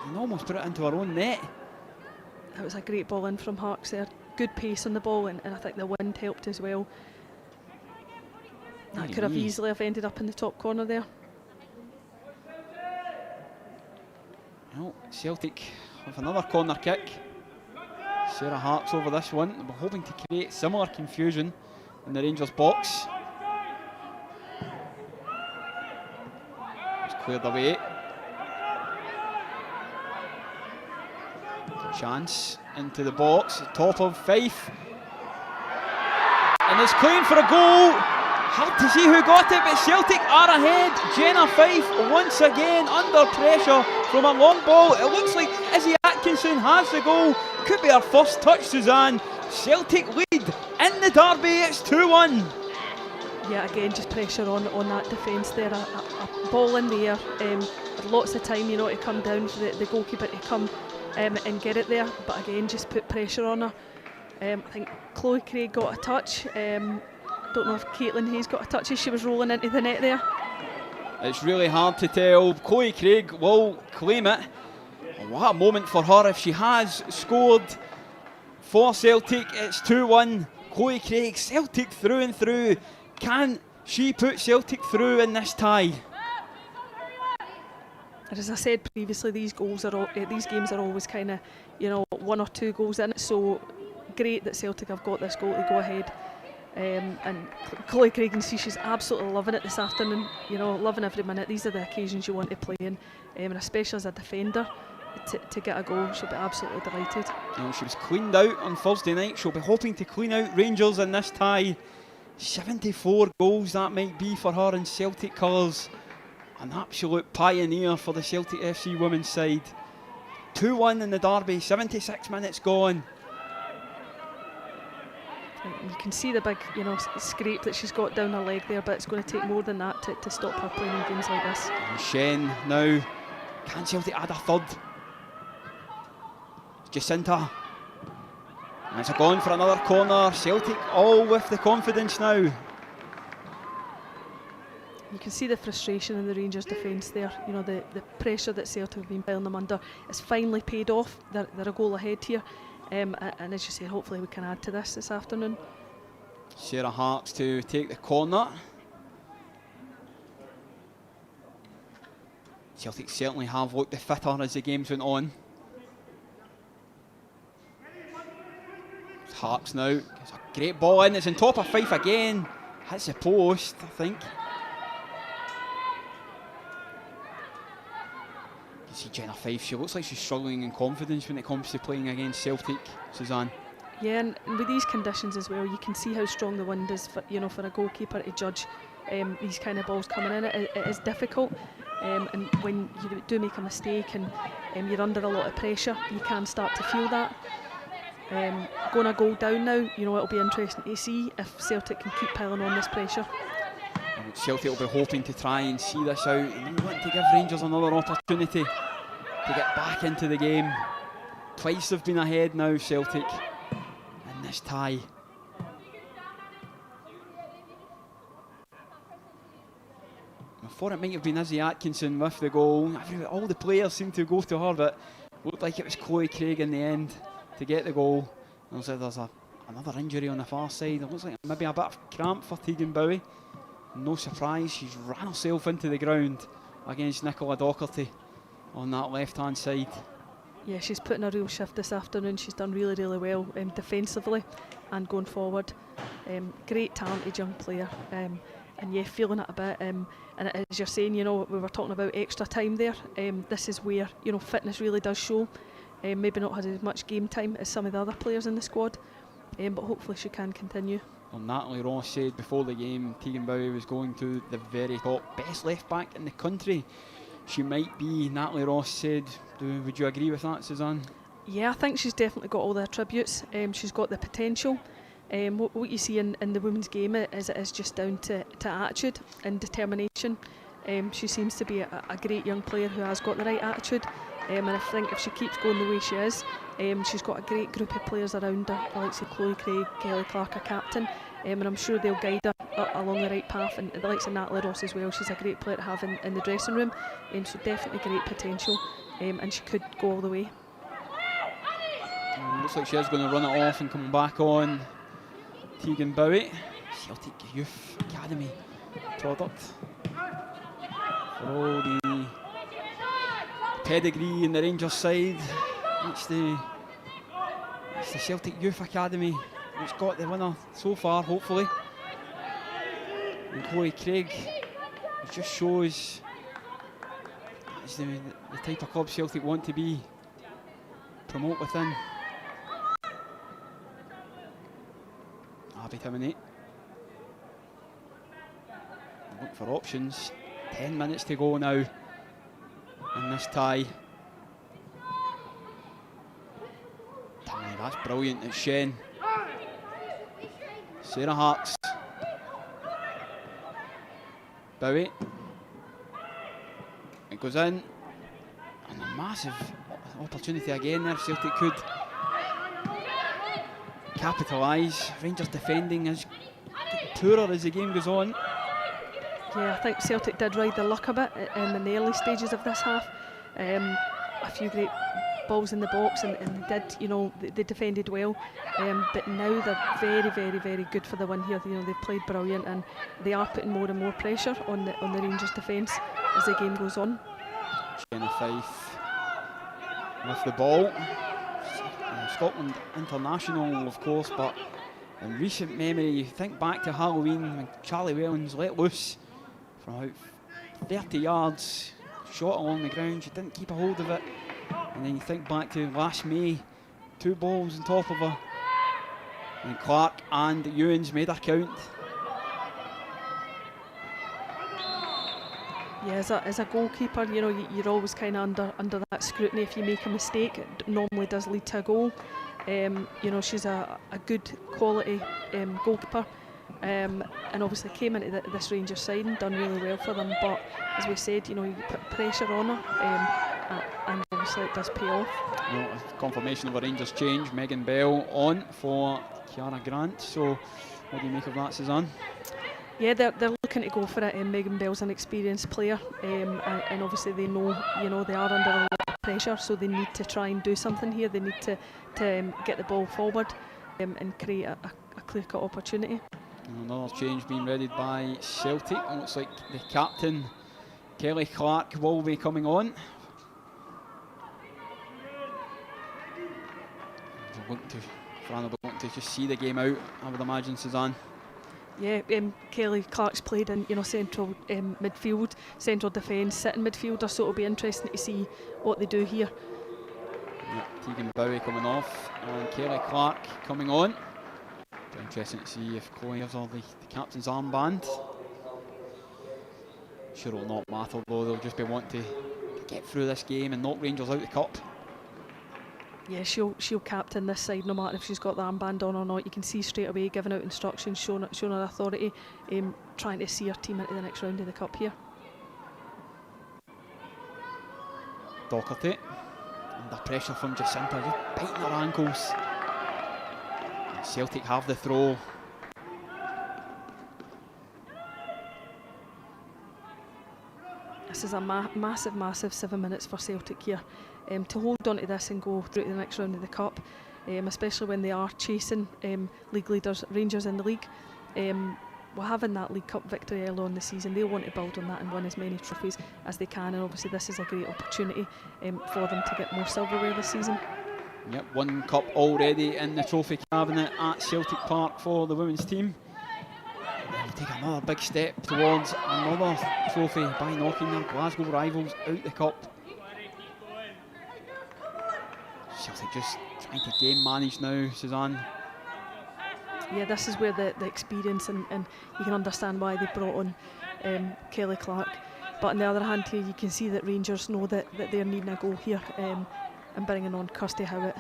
And almost put it into her own net. That was a great ball in from Harks there. Good pace on the ball, and I think the wind helped as well. That could have easily have ended up in the top corner there. Well, Celtic with another corner kick. Sarah Harks over this one. We're hoping to create similar confusion in the Rangers box. It's cleared away. Chance into the box, top of Fife. And it's claimed for a goal. Hard to see who got it, but Celtic are ahead. Jenna Fife once again under pressure from a long ball. It looks like Izzy Atkinson has the goal. Could be her first touch, Suzanne. Celtic lead in the derby. It's 2-1. Yeah, again, just pressure on that defence there. A ball in the air. Lots of time, to come down for the goalkeeper to come and get it there. But again, just put pressure on her. I think Chloe Craig got a touch. Don't know if Caitlin Hayes got a touch as she was rolling into the net there. It's really hard to tell. Chloe Craig will claim it. What a moment for her if she has scored for Celtic. It's 2-1. Chloe Craig, Celtic through and through. Can she put Celtic through in this tie? As I said previously, these games are always kind of, one or two goals in it. So great that Celtic have got this goal to go ahead. And Chloe Craig, can see she's absolutely loving it this afternoon. Loving every minute. These are the occasions you want to play in, and especially as a defender, to get a goal, she'll be absolutely delighted. She was cleaned out on Thursday night. She'll be hoping to clean out Rangers in this tie. 74 goals that might be for her in Celtic colours. An absolute pioneer for the Celtic FC women's side. 2-1 in the derby, 76 minutes gone. You can see the big, scrape that she's got down her leg there, but it's going to take more than that to stop her playing in games like this. And Shen now. Can Celtic add a third? Jacinta. And it's gone for another corner. Celtic all with the confidence now. You can see the frustration in the Rangers defence there. The pressure that Celtic have been piling them under has finally paid off. They're a goal ahead here. And as you say, hopefully we can add to this afternoon. Sarah Harks to take the corner. Celtic certainly have looked the fitter as the games went on. Harks now gets a great ball in. It's on top of Fife again. Hits the post, I think. You see Jenna Fife, she looks like she's struggling in confidence when it comes to playing against Celtic, Suzanne. Yeah, and with these conditions as well, you can see how strong the wind is for a goalkeeper to judge these kind of balls coming in. It is difficult, and when you do make a mistake and you're under a lot of pressure, you can start to feel that. Going a goal down now, it'll be interesting to see if Celtic can keep piling on this pressure. Celtic will be hoping to try and see this out, and want to give Rangers another opportunity to get back into the game. Twice they've been ahead now, Celtic, in this tie. I thought it might have been Izzy Atkinson with the goal. All the players seemed to go to her, but looked like it was Chloe Craig in the end to get the goal. There's another injury on the far side. It looks like maybe a bit of cramp for Tegan Bowie. No surprise, she's ran herself into the ground against Nicola Docherty on that left-hand side. Yeah, she's put in a real shift this afternoon. She's done really, really well defensively and going forward. Great talented young player. And yeah, feeling it a bit. And as you're saying, we were talking about extra time there. This is where, fitness really does show. Maybe not had as much game time as some of the other players in the squad. But hopefully she can continue. Well, Natalie Ross said before the game Tegan Bowie was going to the very top. Best left back in the country she might be, Natalie Ross said. Would you agree with that, Suzanne? Yeah, I think she's definitely got all the attributes. She's got the potential. What you see in the women's game is just down to attitude and determination. She seems to be a great young player who has got the right attitude, and I think if she keeps going the way she is, she's got a great group of players around her, like Chloe Craig, Kelly Clark, her captain, and I'm sure they'll guide her along the right path, and the likes of Natalie Ross as well. She's a great player to have in the dressing room, so definitely great potential, and she could go all the way. Looks like she is going to run it off and come back on. Tegan Bowie, Celtic Youth Academy product. For all the pedigree in the Rangers side, it's the Celtic Youth Academy that's got the winner so far, hopefully. And Chloe Craig, it just shows it's the type of club Celtic want to be, promote within. Abby Timoney. Look for options. 10 minutes to go now in this tie. Timoney, that's brilliant. It's Shen. Sarah Harks. Bowie. It goes in. And a massive opportunity again there. Celtic could capitalise. Rangers defending is poorer as the game goes on. Yeah, I think Celtic did ride the luck a bit in the early stages of this half. A few great balls in the box, and they did, they defended well. But now they're very, very, very good for the win here. They've played brilliant, and they are putting more and more pressure on the Rangers defence as the game goes on. Jenna Fife with the ball. Scotland international, of course, but in recent memory, you think back to Halloween when Charlie Wellens let loose from about 30 yards, shot along the ground, she didn't keep a hold of it, and then you think back to last May, 2 balls on top of her, and Clark and Ewens made her count. Yeah, as a goalkeeper, you're always kind of under that scrutiny. If you make a mistake, it normally does lead to a goal. She's a good quality goalkeeper, and obviously came into this Rangers side and done really well for them. But as we said, you put pressure on her, and obviously it does pay off. Confirmation of a Rangers change. Megan Bell on for Kiara Grant. So, what do you make of that, Suzanne? Yeah, they're looking to go for it. Megan Bell's an experienced player, and obviously they know, they are under a lot of pressure, so they need to try and do something here. They need to get the ball forward and create a clear-cut opportunity. Another change being readied by Celtic. It looks like the captain, Kelly Clark, will be coming on. Fran will want to just see the game out, I would imagine, Suzanne. Yeah, Kelly Clark's played in central midfield, central defence, sitting midfielder, so it'll be interesting to see what they do here. Yeah, Tegan Bowie coming off and Kelly Clark coming on. Be interesting to see if Chloe gives her the captain's armband. Sure it'll not matter though, they'll just be wanting to get through this game and knock Rangers out the cup. Yeah, she'll captain this side no matter if she's got the armband on or not. You can see straight away giving out instructions, showing her authority, trying to see her team into the next round of the cup here. Docherty under pressure from Jacinta, just biting her ankles. And Celtic have the throw. This is a massive 7 minutes for Celtic here. To hold on to this and go through to the next round of the cup, especially when they are chasing league leaders, Rangers in the league. Well, having that League Cup victory early on the season, they'll want to build on that and win as many trophies as they can, and obviously this is a great opportunity for them to get more silverware this season. Yep, 1 cup already in the trophy cabinet at Celtic Park for the women's team. They'll take another big step towards another trophy by knocking their Glasgow rivals out the cup. Celtic just trying to game manage now, Suzanne. yeah, this is where the experience and you can understand why they brought on Kelly Clark. But on the other hand here, you can see that Rangers know that they're needing a goal here and bringing on Kirsty Howitt,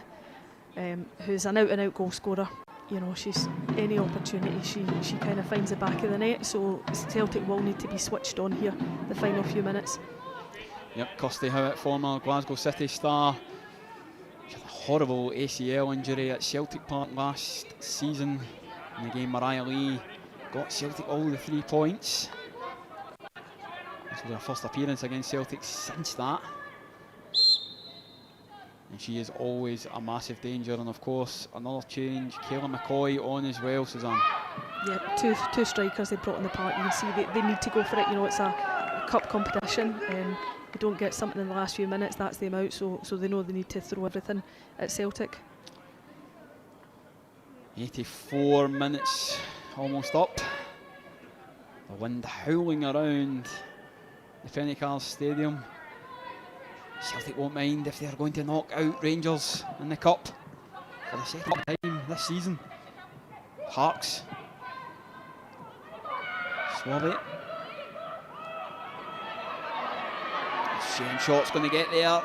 who's an out-and-out goal scorer. You know, she's any opportunity, she kind of finds the back of the net, so Celtic will need to be switched on here the final few minutes. Yep, Kirsty Howitt, former Glasgow City star. She had a horrible ACL injury at Celtic Park last season. In the game, Mariah Lee got Celtic all the 3 points. This was her first appearance against Celtic since that. And she is always a massive danger. And of course, another change, Kayla McCoy on as well, Suzanne. Yeah, two strikers they brought in the park. You can see they need to go for it. You know, it's a cup competition. You don't get something in the last few minutes, that's them out. So they know they need to throw everything at Celtic. 84 minutes almost up. The wind howling around the Pennycars Stadium. Celtic won't mind if they're going to knock out Rangers in the cup for the second time this season. Harks. Swab it. Shane Shot's going to get there.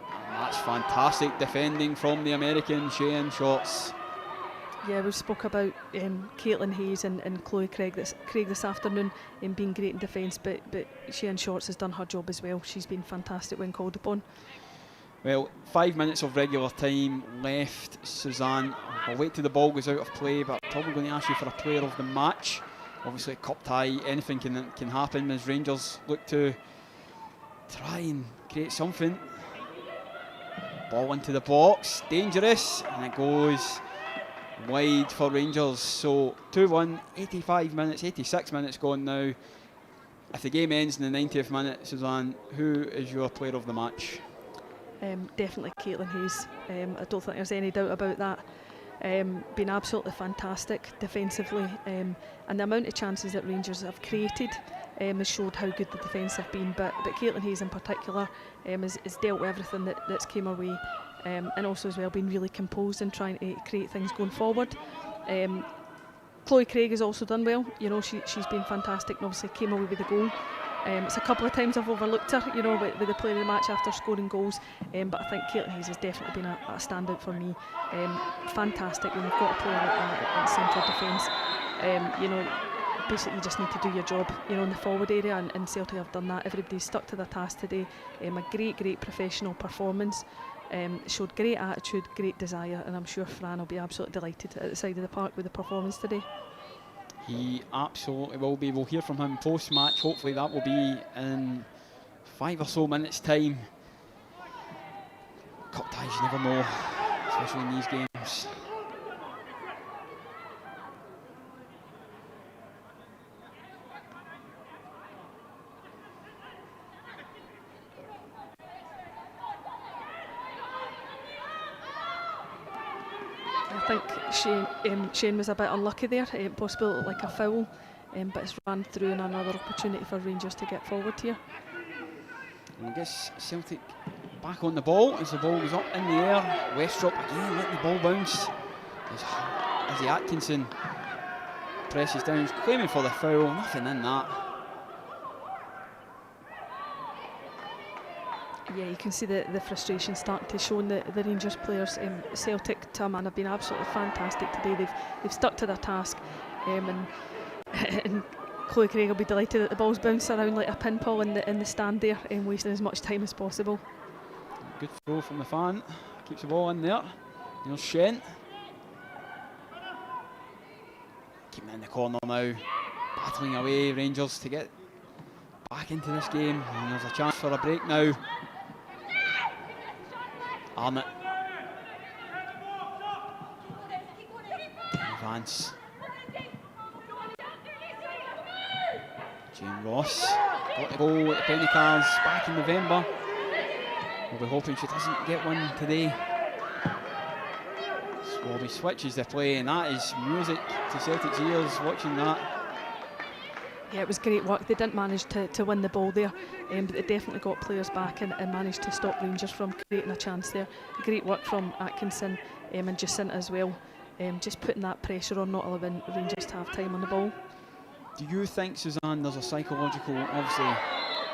And that's fantastic defending from the American Shane Shots. Yeah, we spoke about Caitlin Hayes and Chloe Craig this afternoon being great in defence, but Shane Shorts has done her job as well. She's been fantastic when called upon. Well, 5 minutes of regular time left, Suzanne. I'll wait till the ball goes out of play, but I'm probably going to ask you for a player of the match. Obviously, a cup tie, anything can happen as Rangers look to try and create something. Ball into the box, dangerous, and it goes wide for Rangers. So 2-1, 86 minutes gone now. If the game ends in the 90th minute, Suzanne, who is your player of the match? Definitely Caitlin Hayes. I don't think there's any doubt about that. Been absolutely fantastic defensively, and the amount of chances that Rangers have created has showed how good the defence have been. But Caitlin Hayes in particular has dealt with everything that's came her way, and also as well been really composed in trying to create things going forward. Chloe Craig has also done well. You know, she's been fantastic and obviously came away with a goal. It's a couple of times I've overlooked her, you know, with the player of the match after scoring goals. But I think Caitlin Hayes has definitely been a standout for me. Fantastic when you've got a player like that in central defence. You know, basically you just need to do your job, you know, in the forward area, and Celtic have done that. Everybody's stuck to their task today. A great professional performance. Showed great attitude, great desire, and I'm sure Fran will be absolutely delighted at the side of the park with the performance today. He absolutely will be. We'll hear from him post-match. Hopefully that will be in 5 or so minutes' time. Cup ties, you never know, especially in these games. I think Shane was a bit unlucky there, possibly like a foul, but it's run through and another opportunity for Rangers to get forward here. And I guess Celtic back on the ball as the ball goes up in the air. Westrop again letting the ball bounce as Izzy Atkinson presses down, he's claiming for the foul, nothing in that. Yeah, you can see the frustration starting to show in the Rangers players. Celtic, to a man, have been absolutely fantastic today. They've stuck to their task, and Chloe Craig will be delighted that the ball's bouncing around like a pinball in the stand there, and wasting as much time as possible. Good throw from the fan, keeps the ball in there. Here's Shen. Keeping it in the corner now, battling away Rangers to get back into this game, and there's a chance for a break now. Arnott. Vance. Jane Ross got the goal at the Pennycars back in November. We'll be hoping she doesn't get one today. Swabby switches the play, and that is music to Celtic's ears watching that. Yeah, it was great work. They didn't manage to win the ball there, but they definitely got players back and managed to stop Rangers from creating a chance there. Great work from Atkinson and Jacinta as well. just putting that pressure on, not allowing Rangers to have time on the ball. Do you think, Suzanne, there's a psychological, obviously,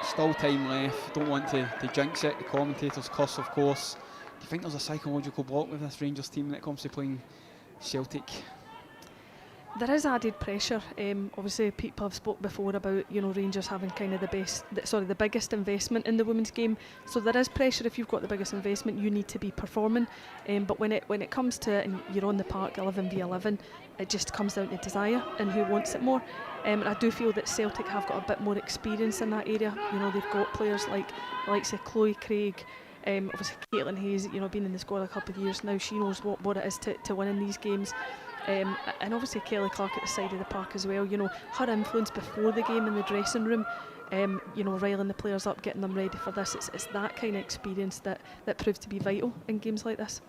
still time left, don't want to jinx it, the commentators curse, of course. Do you think there's a psychological block with this Rangers team when it comes to playing Celtic? There is added pressure. Obviously, people have spoke before about Rangers having kind of the biggest investment in the women's game. So there is pressure. If you've got the biggest investment, you need to be performing. But when it comes to it, and you're on the park 11v11, it just comes down to desire and who wants it more. And I do feel that Celtic have got a bit more experience in that area. They've got players like Chloe Craig. Obviously, Caitlin Hayes, been in the squad a couple of years now. She knows what it is to win in these games. And obviously Kelly Clark at the side of the park as well. Her influence before the game in the dressing room, riling the players up, getting them ready for this. It's that kind of experience that proves to be vital in games like this.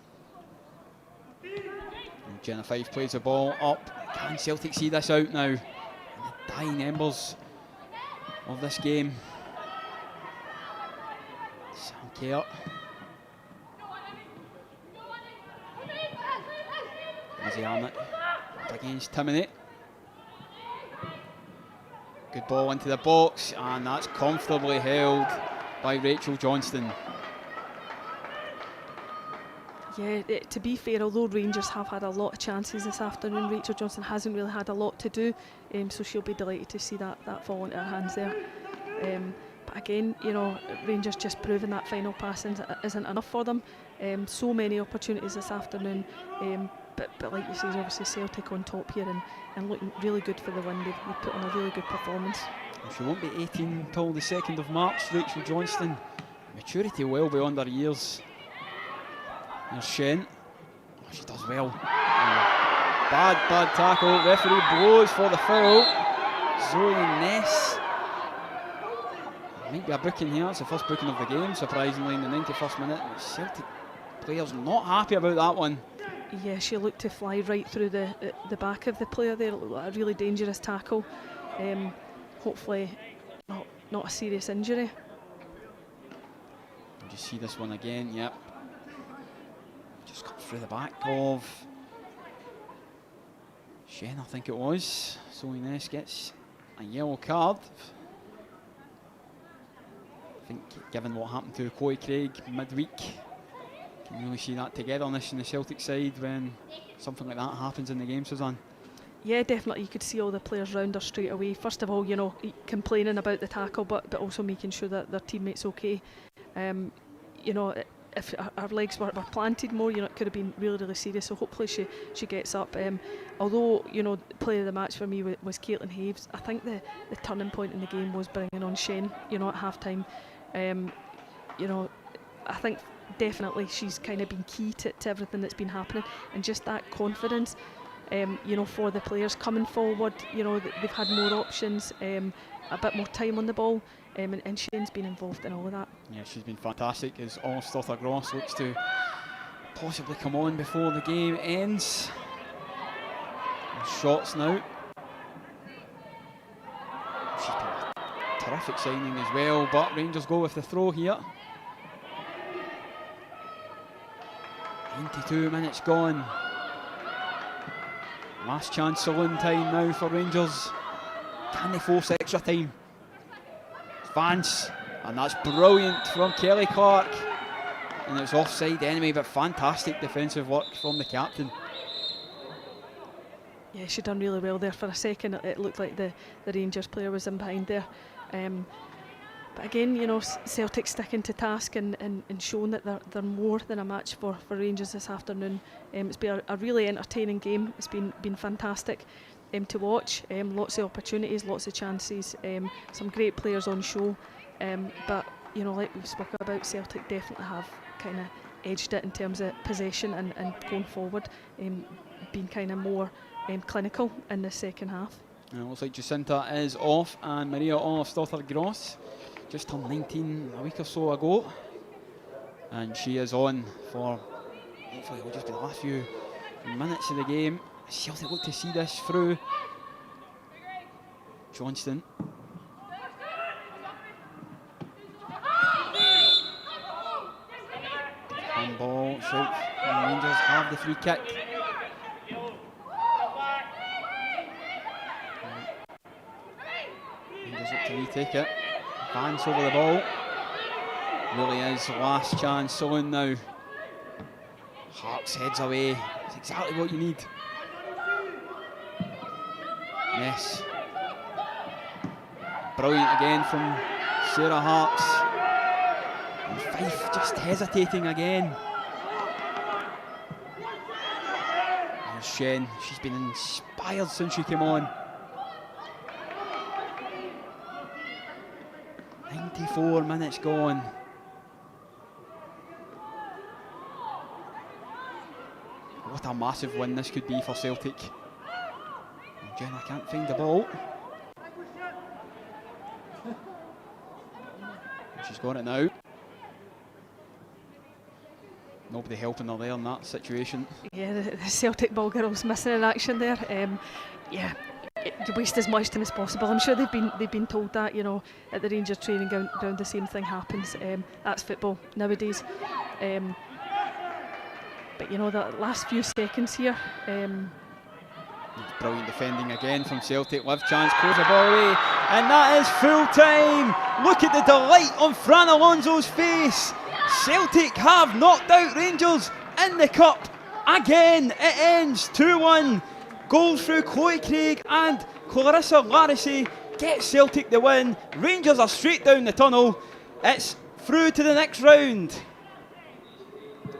And Jenna Fife plays the ball up. Can Celtic see this out now? In the dying embers of this game. Sam Kerr. Lizzie Arnott against Timoney. Good ball into the box, and that's comfortably held by Rachel Johnston. Yeah, to be fair, although Rangers have had a lot of chances this afternoon, Rachel Johnston hasn't really had a lot to do, so she'll be delighted to see that fall into her hands there. But again, Rangers just proving that final pass isn't enough for them. So many opportunities this afternoon. But like you say, obviously Celtic on top here and looking really good for the win. They've put on a really good performance. She won't be 18 until the 2nd of March, Rachel Johnston. Maturity well beyond her years. There's Shen. Oh, she does well. Bad tackle. Referee blows for the foul. Zoe Ness. Might be a booking here. It's the first booking of the game, surprisingly, in the 91st minute. Celtic players not happy about that one. Yeah, she looked to fly right through the back of the player there. A really dangerous tackle. Hopefully not a serious injury. Did you see this one again? Yep. Just cut through the back of Shen, I think it was. Zoe Ness gets a yellow card. I think given what happened to Chloe Craig midweek, can you really see that togetherness in the Celtic side when something like that happens in the game, Suzanne? Yeah, definitely. You could see all the players round her straight away. First of all, complaining about the tackle, but also making sure that their teammates okay. If her legs were planted more, it could have been really, really serious. So hopefully she gets up. Although, player of the match for me was Caitlin Hayes. I think the turning point in the game was bringing on Shen, at half time. I think definitely she's kind of been key to everything that's been happening, and just that confidence, for the players coming forward. They've had more options, a bit more time on the ball, and Shane's been involved in all of that. Yeah, she's been fantastic as Allstortha Gross looks to possibly come on before the game ends. And shots now. She's been a terrific signing as well, but Rangers go with the throw here. 92 minutes gone. Last chance saloon time now for Rangers. Can they force extra time? Vance, and that's brilliant from Kelly Clark. And it's offside anyway, but fantastic defensive work from the captain. Yeah, she done really well there. For a second it looked like the Rangers player was in behind there. But again, Celtic sticking to task and showing that they're more than a match for Rangers this afternoon. It's been a really entertaining game. It's been fantastic to watch. Lots of opportunities, lots of chances, some great players on show. But like we've spoken about, Celtic definitely have kind of edged it in terms of possession and going forward, being kind of more clinical in the second half. And it looks like Jacinta is off, and Maria Allstortha Gross just turned 19 a week or so ago, and she is on for hopefully it'll just be the last few minutes of the game. Celtic look to see this through. Johnston. Handball, shout, and Rangers have the free kick. Rangers look to retake it. Vance over the ball. Really is last chance saloon now. Harks heads away. It's exactly what you need. Yes. Brilliant again from Sarah Harks. And Fife just hesitating again. And Shen, she's been inspired since she came on. 94 minutes gone. What a massive win this could be for Celtic. Jenna can't find the ball. She's got it now. Nobody helping her there in that situation. Yeah, the Celtic ball girls missing in action there. Yeah, you waste as much time as possible. I'm sure they've been told that, you know, at the Rangers training ground the same thing happens. That's football nowadays. But you know, the last few seconds here. Brilliant defending again from Celtic. Live chance, close the ball away, and that is full time. Look at the delight on Fran Alonso's face. Celtic have knocked out Rangers in the cup again. It ends 2-1. Goals through Chloe Craig and Clarissa Larissie get Celtic the win. Rangers are straight down the tunnel. It's through to the next round.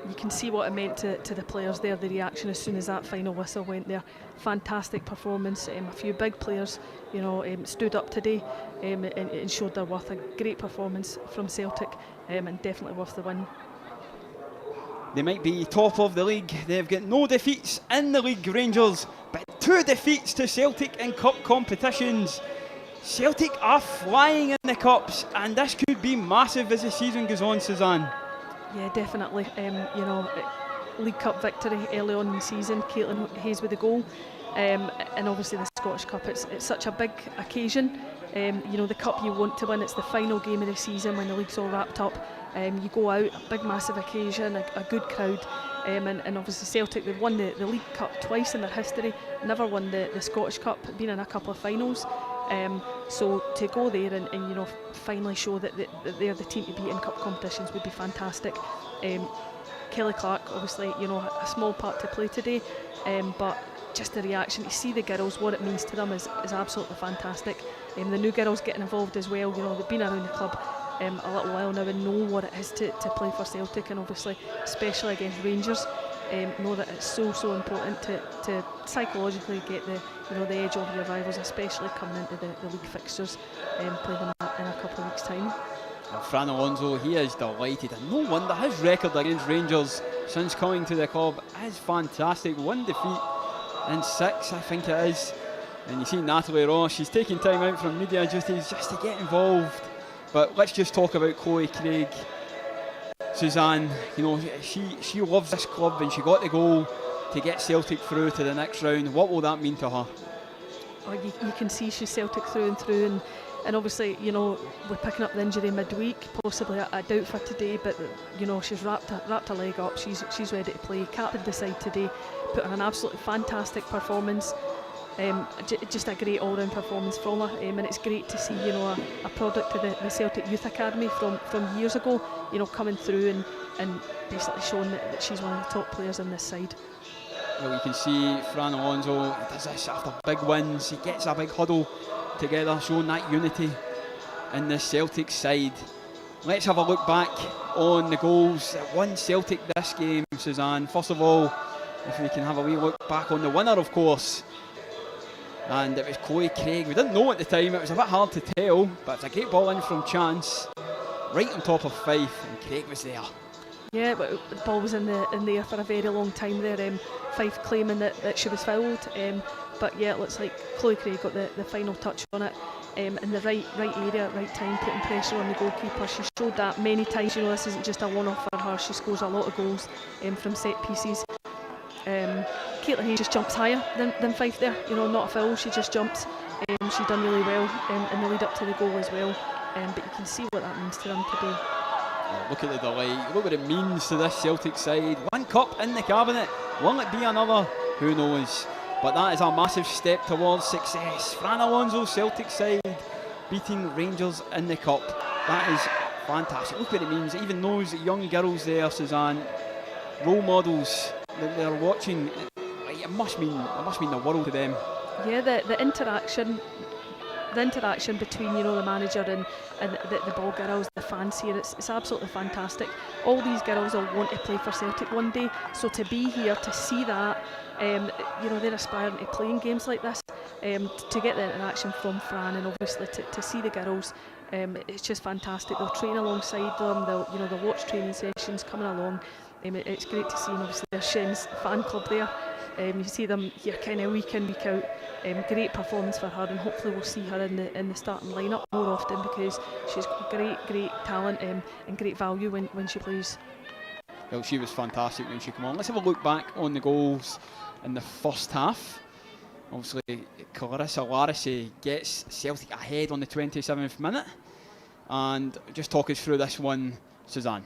You can see what it meant to the players there, the reaction as soon as that final whistle went there. Fantastic performance. A few big players, you know, stood up today and showed their worth. A great performance from Celtic and definitely worth the win. They might be top of the league. They've got no defeats in the league, Rangers, but 2 defeats to Celtic in cup competitions. Celtic are flying in the cups, and this could be massive as the season goes on, Suzanne. Yeah, definitely. You know, League Cup victory early on in the season, Caitlin Hayes with the goal, and obviously the Scottish Cup. It's such a big occasion. You know, the cup you want to win. It's the final game of the season when the league's all wrapped up. You go out, a big massive occasion, a good crowd, and obviously Celtic, they've won the League Cup twice in their history, never won the Scottish Cup, been in a couple of finals. So to go there and you know, finally show that they're the team to beat in cup competitions would be fantastic. Kelly Clark, obviously, you know, a small part to play today, but just the reaction to see the girls, what it means to them is absolutely fantastic. The new girls getting involved as well, you know, they've been around the club a little while now and know what it is to play for Celtic, and obviously especially against Rangers, know that it's so important to psychologically get the edge over the rivals, especially coming into the league fixtures, play them in a couple of weeks' time. Well, Fran Alonso, he is delighted, and no wonder. His record against Rangers since coming to the club is fantastic. 1 defeat in 6, I think it is. And you see Natalie Ross, she's taking time out from media duties just to get involved. But let's just talk about Chloe Craig. Suzanne, you know, she loves this club, and she got the goal to get Celtic through to the next round. What will that mean to her? Oh, you can see she's Celtic through and through, and obviously, you know, we're picking up the injury midweek, possibly a doubt for today, but you know, she's wrapped her leg up, she's ready to play, captained the side today, put on an absolutely fantastic performance. Just a great all-round performance from her, and it's great to see, you know, a product of the Celtic Youth Academy from years ago, you know, coming through and basically showing that she's one of the top players on this side. Well, you can see Fran Alonso does this after big wins. He gets a big huddle together, showing that unity in the Celtic side. Let's have a look back on the goals that won Celtic this game, Suzanne. First of all, if we can have a wee look back on the winner, of course. And it was Chloe Craig. We didn't know at the time, it was a bit hard to tell, but it's a great ball in from Chance, right on top of Fife, and Craig was there. Yeah, but the ball was in there for a very long time there. Fife claiming that she was fouled, but yeah, it looks like Chloe Craig got the final touch on it, in the right area at right time, putting pressure on the goalkeeper. She showed that many times. You know, this isn't just a one-off for her. She scores a lot of goals from set pieces. Caitlin Hayes just jumps higher than Fife there. You know, not a foul. She just jumps. She done really well in the lead up to the goal as well. But you can see what that means to them today. Oh, look at the delight. Look what it means to this Celtic side. 1 cup in the cabinet. Will it be another? Who knows? But that is a massive step towards success. Fran Alonso's Celtic side beating Rangers in the cup. That is fantastic. Look what it means. Even those young girls there, Suzanne, role models that they're watching, it must mean the world to them. Yeah, the interaction between the manager and the ball girls, the fans here, it's absolutely fantastic. All these girls will want to play for Celtic one day, so to be here to see that, they're aspiring to play in games like this, to get the interaction from Fran, and obviously to see the girls, it's just fantastic. They'll train alongside them, they'll watch training sessions coming along. It's great to see, and obviously there's Shen's fan club there. You see them here kind of week in, week out. Great performance for her, and hopefully we'll see her in the starting lineup more often, because she's great talent and great value when she plays. Well, she was fantastic when she came on. Let's have a look back on the goals in the first half. Obviously, Clarissa Larissy gets Celtic ahead on the 27th minute. And just talk us through this one, Suzanne.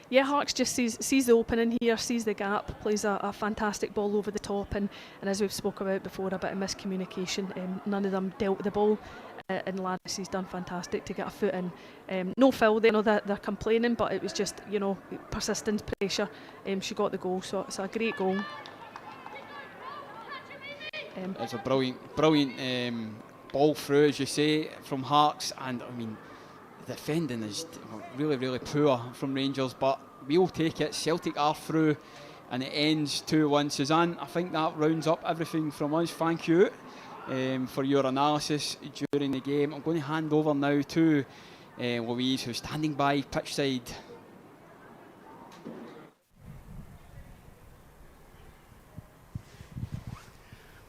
Yeah, Harks just sees the opening here, sees the gap, plays a fantastic ball over the top, and as we've spoke about before, a bit of miscommunication. None of them dealt with the ball, and Larissy's done fantastic to get a foot in. No foul there, they're complaining, but it was just, persistent pressure. She got the goal, so it's a great goal. It's a brilliant ball through, as you say, from Harks, and I mean, defending is really, really poor from Rangers, but we'll take it. Celtic are through, and it ends 2-1. Suzanne, I think that rounds up everything from us. Thank you for your analysis during the game. I'm going to hand over now to Louise, who's standing by pitch side.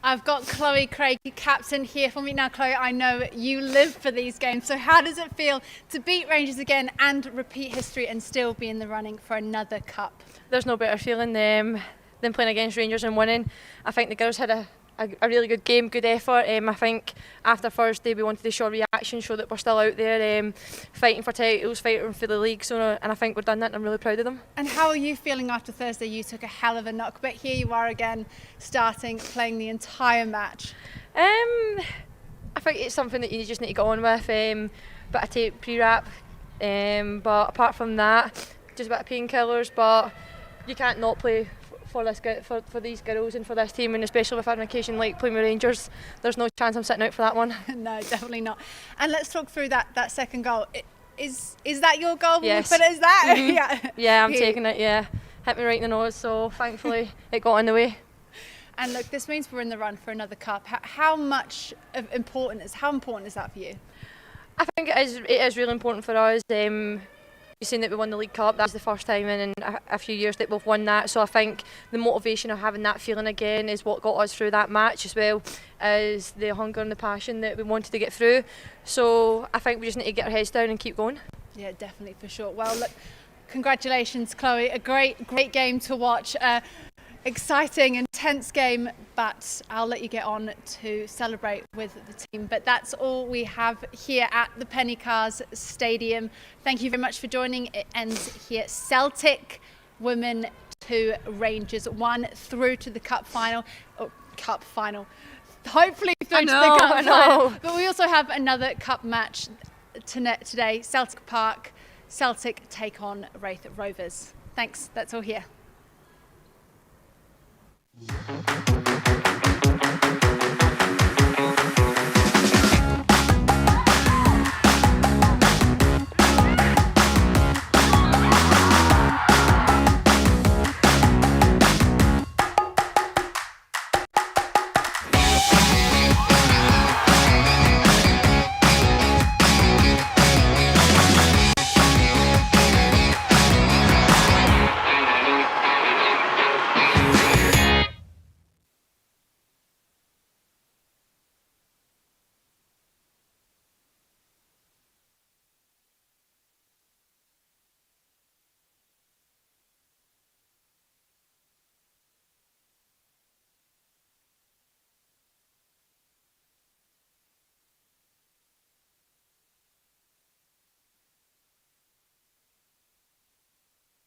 I've got Chloe Craig, captain, here for me now. Chloe, I know you live for these games, so how does it feel to beat Rangers again and repeat history and still be in the running for another cup? There's no better feeling than playing against Rangers and winning. I think the girls had a really good game, good effort. I think after Thursday we wanted to show reaction, show that we're still out there fighting for titles, fighting for the league, and I think we've done that, and I'm really proud of them. And how are you feeling after Thursday? You took a hell of a knock, but here you are again, playing the entire match. I think it's something that you just need to get on with, bit of tape pre-wrap, but apart from that, just a bit of painkillers, but you can't not play for these girls and for this team, and especially with an occasion like playing with Rangers, there's no chance I'm sitting out for that one. No, definitely not. And let's talk through that second goal. Is that your goal? Yes. But is that? Mm-hmm. Yeah, I'm taking it, yeah. Hit me right in the nose, so thankfully it got in the way. And look, this means we're in the run for another cup. How important is that for you? I think it is really important for us. You've seen that we won the League Cup. That's the first time in a few years that we've won that. So I think the motivation of having that feeling again is what got us through that match, as well as the hunger and the passion that we wanted to get through. So I think we just need to get our heads down and keep going. Yeah, definitely, for sure. Well, look, congratulations, Chloe. A great game to watch. Exciting, intense game, but I'll let you get on to celebrate with the team. But that's all we have here at the Penny Cars Stadium. Thank you very much for joining. It ends here. Celtic women 2, Rangers 1, through to the cup final. Hopefully through to the cup final. But we also have another cup match today, Celtic Park. Celtic take on Wraith Rovers. Thanks, that's all here.